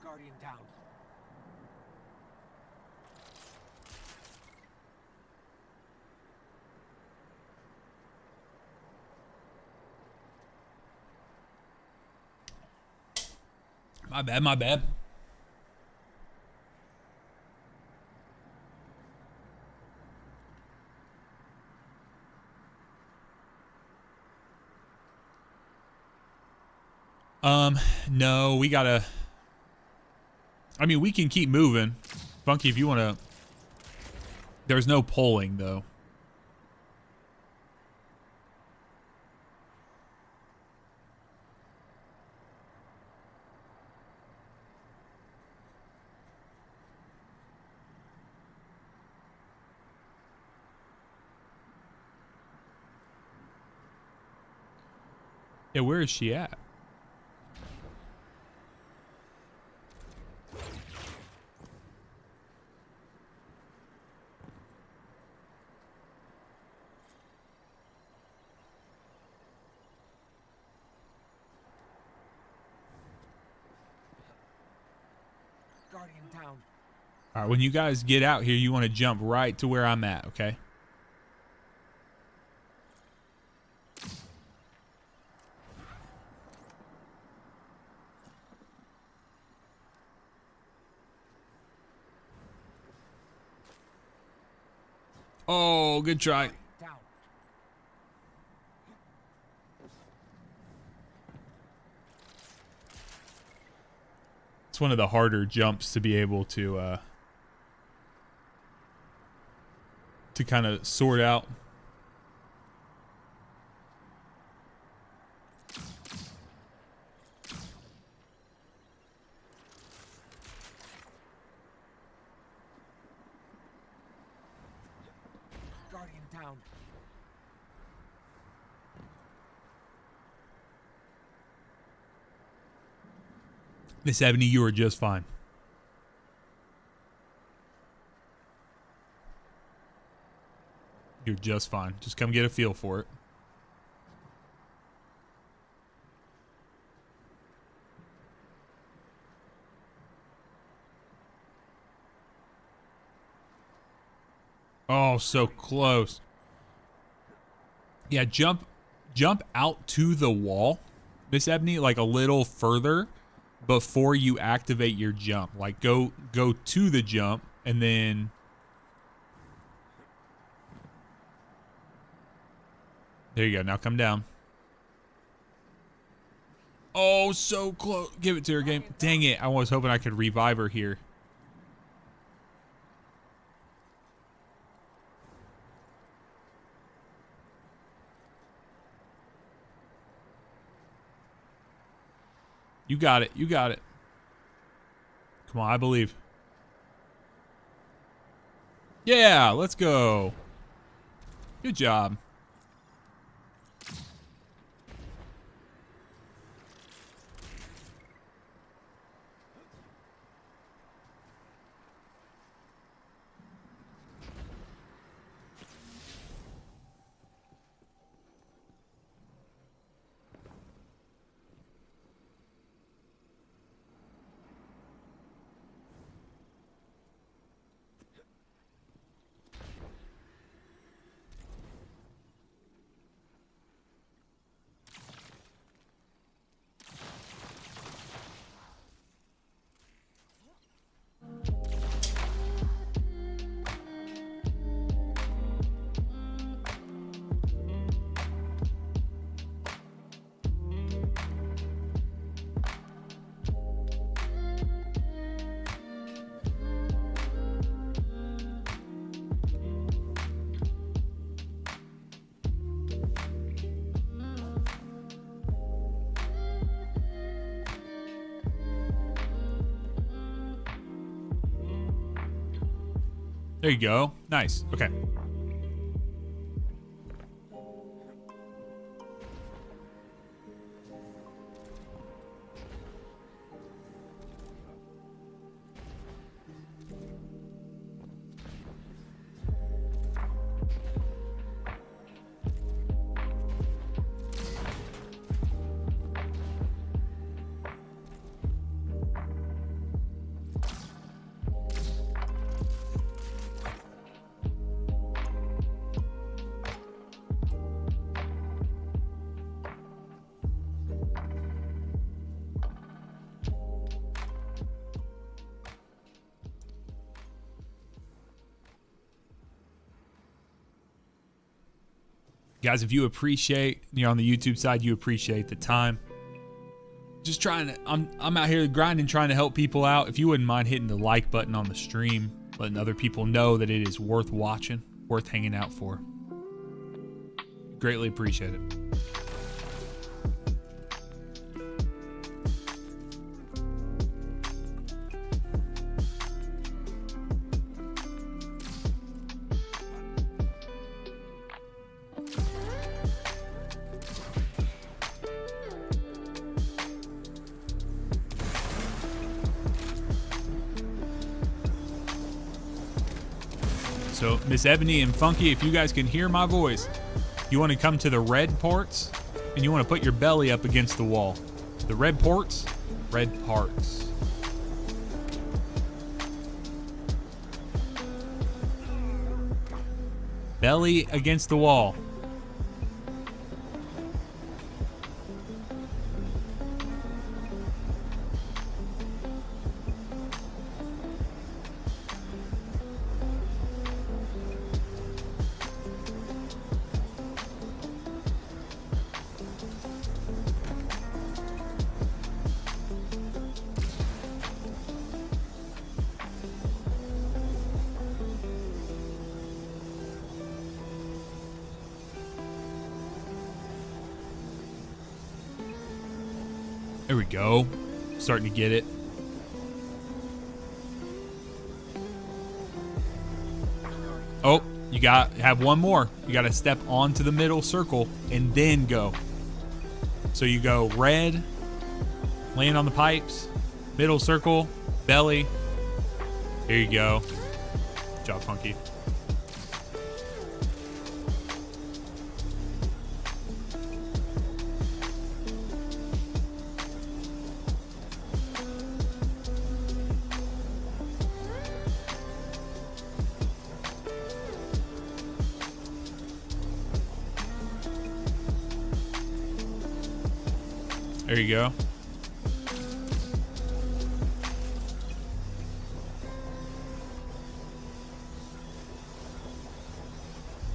Guardian down. My bad, my bad. No, we gotta... I mean, we can keep moving. Funky, if you want to... There's no polling, though. Yeah, where is she at? Guardian down. All right, when you guys get out here, you want to jump right to where I'm at, okay? Oh, good try. Down. It's one of the harder jumps to be able to kind of sort out. Guardian down. Miss Ebony, you are just fine. You're just fine. Just come get a feel for it. Oh, so close. Yeah, jump out to the wall, Miss Ebony, like a little further before you activate your jump. Like go to the jump and then there you go. Now come down. Oh, so close. Give it to her, game. Dang it. I was hoping I could revive her here. You got it. You got it. Come on, I believe. Yeah, let's go. Good job. There you go. Nice. Okay. Guys, if you appreciate, on the YouTube side, you appreciate the time. Just trying to, I'm out here grinding, trying to help people out. If you wouldn't mind hitting the like button on the stream, letting other people know that it is worth watching, worth hanging out for. Greatly appreciate it. So, Miss Ebony and Funky, if you guys can hear my voice, you want to come to the red parts, and you want to put your belly up against the wall. The red parts, red parts. Belly against the wall. There we go. Starting to get it. Oh, you have one more. You got to step onto the middle circle and then go. So you go red, land on the pipes, middle circle, belly. There you go. Good job, Funky. There you go.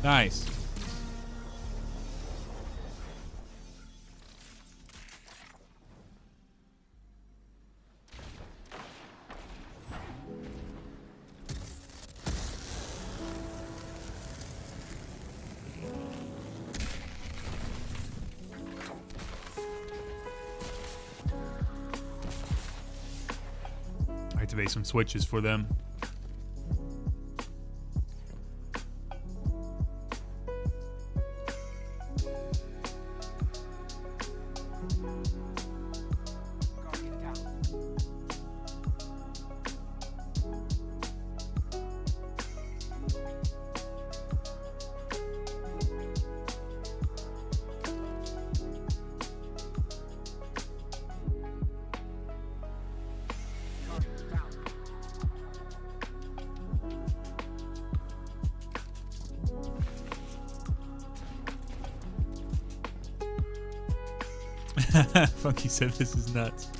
Nice. Activate some switches for them. Guardian down. Guardian down. Funky said this is nuts.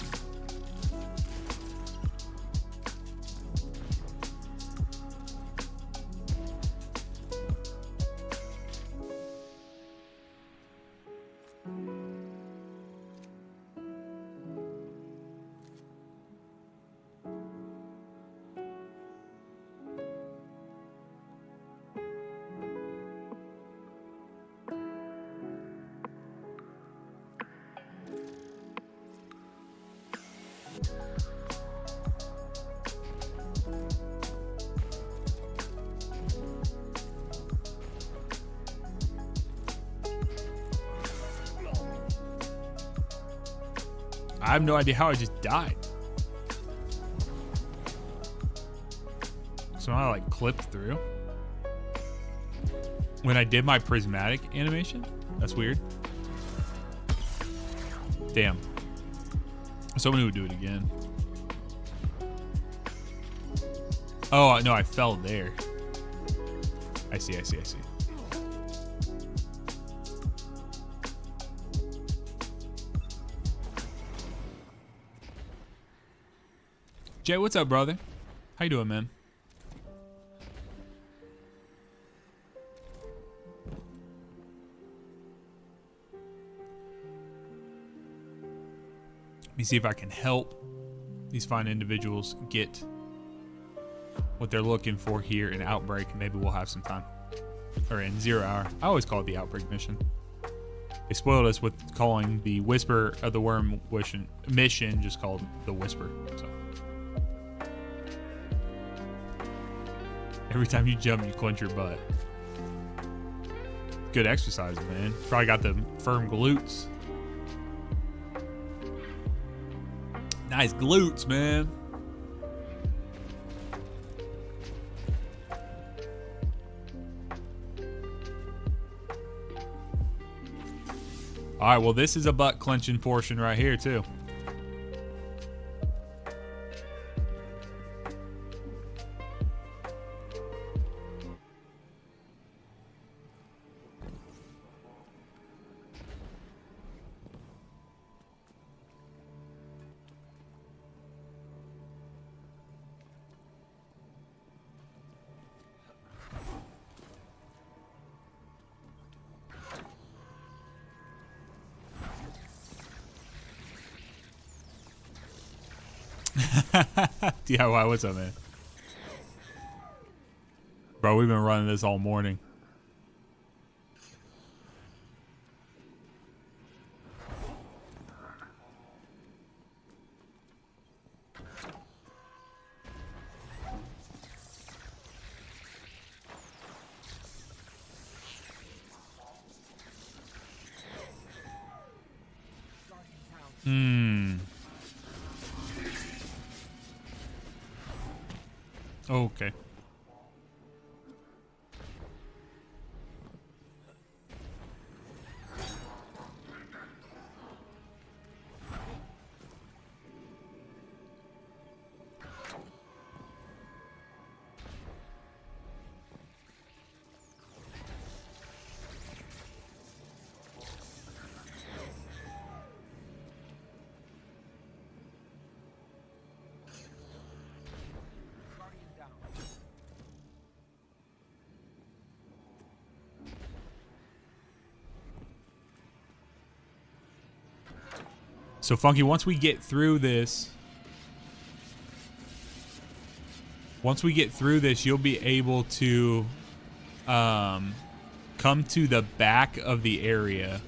I have no idea how I just died. Somehow I like clipped through. When I did my prismatic animation? That's weird. Damn. Somebody would do it again. Oh, no, I fell there. I see. Jay, what's up, brother? How you doing, man? Let me see if I can help these fine individuals get what they're looking for here in Outbreak. Maybe we'll have some time. Or in 0 Hour. I always call it the Outbreak mission. They spoiled us with calling the Whisper of the Worm mission just called the Whisper. So every time you jump, you clench your butt. Good exercise, man. Probably got the firm glutes. Nice glutes, man. All right, well, this is a butt clenching portion right here, too. DIY, what's up, man? Bro, we've been running this all morning. Hmm. Okay. Guardian down. So Funky, once we get through this, you'll be able to come to the back of the area.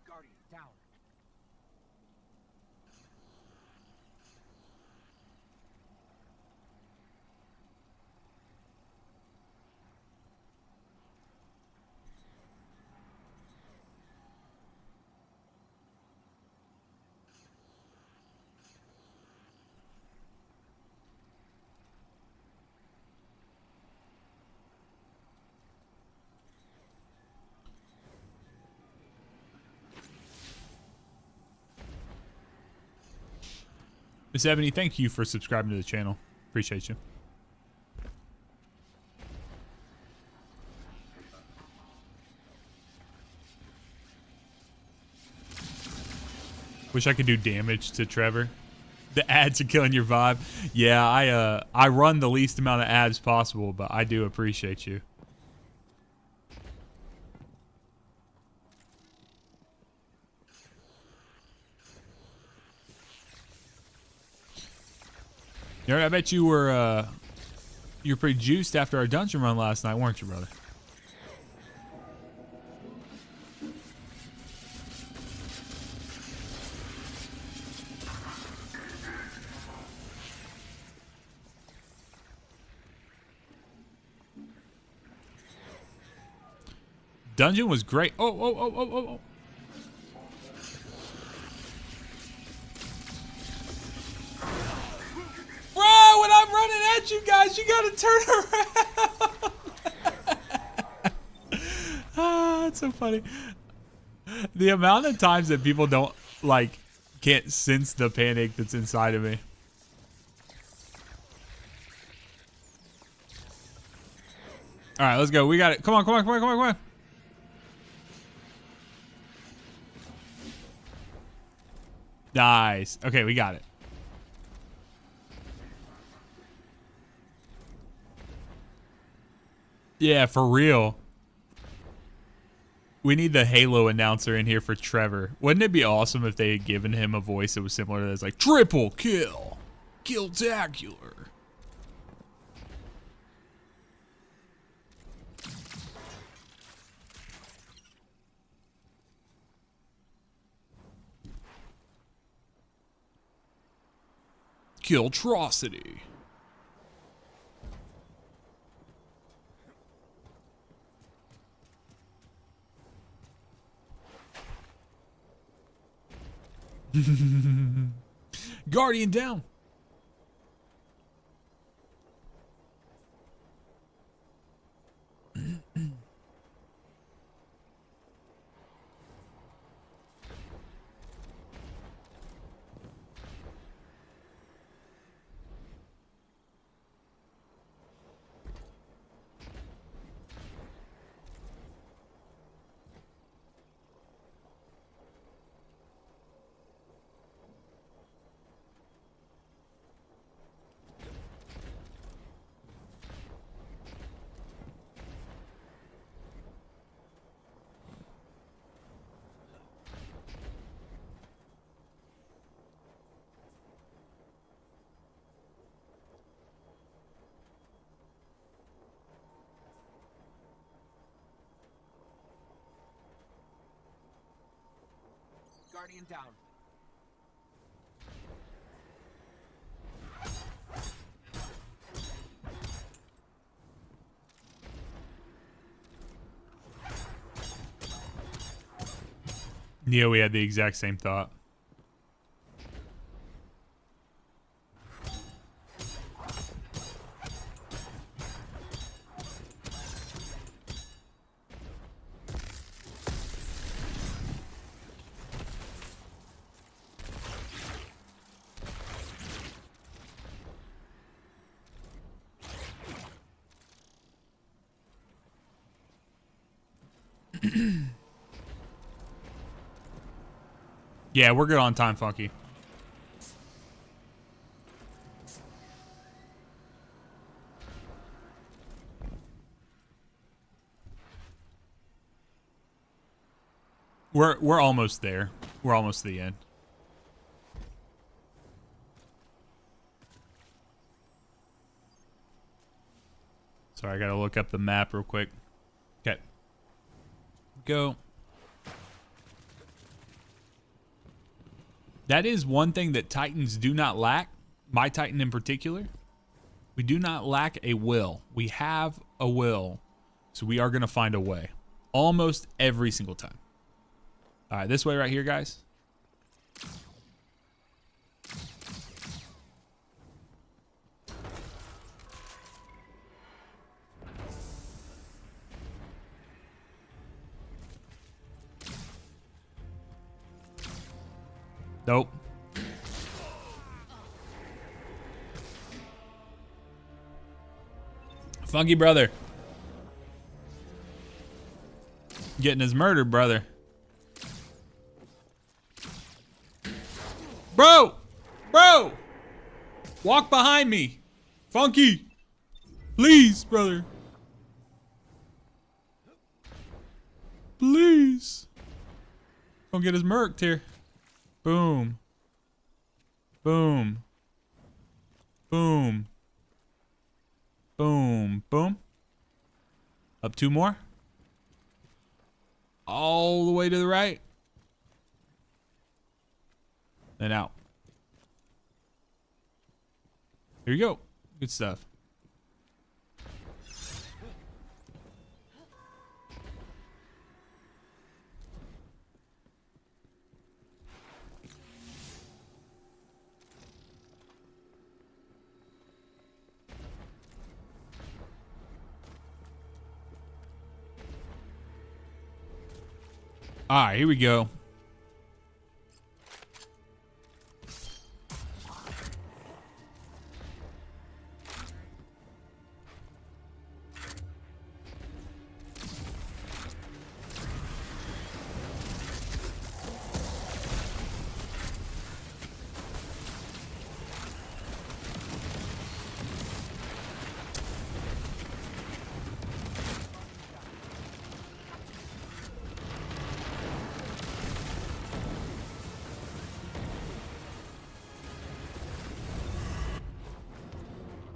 Guardian down. Miss Ebony, thank you for subscribing to the channel. Appreciate you. Wish I could do damage to Trevor. The ads are killing your vibe. Yeah, I run the least amount of ads possible, but I do appreciate you. You know, I bet you were pretty juiced after our dungeon run last night, weren't you, brother? Dungeon was great. Oh. Bro, when I'm running at you guys, you gotta turn around. Ah, that's so funny. The amount of times that people don't, like, can't sense the panic that's inside of me. All right, let's go. We got it. Come on. Nice. Okay, we got it. Yeah, for real. We need the Halo announcer in here for Trevor. Wouldn't it be awesome if they had given him a voice that was similar to this, like, triple kill. Kill-tacular. Killtrocity. Guardian down. Guardian down. Yeah, we had the exact same thought. Yeah, we're good on time, Funky. We're almost there. We're almost to the end. Sorry, I gotta look up the map real quick. Okay. Go. That is one thing that Titans do not lack. My Titan in particular. We do not lack a will. We have a will. So we are going to find a way. Almost every single time. All right, this way right here, guys. Nope. Funky brother. Getting his murdered brother. Bro! Bro! Walk behind me. Funky. Please, brother. Please. Don't get his murked here. Boom. Boom. Boom. Boom. Boom. Up two more. All the way to the right. Then out. Here you go. Good stuff. All right, here we go.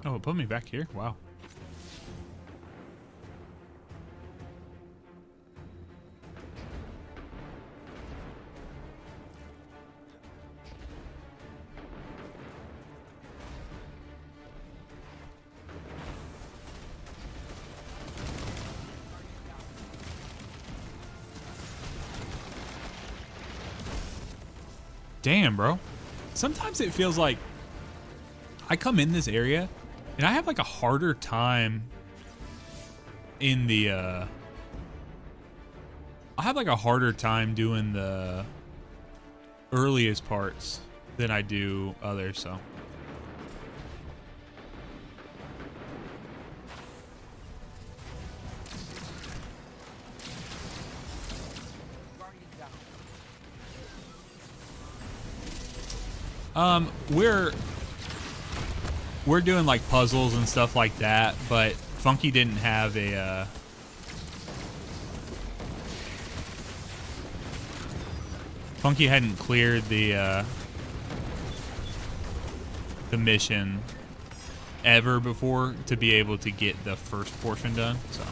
Oh, it put me back here? Wow. Damn, bro. Sometimes it feels like I come in this area and I have like a harder time in the I have like a harder time doing the earliest parts than I do others, so. We're doing like puzzles and stuff like that, but Funky didn't have a Funky hadn't cleared the mission ever before to be able to get the first portion done, so.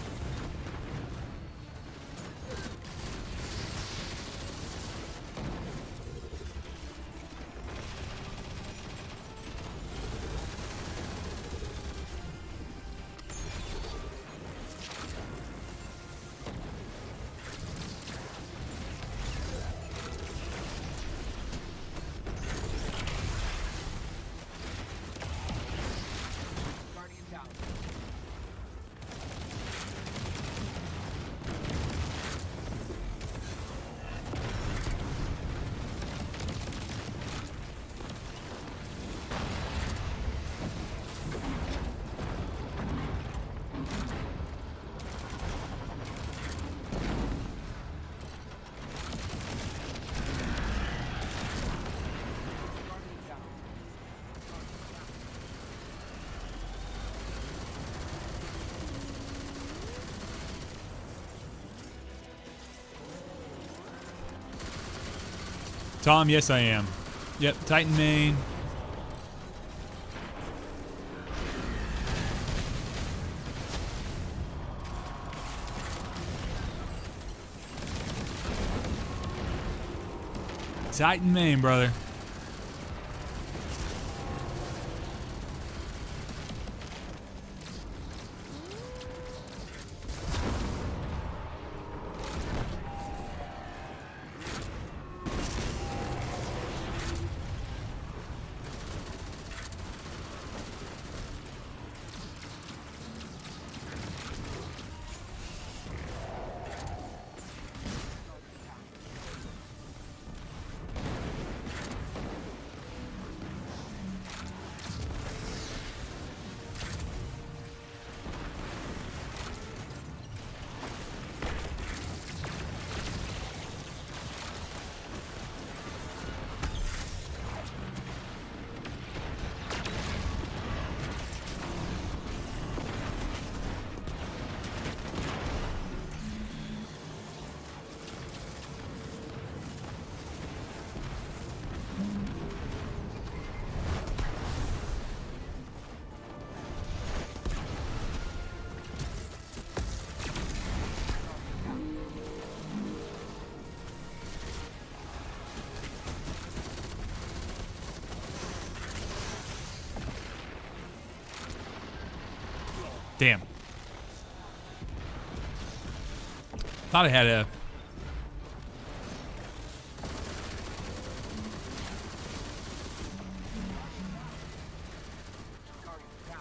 Tom, yes I am. Yep, Titan main. Titan main, brother. Damn. Thought I had a... Guardian down.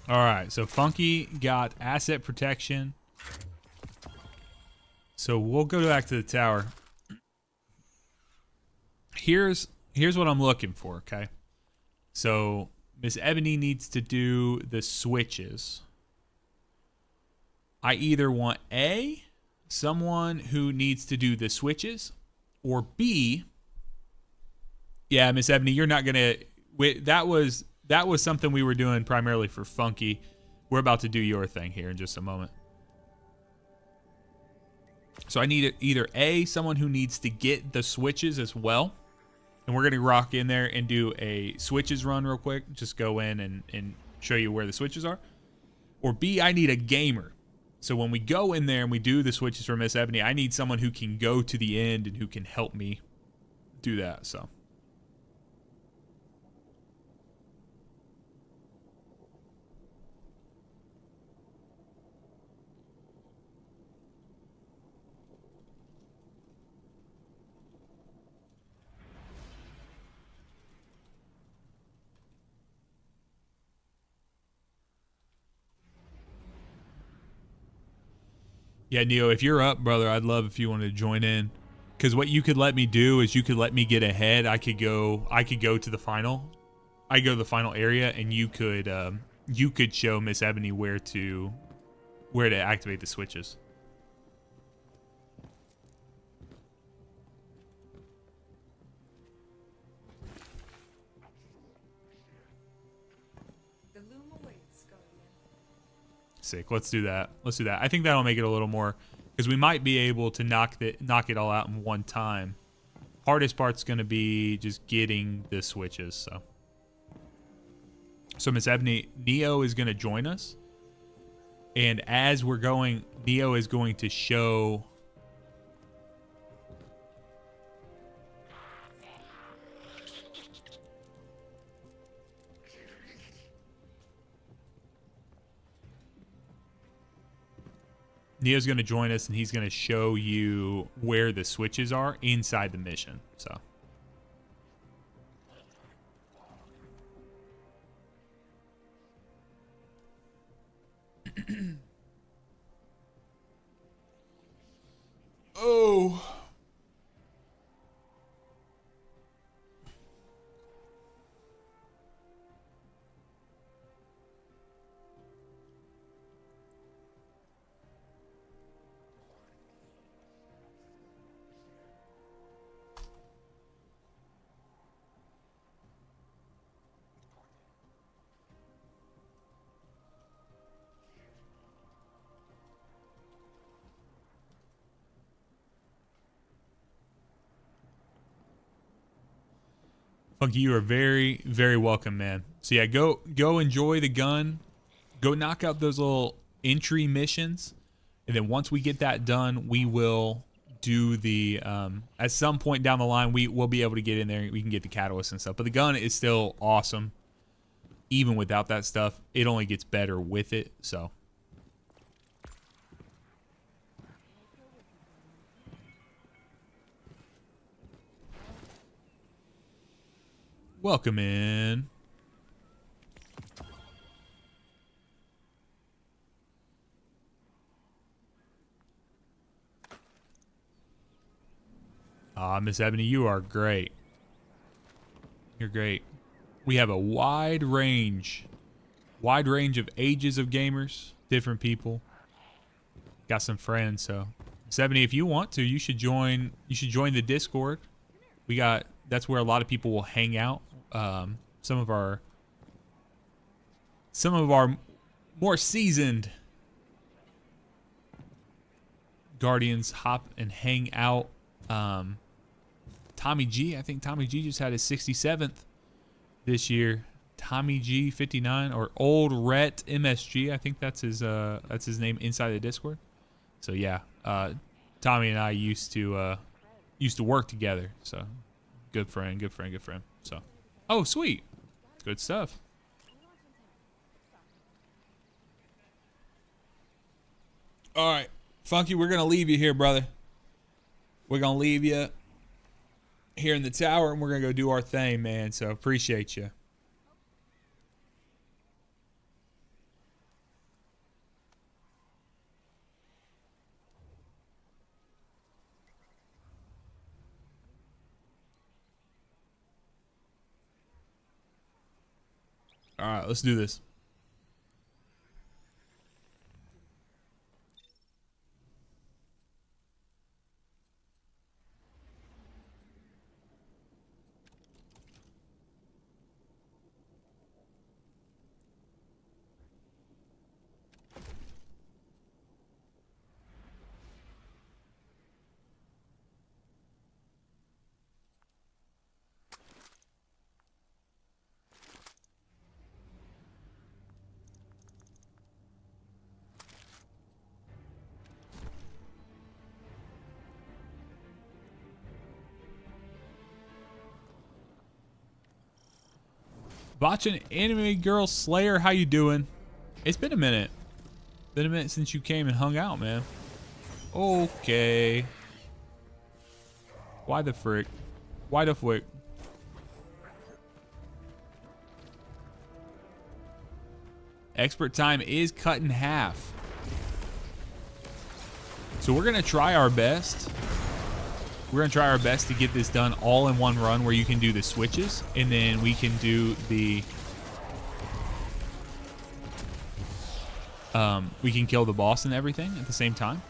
All right, so Funky got asset protection. So we'll go back to the tower. Here's what I'm looking for, okay? So Miss Ebony needs to do the switches. I either want A, someone who needs to do the switches, or B, yeah, Miss Ebony, you're not gonna. That was something we were doing primarily for Funky. We're about to do your thing here in just a moment. So I need either A, someone who needs to get the switches as well. And we're going to rock in there and do a switches run real quick. Just go in and show you where the switches are. Or B, I need a gamer. So when we go in there and we do the switches for Miss Ebony, I need someone who can go to the end and who can help me do that. So. Yeah, Neo, if you're up, brother, I'd love if you wanted to join in. Because what you could let me do is you could let me get ahead. I could go to the final. I go to the final area, and you could show Miss Ebony where to activate the switches. The loom awaits, Guardian. Sick. Let's do that. I think that'll make it a little more, because we might be able to knock it all out in one time. Hardest part's going to be just getting the switches. So Miss Ebony, Neo is going to join us, and as we're going, Neo is going to show. Neo's going to join us, and he's going to show you where the switches are inside the mission. So. Oh. Funky, you are very, very welcome, man. So yeah, go enjoy the gun. Go knock out those little entry missions. And then once we get that done, we will do the, at some point down the line, we will be able to get in there. We can get the catalyst and stuff. But the gun is still awesome. Even without that stuff, it only gets better with it. So. Welcome in. Miss Ebony, you are great. You're great. We have a wide range of ages of gamers, different people. Got some friends, so Miss Ebony, if you want to, you should join the Discord. That's where a lot of people will hang out. Some of our more seasoned Guardians hop and hang out. Tommy G, I think Tommy G just had his 67th this year. Tommy G 59 or Old Rhett MSG, I think that's his name inside the Discord. So yeah, Tommy and I used to work together. So good friend. So, oh sweet, good stuff. All right, Funky, we're gonna leave you here, brother. We're gonna leave you here in the tower, and we're gonna go do our thing, man. So appreciate you. All right, let's do this. Watching Anime Girl Slayer, how you doing? It's been a minute. Been a minute since you came and hung out, man. Okay. Why the frick? Why the flick? Expert time is cut in half. So we're gonna try our best. We're gonna try our best to get this done all in one run where you can do the switches and then we can do the we can kill the boss and everything at the same time.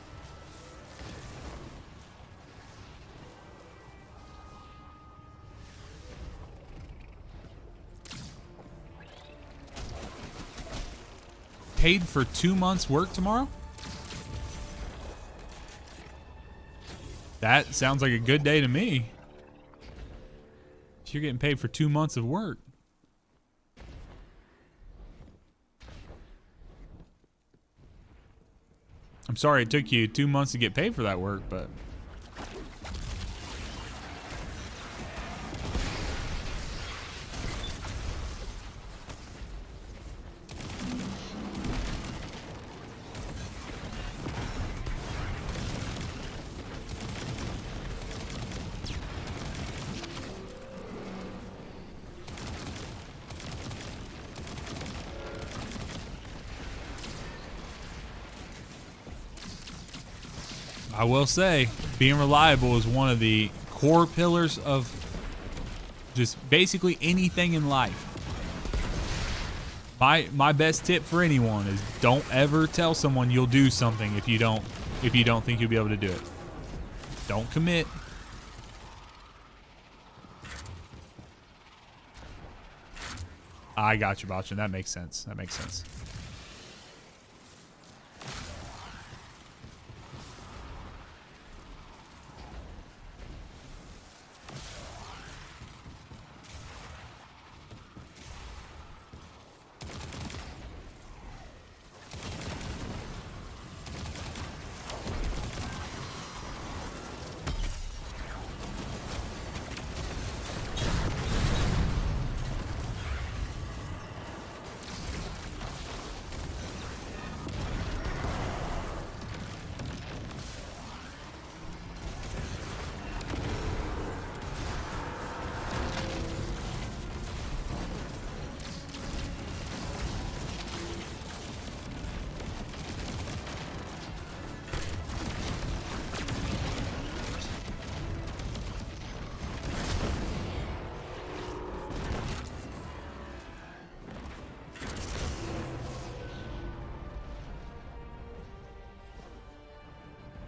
Paid for 2 months work tomorrow? That sounds like a good day to me. You're getting paid for 2 months of work. I'm sorry it took you 2 months to get paid for that work, but... I will say, being reliable is one of the core pillars of just basically anything in life. My best tip for anyone is don't ever tell someone you'll do something if you don't think you'll be able to do it. Don't commit. I got you, Bachin. That makes sense. That makes sense.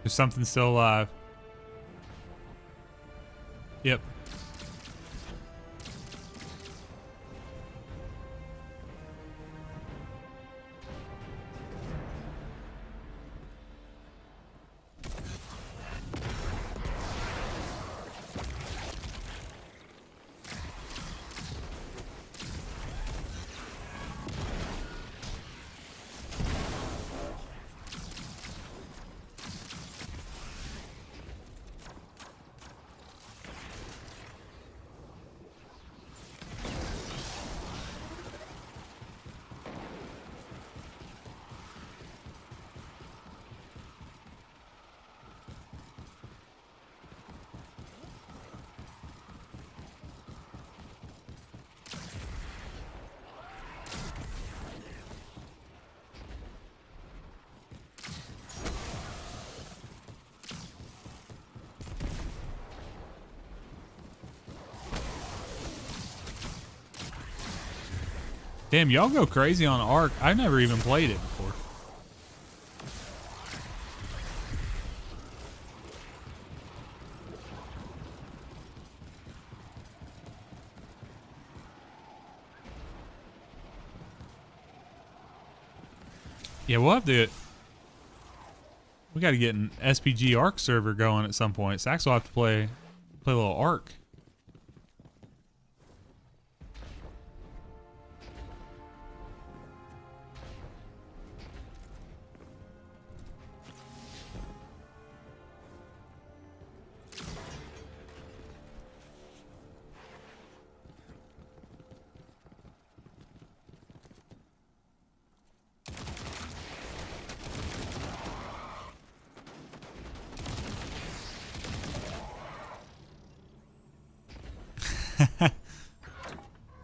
There's something still alive. Yep. Damn, y'all go crazy on Ark. I've never even played it before. Yeah, we'll have to... We got to get an SPG Ark server going at some point. Sax will have to play a little Ark.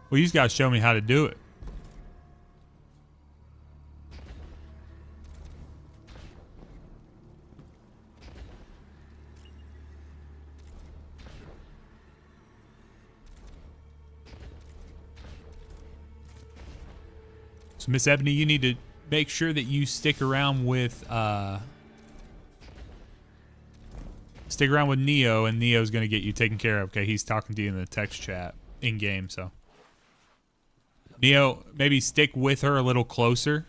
Well, you just got to show me how to do it. So, Miss Ebony, you need to make sure that you stick around with Neo, and Neo's going to get you taken care of. Okay, he's talking to you in the text chat in game, so. Neo, maybe stick with her a little closer.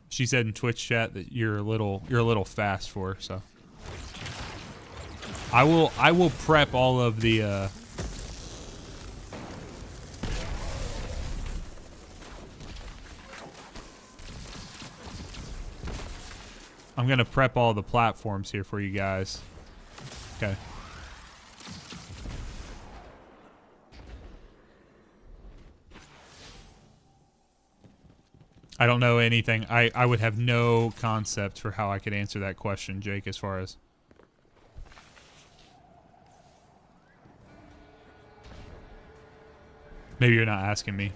She said in Twitch chat that you're a little fast for her, so. I will prep all of the I'm gonna prep all the platforms here for you guys. Okay. I don't know anything. I would have no concept for how I could answer that question, Jake, as far as... Maybe you're not asking me.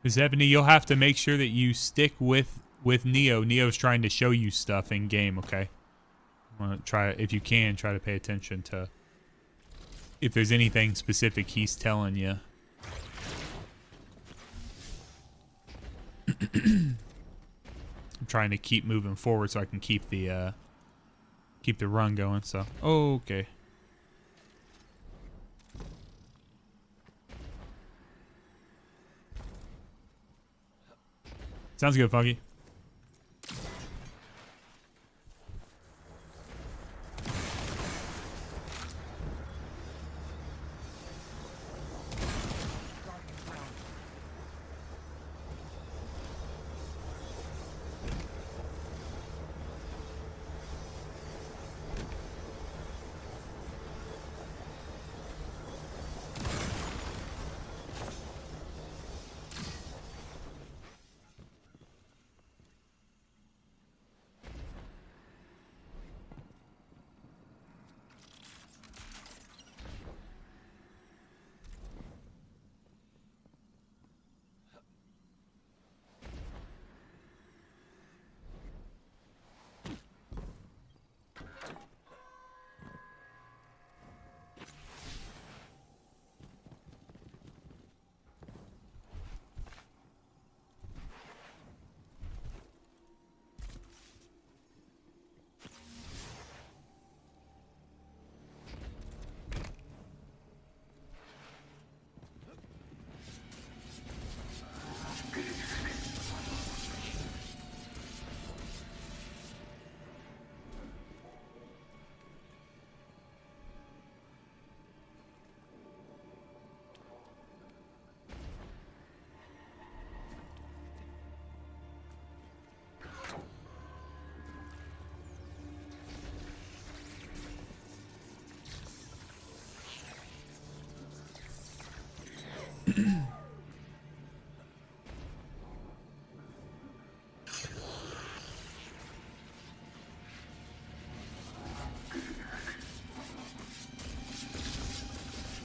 Miss Ebony, you'll have to make sure that you stick with Neo. Neo's trying to show you stuff in game, okay? I'm gonna try, if you can, try to pay attention to if there's anything specific he's telling you. I'm trying to keep moving forward so I can keep the run going. So, okay. Sounds good, Funky.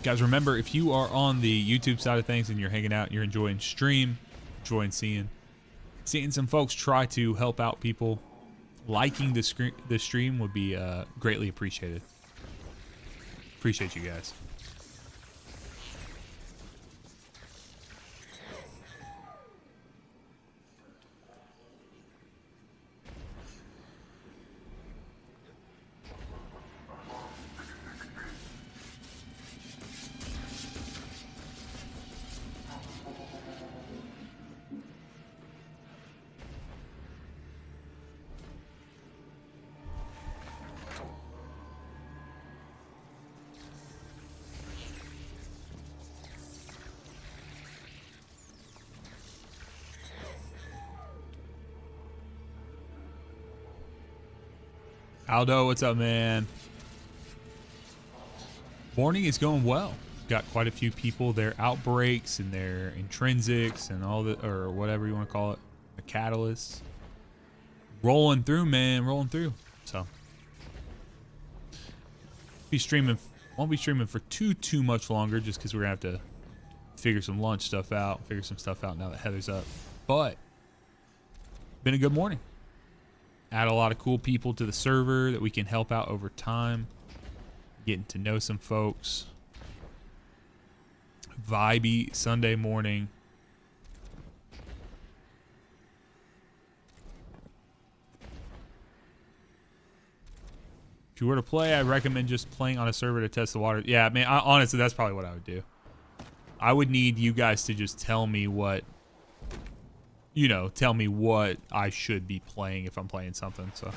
Guys, remember, if you are on the YouTube side of things and you're hanging out, you're enjoying stream, enjoying seeing some folks try to help out people, liking the stream would be greatly appreciated. Appreciate you guys. Aldo, what's up, man? Morning is going well. Got quite a few people, their outbreaks and their intrinsics and all the, or whatever you want to call it, the catalysts. Rolling through, man, rolling through. So, won't be streaming for too much longer, just because we're gonna have to figure some lunch stuff out, figure some stuff out now that Heather's up. But been a good morning. Add a lot of cool people to the server that we can help out over time. Getting to know some folks. Vibey Sunday morning. If you were to play, I'd recommend just playing on a server to test the water. Yeah, man, honestly, that's probably what I would do. I would need you guys to just tell me what, you know, tell me what I should be playing if I'm playing something. So,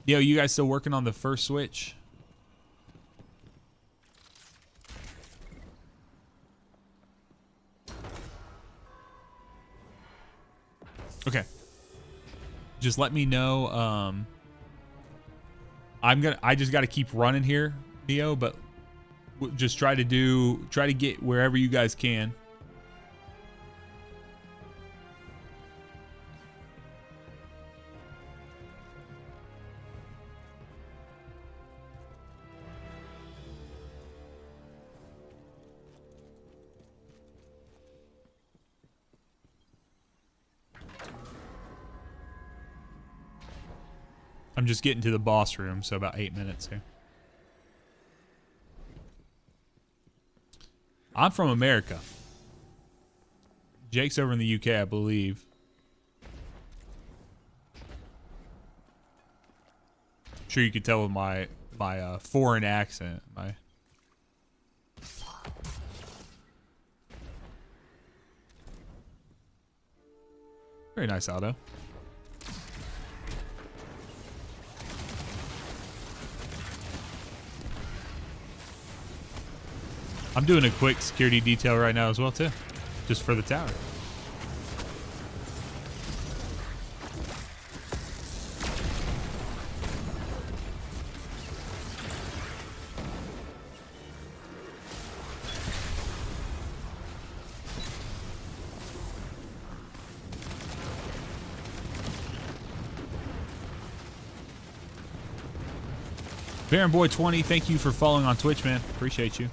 yo, you guys still working on the first Switch? Okay. Just let me know. I just got to keep running here, Neo, but just try to get wherever you guys can. I'm just getting to the boss room, so about 8 minutes here. I'm from America. Jake's over in the UK, I believe. I'm sure you could tell with my foreign accent. Very nice, Aldo. I'm doing a quick security detail right now as well, too. Just for the tower. Baron Boy 20, thank you for following on Twitch, man. Appreciate you.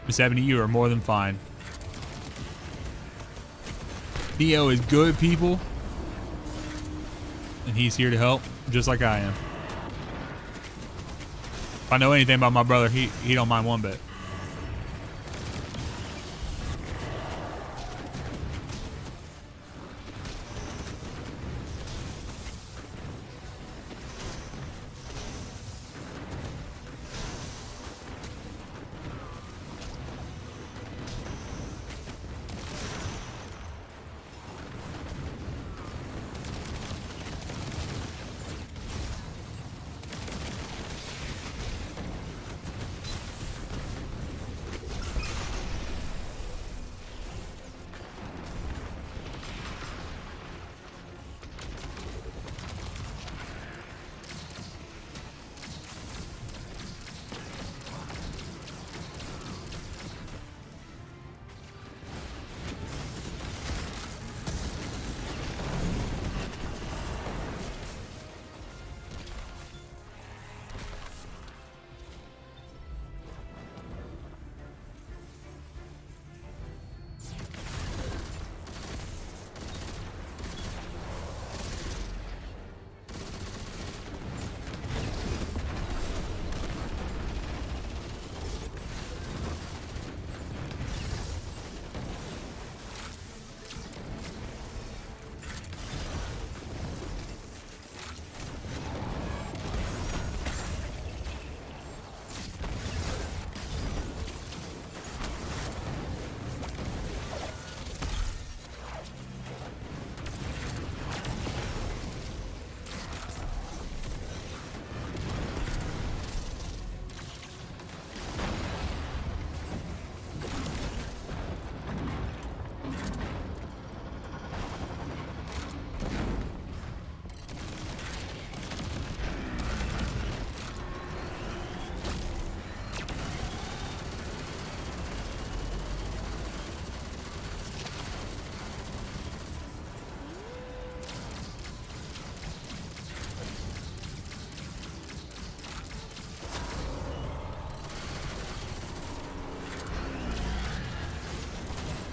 Miss Ebony, you are more than fine. Neo is good, people. And he's here to help, just like I am. If I know anything about my brother, he don't mind one bit.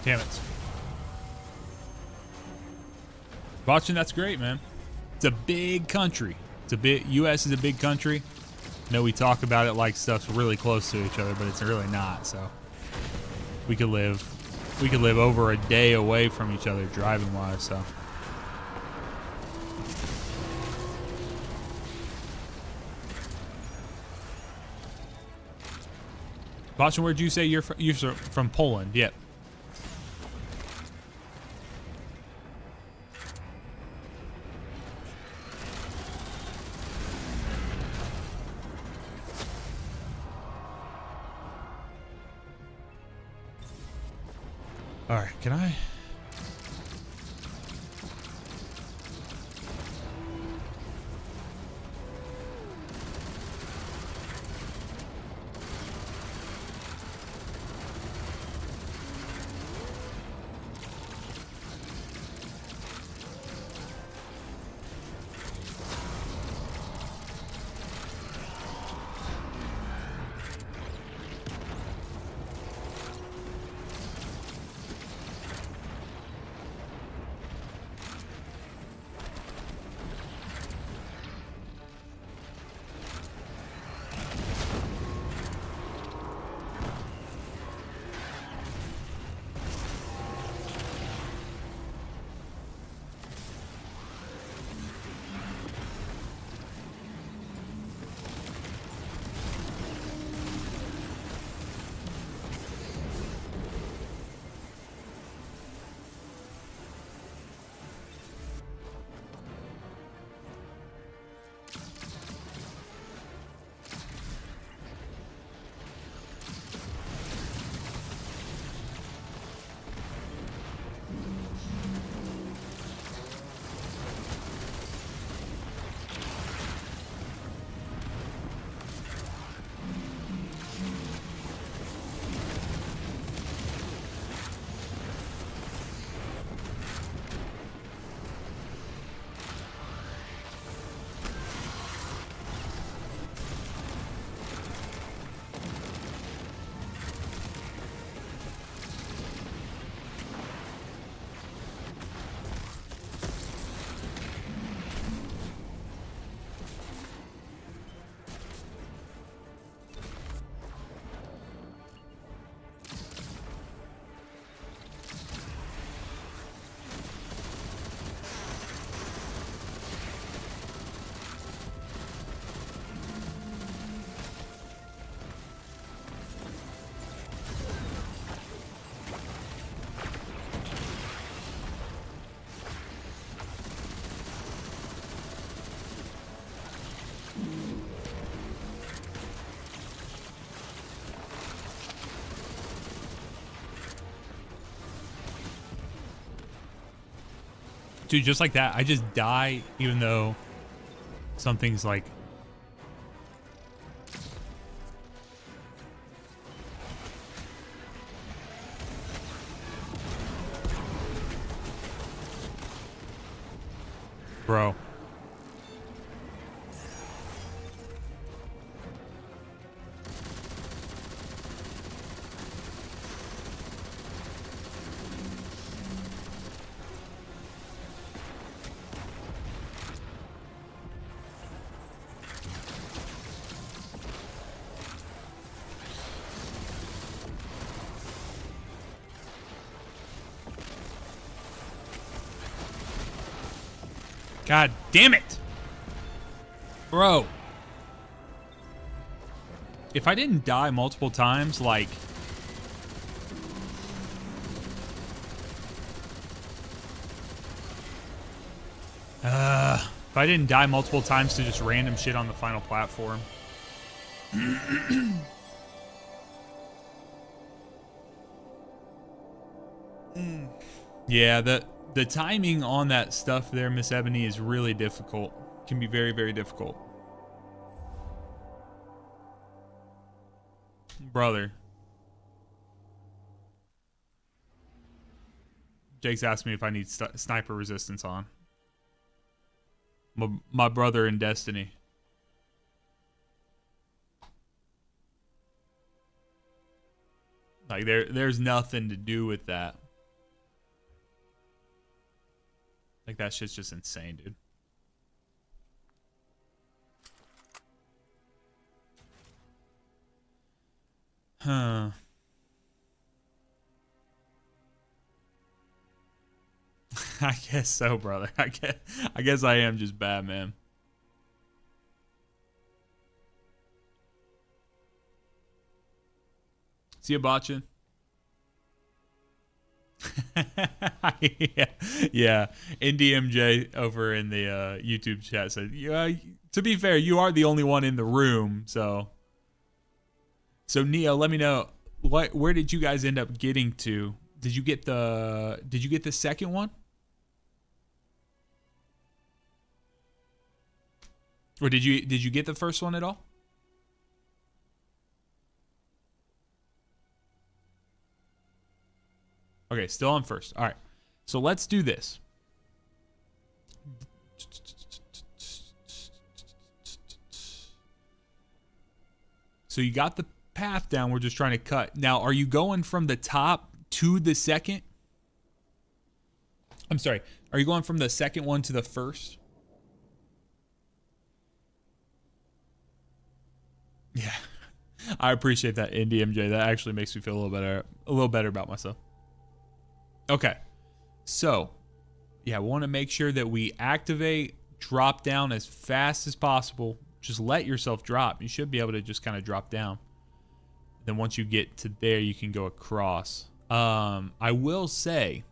Damn it. Watching, that's great, man. It's a big country. U.S. is a big country. I know we talk about it like stuff's really close to each other, but it's really not. So we could live over a day away from each other driving wise. So Boston, where'd you say you're from? You're from Poland. Yep. All right, can I? Dude, just like that, I just die even though something's like... Bro. God damn it. Bro. If I didn't die multiple times, like... if I didn't die multiple times to just random shit on the final platform. Yeah, the timing on that stuff there, Miss Ebony, is really difficult. Can be very, very difficult. Brother. Jake's asked me if I need sniper resistance on. My brother in Destiny. Like there's nothing to do with that. Like, that shit's just insane, dude. Huh. I guess so, brother. I guess I am just bad, man. See you, Botchin. Yeah. NDMJ over in the YouTube chat said, "Yeah, to be fair, you are the only one in the room." So Neo, let me know where did you guys end up getting to? Did you get the second one? Or did you get the first one at all? Okay, still on first. All right. So let's do this. So you got the path down. We're just trying to cut. Now, are you going from the top to the second? I'm sorry. Are you going from the second one to the first? Yeah. I appreciate that, NDMJ. That actually makes me feel a little better about myself. Okay. So, yeah, we want to make sure that we activate, drop down as fast as possible. Just let yourself drop. You should be able to just kind of drop down. Then once you get to there, you can go across. I will say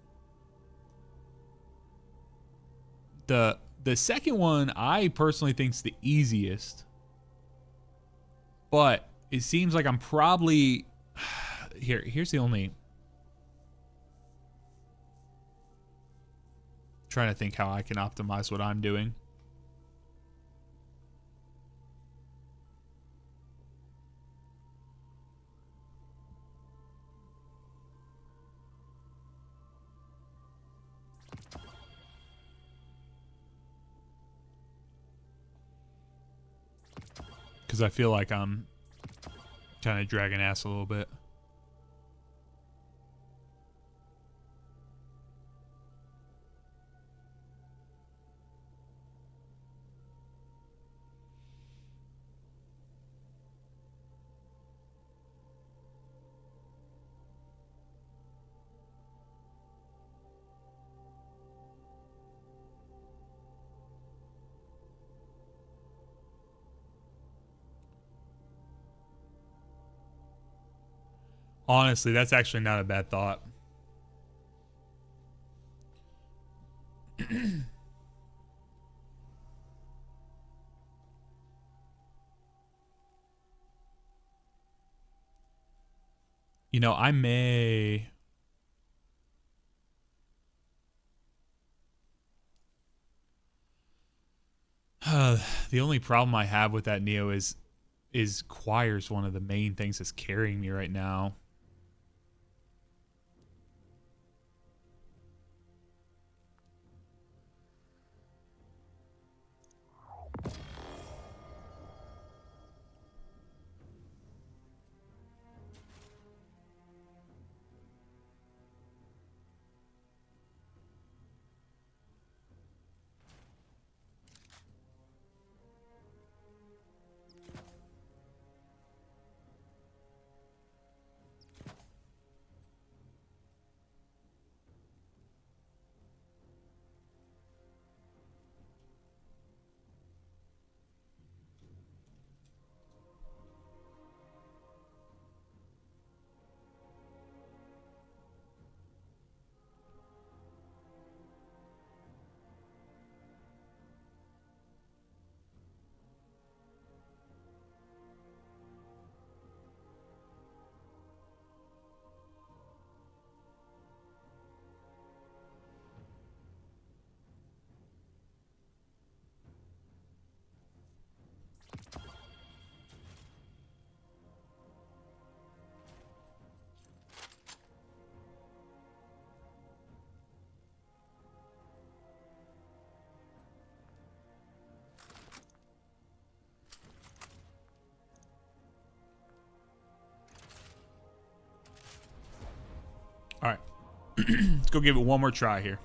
the second one I personally think is the easiest. But it seems like I'm probably here's the only trying to think how I can optimize what I'm doing. Because I feel like I'm kind of dragging ass a little bit. Honestly, that's actually not a bad thought. You know, I may... the only problem I have with that, Neo, is choir's one of the main things that's carrying me right now. All right. Let's go give it one more try here.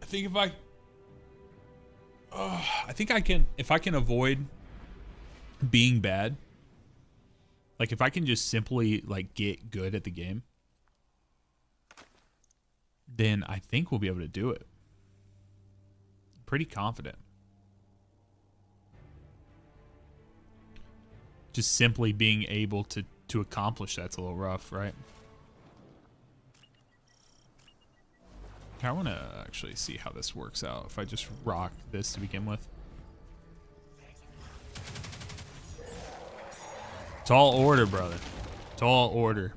think I think I can, if I can avoid being bad, like if I can just simply like get good at the game, then I think we'll be able to do it. Pretty confident. Just simply being able to accomplish that's a little rough, right? I want to actually see how this works out if I just rock this to begin with. Tall order, brother. Tall order.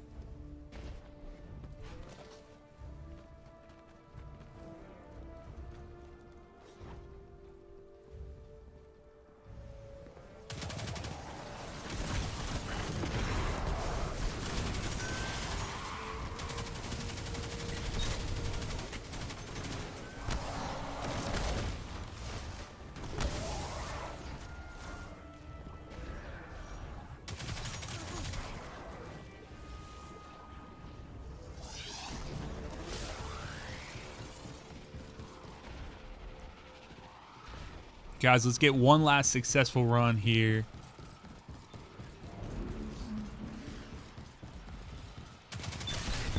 Guys, let's get one last successful run here.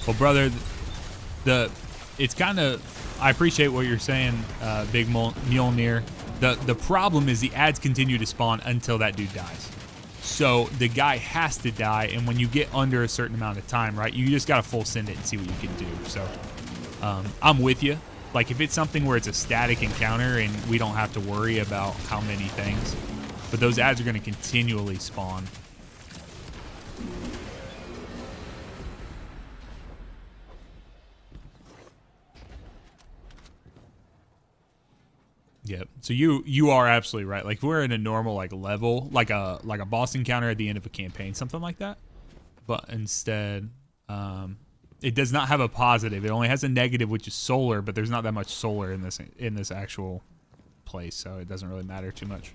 Well, brother, it's kind of, I appreciate what you're saying, Big Mjolnir. The problem is the ads continue to spawn until that dude dies. So the guy has to die, and when you get under a certain amount of time, right, you just got to full send it and see what you can do. So I'm with you. Like, if it's something where it's a static encounter and we don't have to worry about how many things, but those ads are going to continually spawn. Yep. So you are absolutely right. Like, we're in a normal like level, like a boss encounter at the end of a campaign, something like that. But instead, it does not have a positive. It only has a negative, which is solar, but there's not that much solar in this actual place, so it doesn't really matter too much.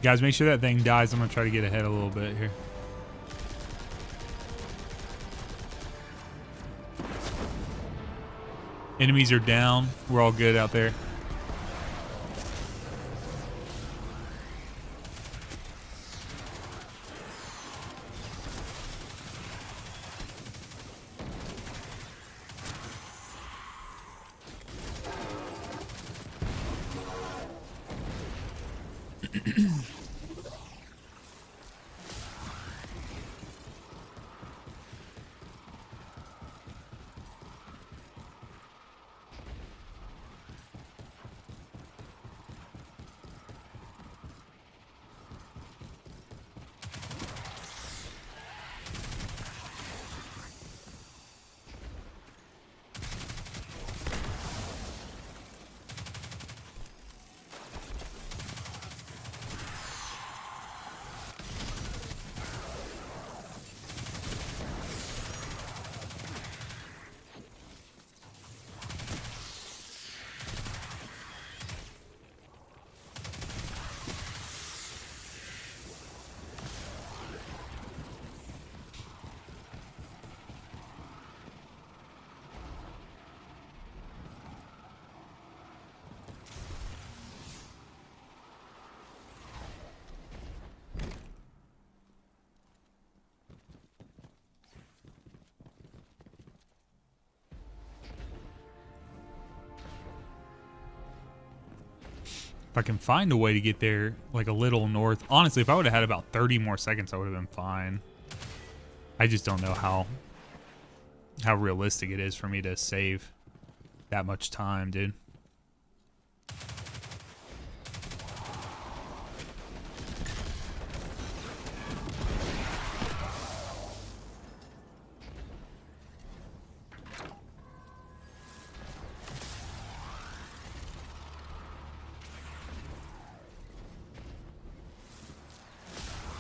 Guys, make sure that thing dies. I'm going to try to get ahead a little bit here. Enemies are down. We're all good out there. If I can find a way to get there, like a little north. Honestly, if I would have had about 30 more seconds, I would have been fine. I just don't know how how realistic it is for me to save that much time, dude.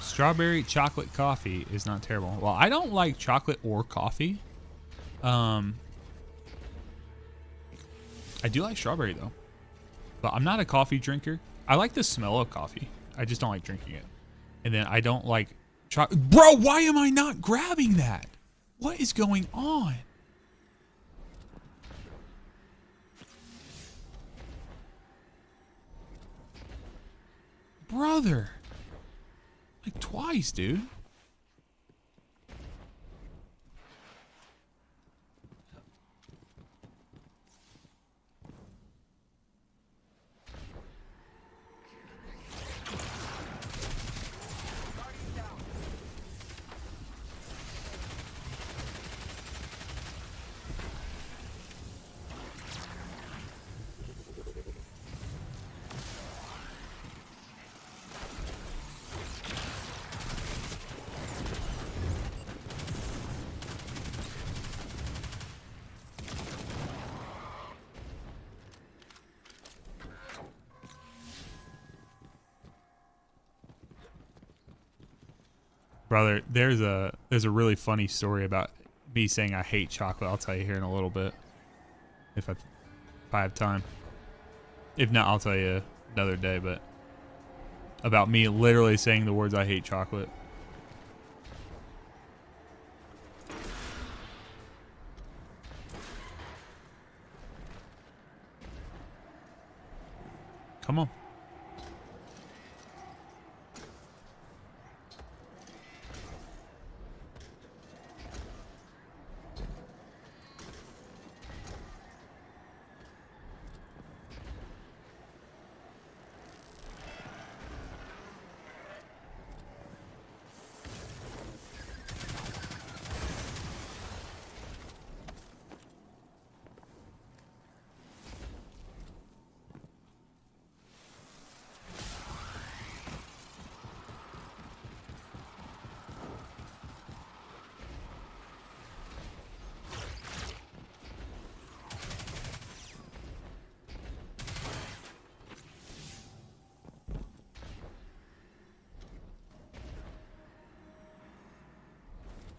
Strawberry chocolate coffee is not terrible. Well, I don't like chocolate or coffee. I do like strawberry though, but I'm not a coffee drinker. I like the smell of coffee. I just don't like drinking it. And then I don't like chocolate. Bro, why am I not grabbing that? What is going on? Brother. Like twice, dude. Brother, there's a really funny story about me saying I hate chocolate. I'll tell you here in a little bit if I have time. If not, I'll tell you another day, but about me literally saying the words I hate chocolate. Come on.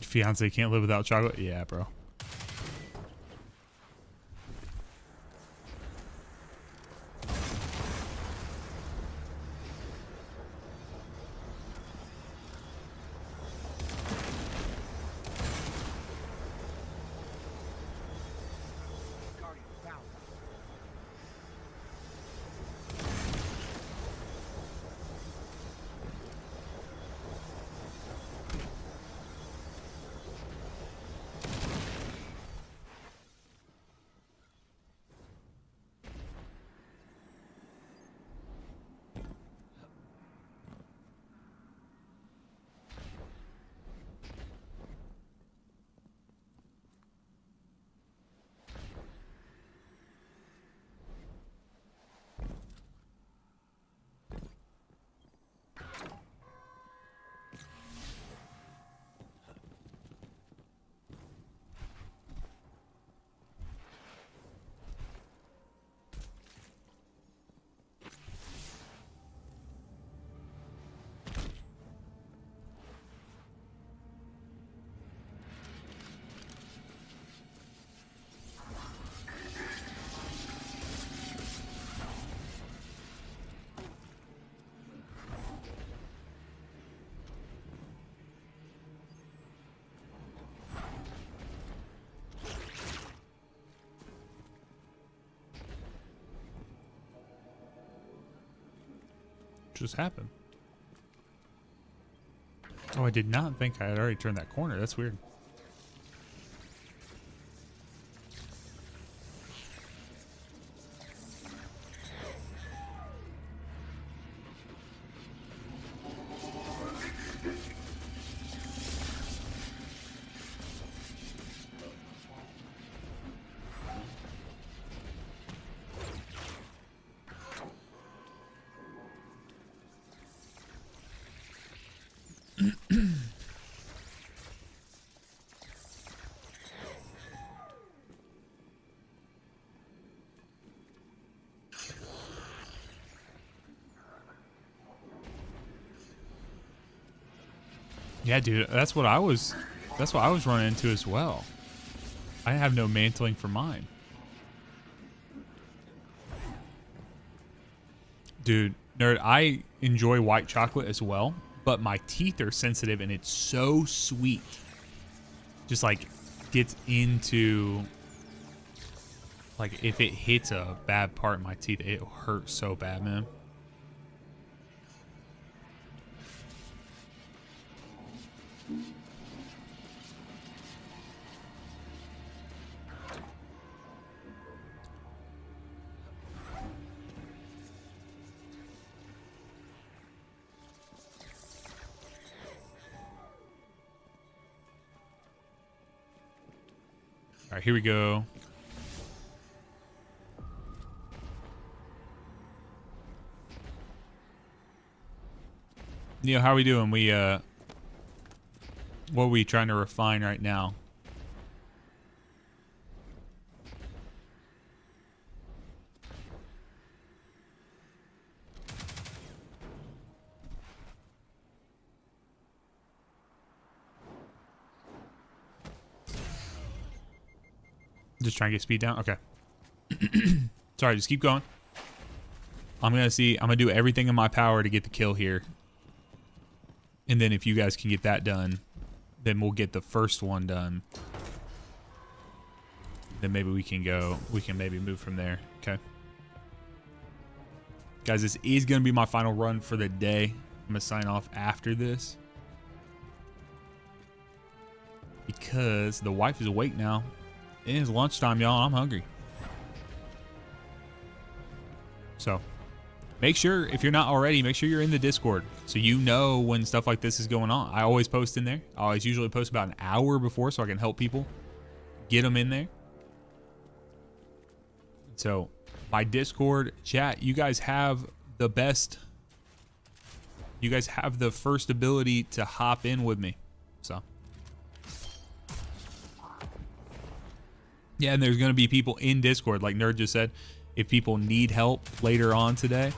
Fiance can't live without chocolate? Yeah, bro. Guardian down. Just happened. Oh, I did not think I had already turned that corner. That's weird. Yeah, dude, that's what I was running into as well. I have no mantling for mine. Dude, nerd, I enjoy white chocolate as well, but my teeth are sensitive and it's so sweet. Just like gets into, like if it hits a bad part in my teeth, it hurts so bad, man. All right, here we go. Neil, how are we doing? What are we trying to refine right now? Just trying to get speed down. Okay. Sorry, just keep going. I'm gonna do everything in my power to get the kill here. And then if you guys can get that done, then we'll get the first one done. Then maybe we can maybe move from there. Okay. Guys, this is gonna be my final run for the day. I'm gonna sign off after this. Because the wife is awake now. It is lunchtime, y'all. I'm hungry. So, make sure, if you're not already, make sure you're in the Discord so you know when stuff like this is going on. I always post in there. I always usually post about an hour before so I can help people get them in there. So, my Discord chat, you guys have the best. You guys have the first ability to hop in with me. So. Yeah, and there's going to be people in Discord, like Nerd just said, if people need help later on today.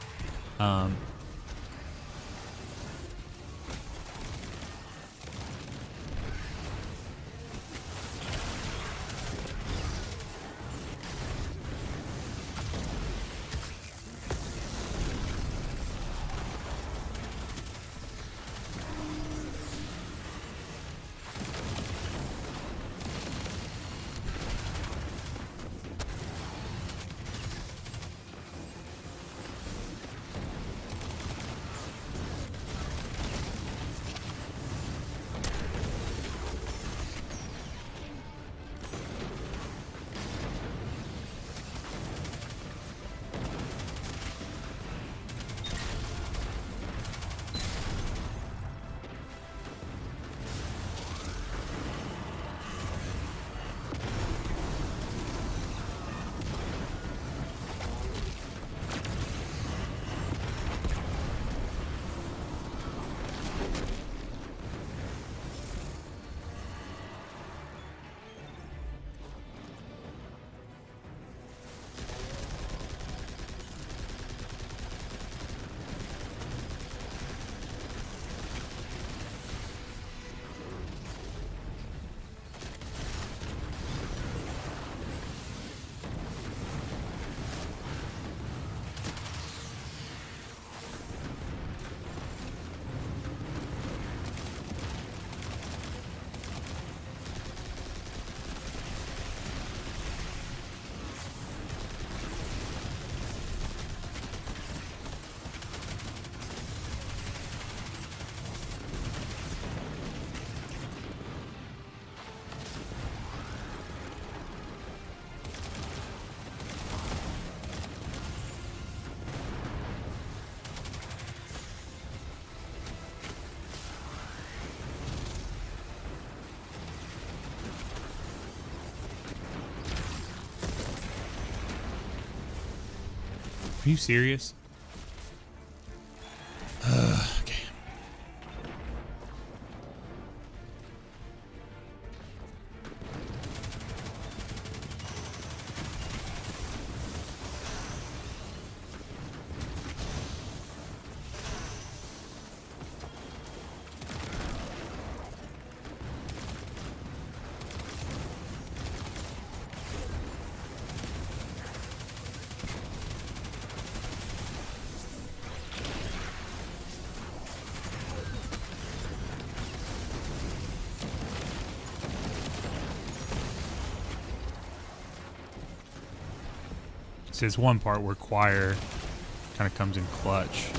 Are you serious? Okay. So there's one part where choir kind of comes in clutch.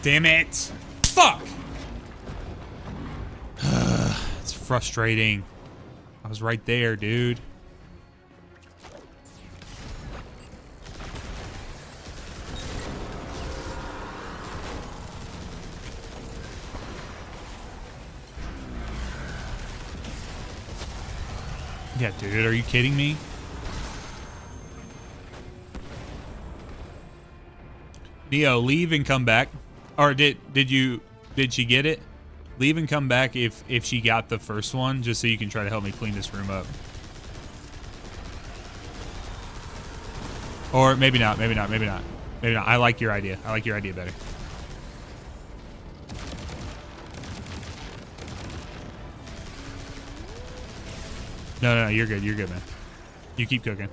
Damn it! Fuck! It's frustrating. I was right there, dude. Yeah, dude, are you kidding me? Neo, leave and come back. Or did she get it? Leave and come back if she got the first one, just so you can try to help me clean this room up. Or maybe not, maybe not, maybe not. Maybe not. I like your idea. I like your idea better. No, you're good. You're good, man. You keep cooking.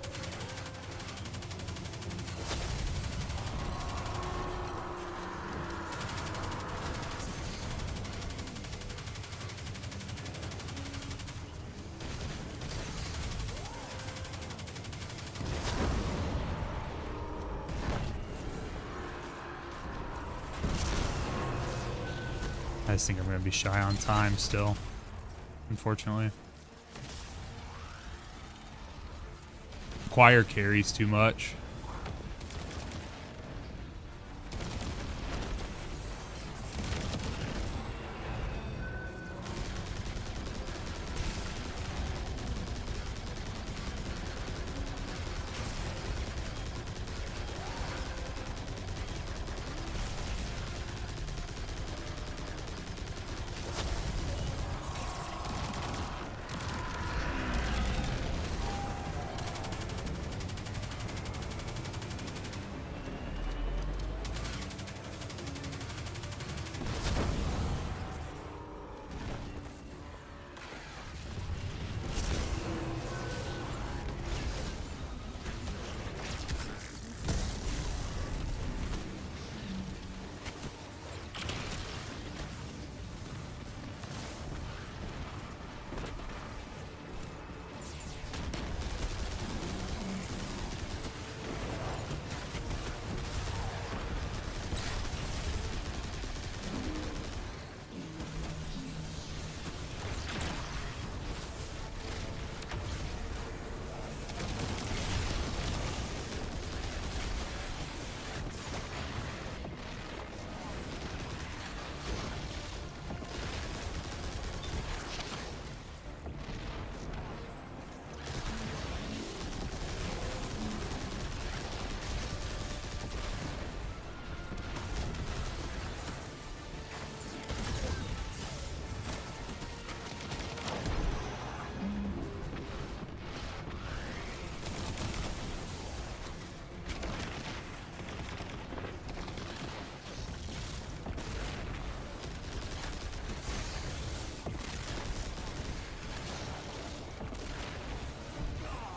I just think I'm going to be shy on time still, unfortunately. Choir carries too much.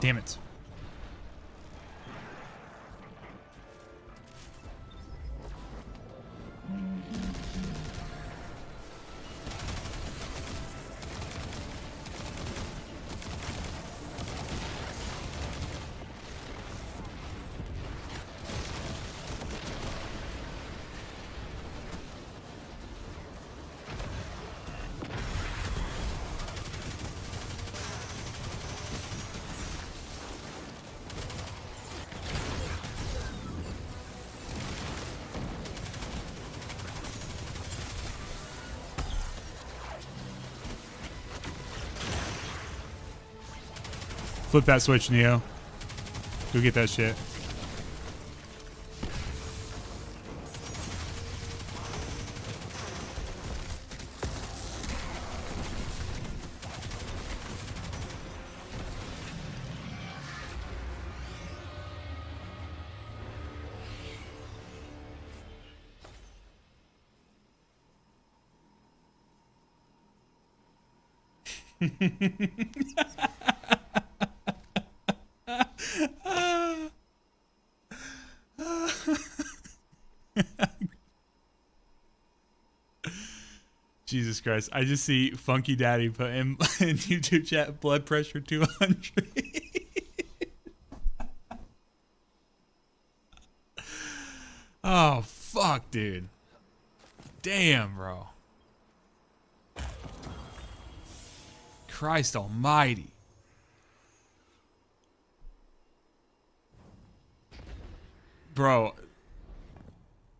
Damn it. Flip that switch, Neo. Go get that shit. Jesus Christ. I just see Funky Daddy put in YouTube chat blood pressure 200. Oh, fuck, dude. Damn, bro. Christ almighty. Bro,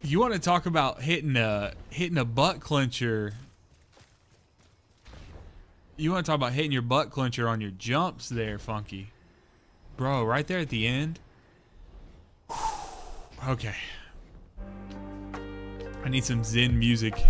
you want to talk about hitting a butt clencher? You want to talk about hitting your butt clencher on your jumps there, Funky? Bro, right there at the end. Okay. I need some Zen music.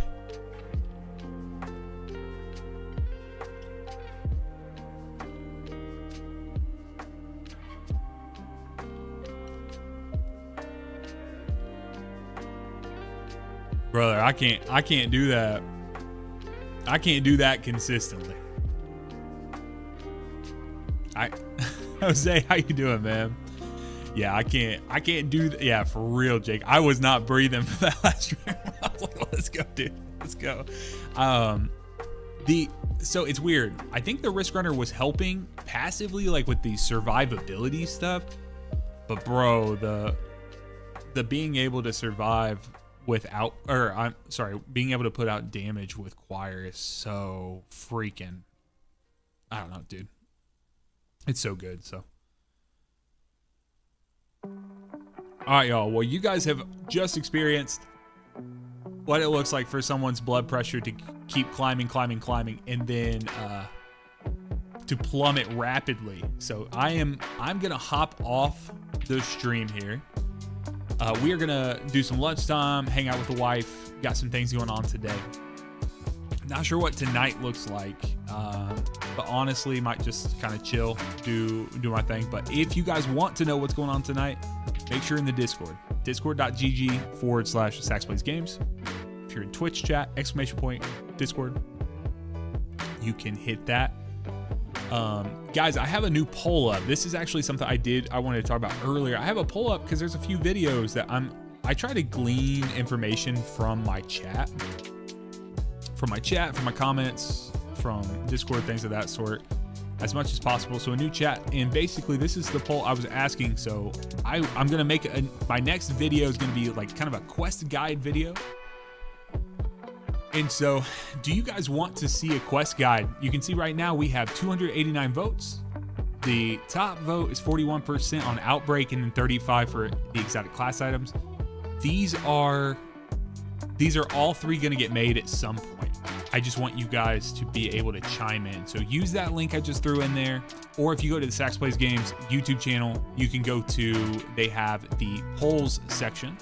Brother, I can't do that. I can't do that consistently. Jose, how you doing, man? Yeah, I can't do that. Yeah, for real, Jake. I was not breathing for that last round. I was like, let's go, dude. Let's go. So it's weird. I think the Risk Runner was helping passively, like with the survivability stuff. But bro, the being able to survive without, or I'm sorry, being able to put out damage with Choir is so freaking, I don't know, dude. It's so good. So. All right, y'all. Well, you guys have just experienced what it looks like for someone's blood pressure to keep climbing, and then to plummet rapidly. So I'm gonna hop off the stream here. We are gonna do some lunchtime, hang out with the wife. Got some things going on today. Not sure what tonight looks like, but honestly, might just kind of chill, do my thing. But if you guys want to know what's going on tonight, make sure you're in the Discord, discord.gg/SaxPlaysGames. If you're in Twitch chat, ! Discord, you can hit that. Guys, I have a new poll up. This is actually something I wanted to talk about earlier. I have a poll up because there's a few videos that I try to glean information from my chat. From my comments, from Discord, things of that sort, as much as possible. So a new chat, and basically this is the poll I was asking. So I'm gonna make my next video is gonna be like kind of a quest guide video. And so, do you guys want to see a quest guide? You can see right now we have 289 votes. The top vote is 41% on Outbreak, and then 35 for the exotic class items. These are all three going to get made at some point. I just want you guys to be able to chime in. So use that link I just threw in there. Or if you go to the Sax Plays Games YouTube channel, you can go to, they have the polls section.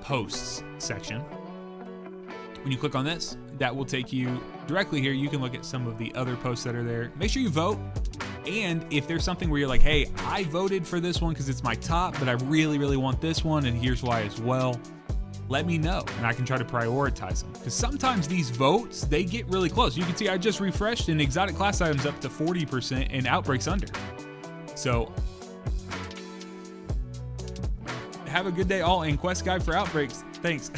Posts section. When you click on this, that will take you directly here. You can look at some of the other posts that are there. Make sure you vote. And if there's something where you're like, hey, I voted for this one because it's my top, but I really, really want this one, and here's why as well, let me know, and I can try to prioritize them. Because sometimes these votes, they get really close. You can see I just refreshed, and exotic class items up to 40% and Outbreak's under. So have a good day all, and quest guide for Outbreaks. Thanks.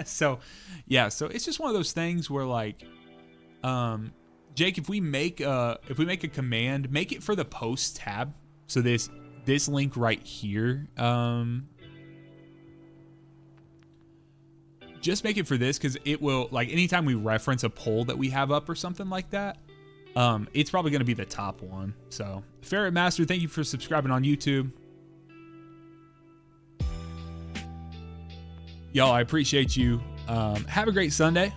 So yeah, so it's just one of those things where like, Jake, if we make a command, make it for the post tab. So this link right here, just make it for this, because it will, like, anytime we reference a poll that we have up or something like that, it's probably going to be the top one. So Ferret Master, thank you for subscribing on YouTube. Y'all, I appreciate you. Have a great Sunday.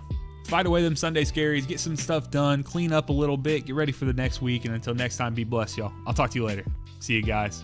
Fight away them Sunday scaries. Get some stuff done. Clean up a little bit. Get ready for the next week. And until next time, be blessed, y'all. I'll talk to you later. See you guys.